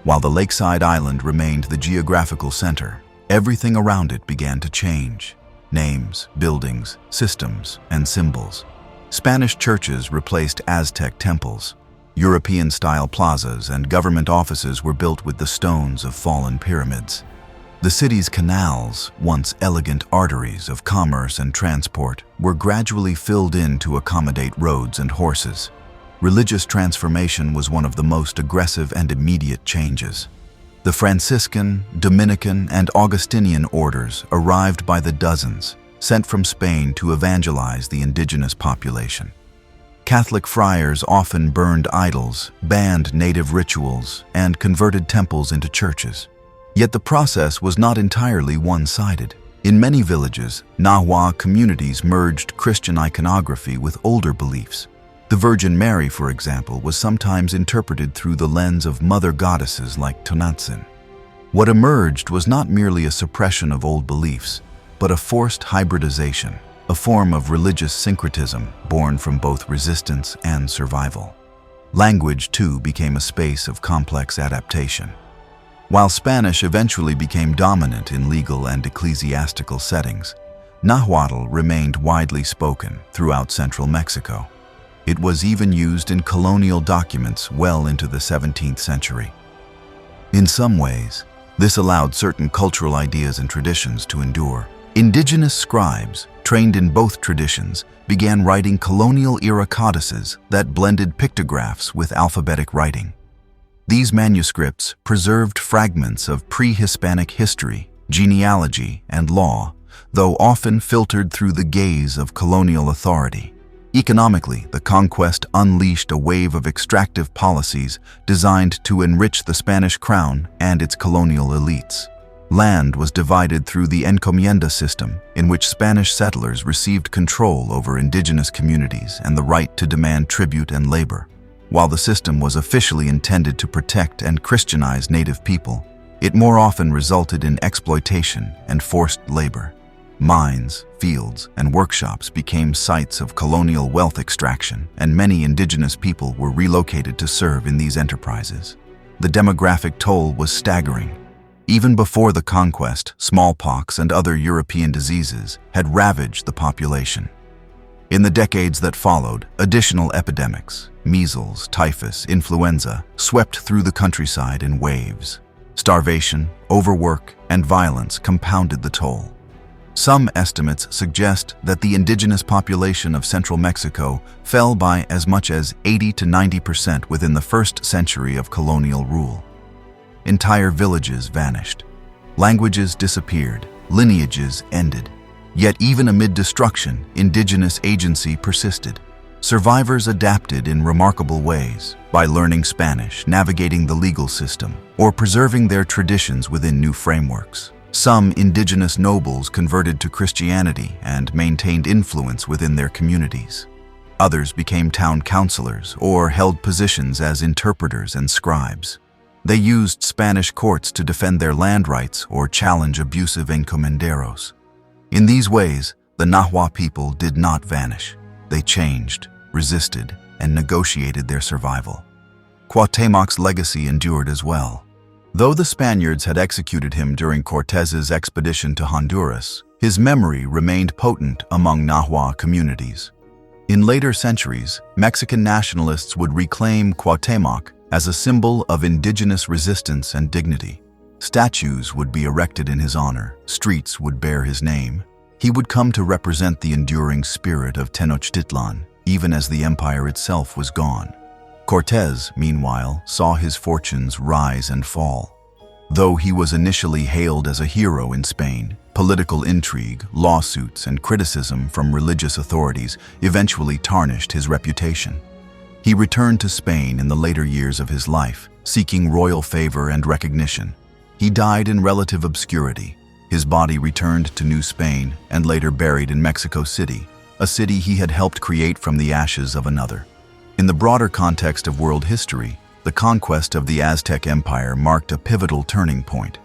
While the lakeside island remained the geographical center, everything around it began to change. Names, buildings, systems, and symbols. Spanish churches replaced Aztec temples. European-style plazas and government offices were built with the stones of fallen pyramids. The city's canals, once elegant arteries of commerce and transport, were gradually filled in to accommodate roads and horses. Religious transformation was one of the most aggressive and immediate changes. The Franciscan, Dominican, and Augustinian orders arrived by the dozens, sent from Spain to evangelize the indigenous population. Catholic friars often burned idols, banned native rituals, and converted temples into churches. Yet the process was not entirely one-sided. In many villages, Nahua communities merged Christian iconography with older beliefs. The Virgin Mary, for example, was sometimes interpreted through the lens of mother goddesses like Tonantzin. What emerged was not merely a suppression of old beliefs, but a forced hybridization, a form of religious syncretism born from both resistance and survival. Language, too, became a space of complex adaptation. While Spanish eventually became dominant in legal and ecclesiastical settings, Nahuatl remained widely spoken throughout central Mexico. It was even used in colonial documents well into the 17th century. In some ways, this allowed certain cultural ideas and traditions to endure. Indigenous scribes, trained in both traditions, began writing colonial-era codices that blended pictographs with alphabetic writing. These manuscripts preserved fragments of pre-Hispanic history, genealogy, and law, though often filtered through the gaze of colonial authority. Economically, the conquest unleashed a wave of extractive policies designed to enrich the Spanish crown and its colonial elites. Land was divided through the encomienda system, in which Spanish settlers received control over indigenous communities and the right to demand tribute and labor. While the system was officially intended to protect and Christianize native people, it more often resulted in exploitation and forced labor. Mines, fields, and workshops became sites of colonial wealth extraction, and many indigenous people were relocated to serve in these enterprises. The demographic toll was staggering. Even before the conquest, smallpox and other European diseases had ravaged the population. In the decades that followed, additional epidemics, measles, typhus, influenza, swept through the countryside in waves. Starvation, overwork, and violence compounded the toll. Some estimates suggest that the indigenous population of central Mexico fell by as much as 80 to 90% within the first century of colonial rule. Entire villages vanished. Languages disappeared, lineages ended. Yet even amid destruction, indigenous agency persisted. Survivors adapted in remarkable ways by learning Spanish, navigating the legal system, or preserving their traditions within new frameworks. Some indigenous nobles converted to Christianity and maintained influence within their communities. Others became town councilors or held positions as interpreters and scribes. They used Spanish courts to defend their land rights or challenge abusive encomenderos. In these ways, the Nahua people did not vanish. They changed, resisted, and negotiated their survival. Cuauhtémoc's legacy endured as well. Though the Spaniards had executed him during Cortez's expedition to Honduras, his memory remained potent among Nahua communities. In later centuries, Mexican nationalists would reclaim Cuauhtémoc as a symbol of indigenous resistance and dignity. Statues would be erected in his honor, streets would bear his name. He would come to represent the enduring spirit of Tenochtitlan, even as the empire itself was gone. Cortez, meanwhile, saw his fortunes rise and fall. Though he was initially hailed as a hero in Spain, political intrigue, lawsuits, and criticism from religious authorities eventually tarnished his reputation. He returned to Spain in the later years of his life, seeking royal favor and recognition. He died in relative obscurity. His body returned to New Spain and later buried in Mexico City, a city he had helped create from the ashes of another. In the broader context of world history, the conquest of the Aztec Empire marked a pivotal turning point.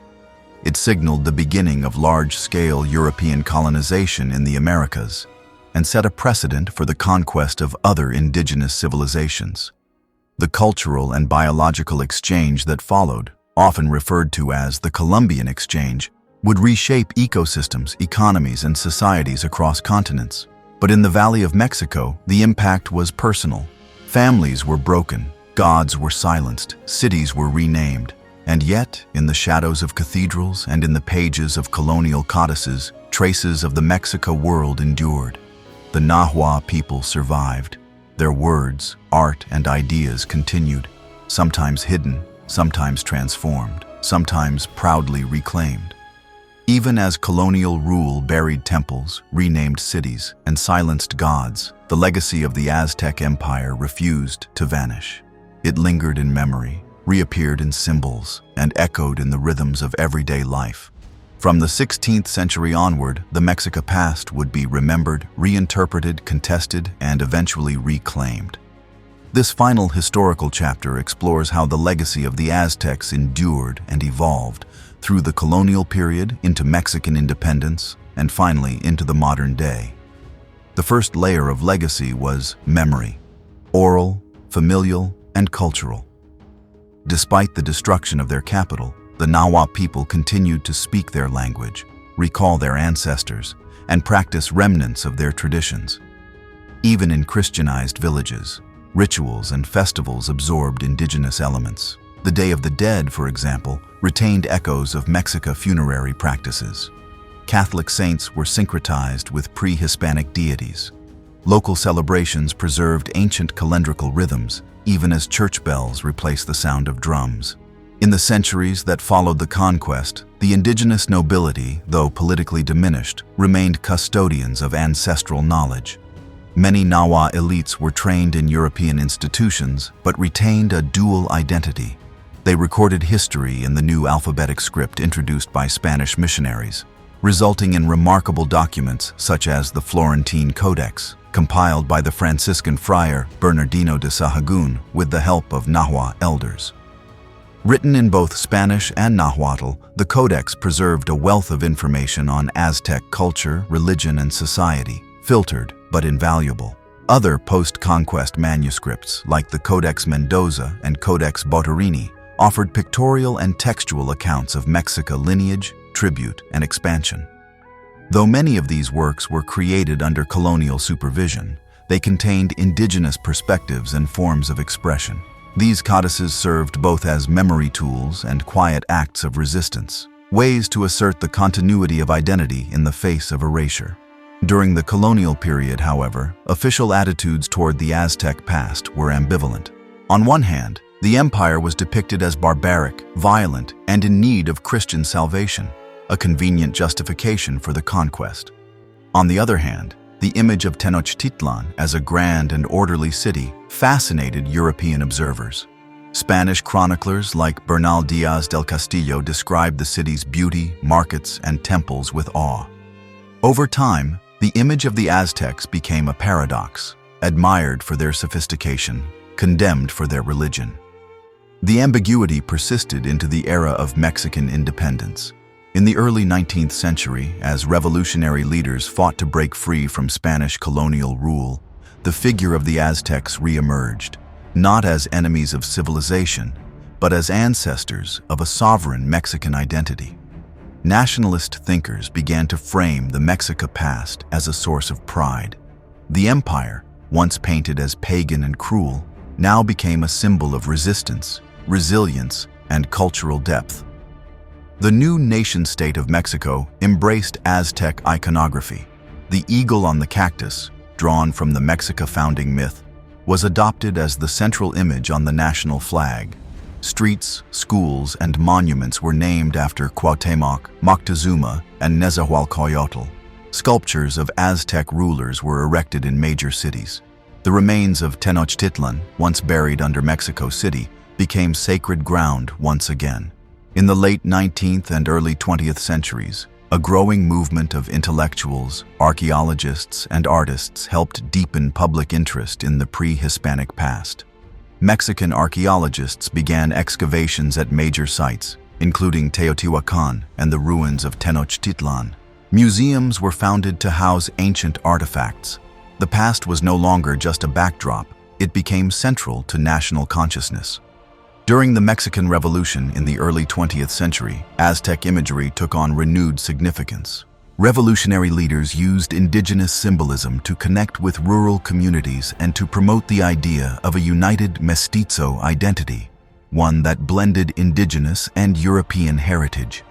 It signaled the beginning of large-scale European colonization in the Americas and set a precedent for the conquest of other indigenous civilizations. The cultural and biological exchange that followed, often referred to as the Columbian Exchange, would reshape ecosystems, economies, and societies across continents. But in the Valley of Mexico, the impact was personal. Families were broken, gods were silenced, cities were renamed, and yet, in the shadows of cathedrals and in the pages of colonial codices, traces of the Mexico world endured. The Nahua people survived. Their words, art, and ideas continued, sometimes hidden, sometimes transformed, sometimes proudly reclaimed. Even as colonial rule buried temples, renamed cities, and silenced gods, the legacy of the Aztec Empire refused to vanish. It lingered in memory, reappeared in symbols, and echoed in the rhythms of everyday life. From the 16th century onward, the Mexica past would be remembered, reinterpreted, contested, and eventually reclaimed. This final historical chapter explores how the legacy of the Aztecs endured and evolved through the colonial period into Mexican independence and finally into the modern day. The first layer of legacy was memory, oral, familial, and cultural. Despite the destruction of their capital, the Nahua people continued to speak their language, recall their ancestors, and practice remnants of their traditions. Even in Christianized villages, rituals and festivals absorbed indigenous elements. The Day of the Dead, for example, retained echoes of Mexica funerary practices. Catholic saints were syncretized with pre-Hispanic deities. Local celebrations preserved ancient calendrical rhythms, even as church bells replaced the sound of drums. In the centuries that followed the conquest, the indigenous nobility, though politically diminished, remained custodians of ancestral knowledge. Many Nahua elites were trained in European institutions, but retained a dual identity. They recorded history in the new alphabetic script introduced by Spanish missionaries, resulting in remarkable documents such as the Florentine Codex, compiled by the Franciscan friar Bernardino de Sahagún with the help of Nahua elders. Written in both Spanish and Nahuatl, the Codex preserved a wealth of information on Aztec culture, religion, and society, filtered but invaluable. Other post-conquest manuscripts, like the Codex Mendoza and Codex Boturini, offered pictorial and textual accounts of Mexica lineage, tribute, and expansion. Though many of these works were created under colonial supervision, they contained indigenous perspectives and forms of expression. These codices served both as memory tools and quiet acts of resistance, ways to assert the continuity of identity in the face of erasure. During the colonial period, however, official attitudes toward the Aztec past were ambivalent. On one hand, the empire was depicted as barbaric, violent, and in need of Christian salvation, a convenient justification for the conquest. On the other hand, the image of Tenochtitlan as a grand and orderly city fascinated European observers. Spanish chroniclers like Bernal Díaz del Castillo described the city's beauty, markets, and temples with awe. Over time, the image of the Aztecs became a paradox, admired for their sophistication, condemned for their religion. The ambiguity persisted into the era of Mexican independence. In the early 19th century, as revolutionary leaders fought to break free from Spanish colonial rule, the figure of the Aztecs re-emerged, not as enemies of civilization, but as ancestors of a sovereign Mexican identity. Nationalist thinkers began to frame the Mexica past as a source of pride. The empire, once painted as pagan and cruel, now became a symbol of resistance, resilience, and cultural depth. The new nation-state of Mexico embraced Aztec iconography. The eagle on the cactus, drawn from the Mexica founding myth, was adopted as the central image on the national flag. Streets, schools, and monuments were named after Cuauhtémoc, Moctezuma, and Nezahualcóyotl. Sculptures of Aztec rulers were erected in major cities. The remains of Tenochtitlan, once buried under Mexico City, became sacred ground once again. In the late 19th and early 20th centuries, a growing movement of intellectuals, archaeologists, and artists helped deepen public interest in the pre-Hispanic past. Mexican archaeologists began excavations at major sites, including Teotihuacan and the ruins of Tenochtitlan. Museums were founded to house ancient artifacts. The past was no longer just a backdrop, it became central to national consciousness. During the Mexican Revolution in the early 20th century, Aztec imagery took on renewed significance. Revolutionary leaders used indigenous symbolism to connect with rural communities and to promote the idea of a united mestizo identity, one that blended indigenous and European heritage.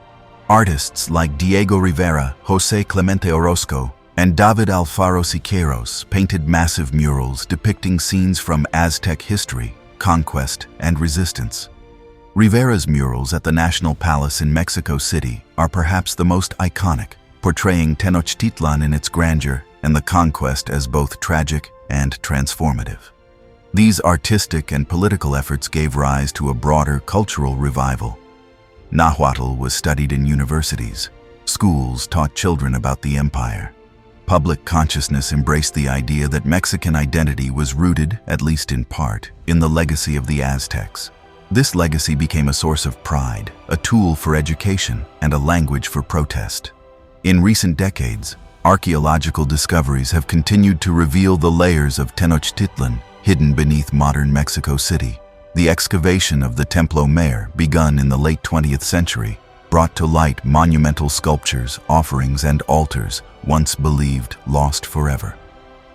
Artists like Diego Rivera, José Clemente Orozco, and David Alfaro Siqueiros painted massive murals depicting scenes from Aztec history, conquest, and resistance. Rivera's murals at the National Palace in Mexico City are perhaps the most iconic, portraying Tenochtitlan in its grandeur and the conquest as both tragic and transformative. These artistic and political efforts gave rise to a broader cultural revival. Nahuatl was studied in universities. Schools taught children about the empire. Public consciousness embraced the idea that Mexican identity was rooted, at least in part, in the legacy of the Aztecs. This legacy became a source of pride, a tool for education, and a language for protest. In recent decades, archaeological discoveries have continued to reveal the layers of Tenochtitlan hidden beneath modern Mexico City. The excavation of the Templo Mayor, begun in the late 20th century, brought to light monumental sculptures, offerings, and altars once believed lost forever.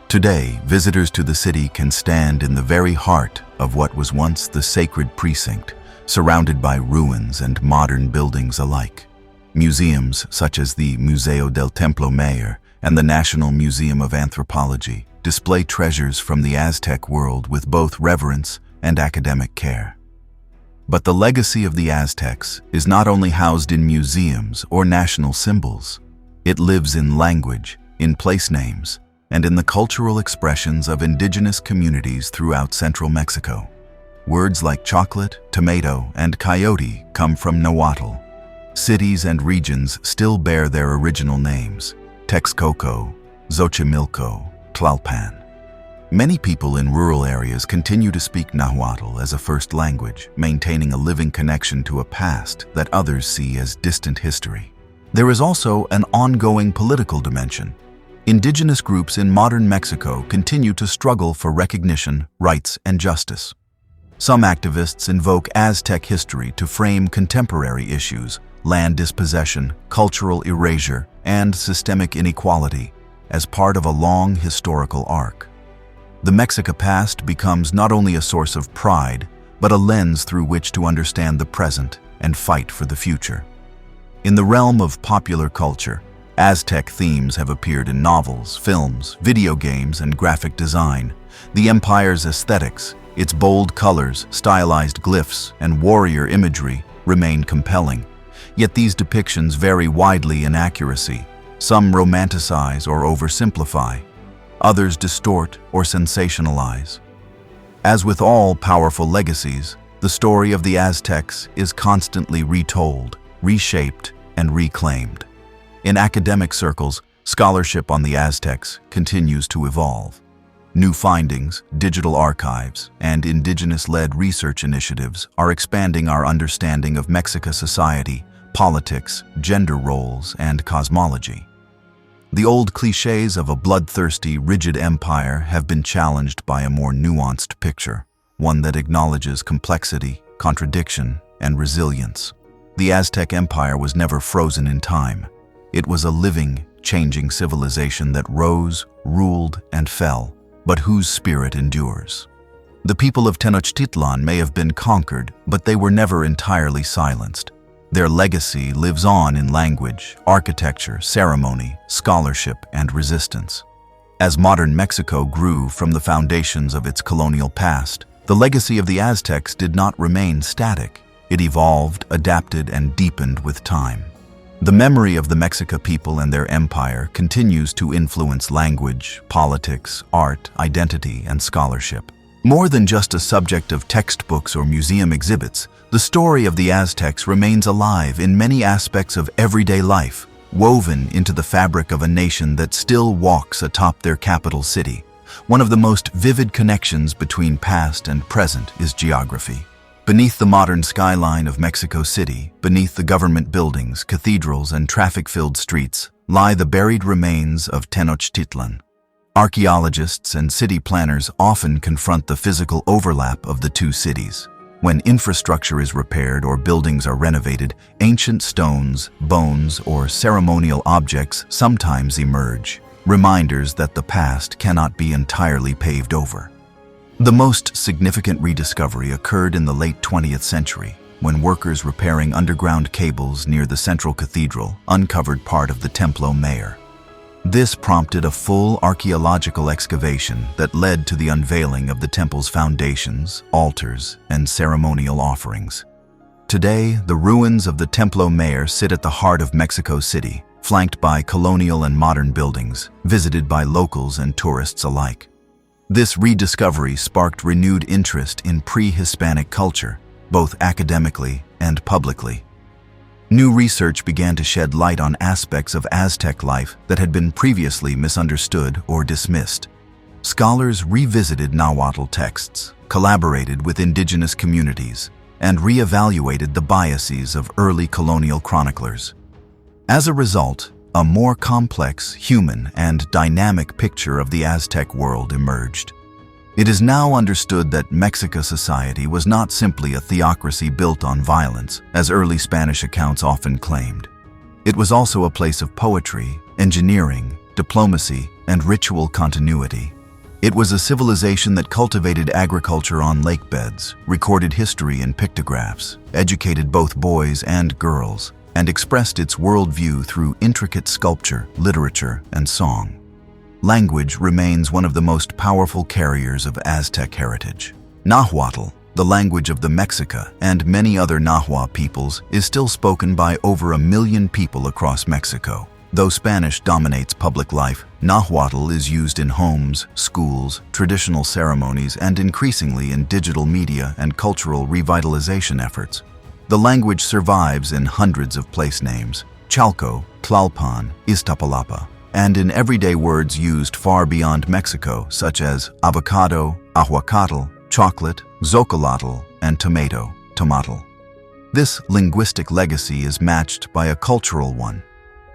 Today, visitors to the city can stand in the very heart of what was once the sacred precinct, surrounded by ruins and modern buildings alike. Museums such as the Museo del Templo Mayor and the National Museum of Anthropology display treasures from the Aztec world with both reverence and academic care. But the legacy of the Aztecs is not only housed in museums or national symbols. It lives in language, in place names, and in the cultural expressions of indigenous communities throughout central Mexico. Words like chocolate, tomato, and coyote come from Nahuatl. Cities and regions still bear their original names: Texcoco, Xochimilco, Tlalpan. Many people in rural areas continue to speak Nahuatl as a first language, maintaining a living connection to a past that others see as distant history. There is also an ongoing political dimension. Indigenous groups in modern Mexico continue to struggle for recognition, rights, and justice. Some activists invoke Aztec history to frame contemporary issues: land dispossession, cultural erasure, and systemic inequality, as part of a long historical arc. The Mexica past becomes not only a source of pride, but a lens through which to understand the present and fight for the future. In the realm of popular culture, Aztec themes have appeared in novels, films, video games, and graphic design. The empire's aesthetics, its bold colors, stylized glyphs, and warrior imagery remain compelling. Yet these depictions vary widely in accuracy. Some romanticize or oversimplify. Others distort or sensationalize. As with all powerful legacies, the story of the Aztecs is constantly retold, reshaped, and reclaimed. In academic circles, scholarship on the Aztecs continues to evolve. New findings, digital archives, and indigenous-led research initiatives are expanding our understanding of Mexican society, politics, gender roles, and cosmology. The old clichés of a bloodthirsty, rigid empire have been challenged by a more nuanced picture, one that acknowledges complexity, contradiction, and resilience. The Aztec Empire was never frozen in time. It was a living, changing civilization that rose, ruled, and fell, but whose spirit endures. The people of Tenochtitlan may have been conquered, but they were never entirely silenced. Their legacy lives on in language, architecture, ceremony, scholarship, and resistance. As modern Mexico grew from the foundations of its colonial past, the legacy of the Aztecs did not remain static. It evolved, adapted, and deepened with time. The memory of the Mexica people and their empire continues to influence language, politics, art, identity, and scholarship. More than just a subject of textbooks or museum exhibits, the story of the Aztecs remains alive in many aspects of everyday life, woven into the fabric of a nation that still walks atop their capital city. One of the most vivid connections between past and present is geography. Beneath the modern skyline of Mexico City, beneath the government buildings, cathedrals, and traffic-filled streets, lie the buried remains of Tenochtitlan. Archaeologists and city planners often confront the physical overlap of the two cities. When infrastructure is repaired or buildings are renovated, ancient stones, bones, or ceremonial objects sometimes emerge, reminders that the past cannot be entirely paved over. The most significant rediscovery occurred in the late 20th century, when workers repairing underground cables near the central cathedral uncovered part of the Templo Mayor. This prompted a full archaeological excavation that led to the unveiling of the temple's foundations, altars, and ceremonial offerings. Today, the ruins of the Templo Mayor sit at the heart of Mexico City, flanked by colonial and modern buildings, visited by locals and tourists alike. This rediscovery sparked renewed interest in pre-Hispanic culture, both academically and publicly. New research began to shed light on aspects of Aztec life that had been previously misunderstood or dismissed. Scholars revisited Nahuatl texts, collaborated with indigenous communities, and reevaluated the biases of early colonial chroniclers. As a result, a more complex, human, and dynamic picture of the Aztec world emerged. It is now understood that Mexica society was not simply a theocracy built on violence, as early Spanish accounts often claimed. It was also a place of poetry, engineering, diplomacy, and ritual continuity. It was a civilization that cultivated agriculture on lake beds, recorded history in pictographs, educated both boys and girls, and expressed its worldview through intricate sculpture, literature, and song. Language remains one of the most powerful carriers of Aztec heritage. Nahuatl, the language of the Mexica and many other Nahua peoples, is still spoken by over 1 million people across Mexico. Though Spanish dominates public life, Nahuatl is used in homes, schools, traditional ceremonies, and increasingly in digital media and cultural revitalization efforts. The language survives in hundreds of place names, Chalco, Tlalpan, Iztapalapa, and in everyday words used far beyond Mexico, such as avocado, ahuitzotl, chocolate, xocolotl, and tomato, tomatl. This linguistic legacy is matched by a cultural one.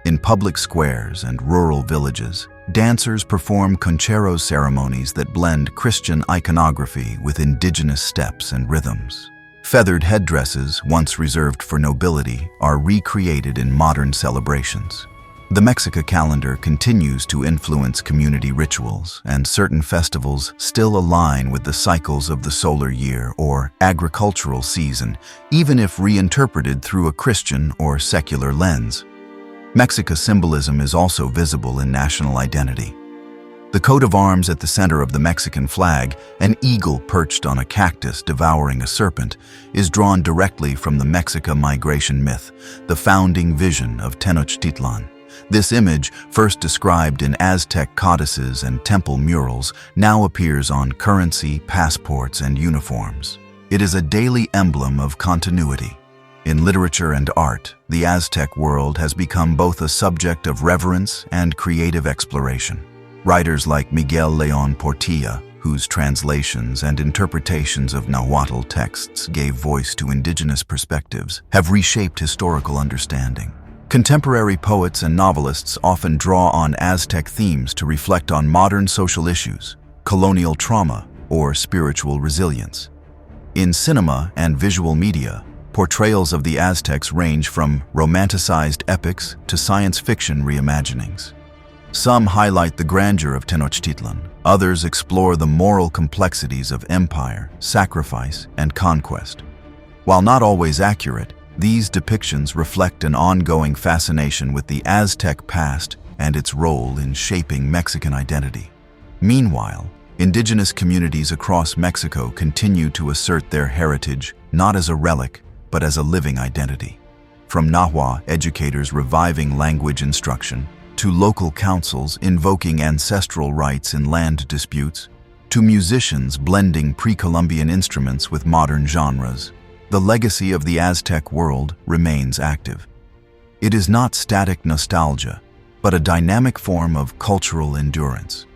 In public squares and rural villages, dancers perform conchero ceremonies that blend Christian iconography with indigenous steps and rhythms. Feathered headdresses, once reserved for nobility, are recreated in modern celebrations. The Mexica calendar continues to influence community rituals, and certain festivals still align with the cycles of the solar year or agricultural season, even if reinterpreted through a Christian or secular lens. Mexica symbolism is also visible in national identity. The coat of arms at the center of the Mexican flag, an eagle perched on a cactus devouring a serpent, is drawn directly from the Mexica migration myth, the founding vision of Tenochtitlan. This image, first described in Aztec codices and temple murals, now appears on currency, passports, and uniforms. It is a daily emblem of continuity. In literature and art, the Aztec world has become both a subject of reverence and creative exploration. Writers like Miguel León Portilla, whose translations and interpretations of Nahuatl texts gave voice to indigenous perspectives, have reshaped historical understanding. Contemporary poets and novelists often draw on Aztec themes to reflect on modern social issues, colonial trauma, or spiritual resilience. In cinema and visual media, portrayals of the Aztecs range from romanticized epics to science fiction reimaginings. Some highlight the grandeur of Tenochtitlan, others explore the moral complexities of empire, sacrifice, and conquest. While not always accurate, these depictions reflect an ongoing fascination with the Aztec past and its role in shaping Mexican identity. Meanwhile, indigenous communities across Mexico continue to assert their heritage not as a relic, but as a living identity. From Nahua educators reviving language instruction, to local councils invoking ancestral rights in land disputes, to musicians blending pre-Columbian instruments with modern genres, the legacy of the Aztec world remains active. It is not static nostalgia, but a dynamic form of cultural endurance.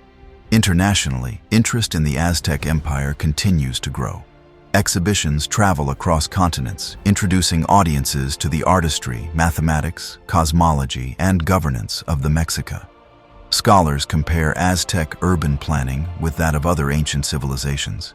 Internationally, interest in the Aztec Empire continues to grow. Exhibitions travel across continents, introducing audiences to the artistry, mathematics, cosmology, and governance of the Mexica. Scholars compare Aztec urban planning with that of other ancient civilizations.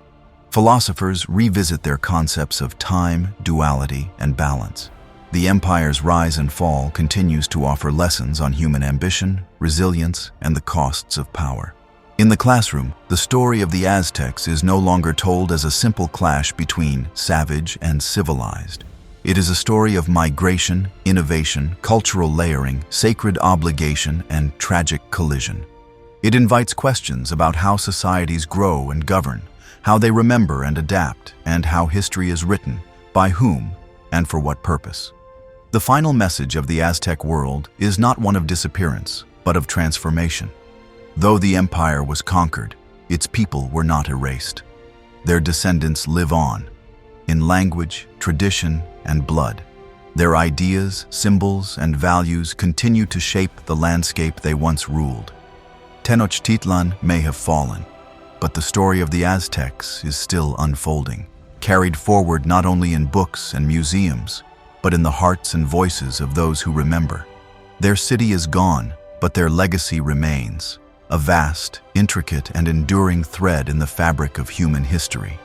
Philosophers revisit their concepts of time, duality, and balance. The empire's rise and fall continues to offer lessons on human ambition, resilience, and the costs of power. In the classroom, the story of the Aztecs is no longer told as a simple clash between savage and civilized. It is a story of migration, innovation, cultural layering, sacred obligation, and tragic collision. It invites questions about how societies grow and govern, how they remember and adapt, and how history is written, by whom, and for what purpose. The final message of the Aztec world is not one of disappearance, but of transformation. Though the empire was conquered, its people were not erased. Their descendants live on, in language, tradition, and blood. Their ideas, symbols, and values continue to shape the landscape they once ruled. Tenochtitlan may have fallen, but the story of the Aztecs is still unfolding, carried forward not only in books and museums, but in the hearts and voices of those who remember. Their city is gone, but their legacy remains. A vast, intricate, and enduring thread in the fabric of human history.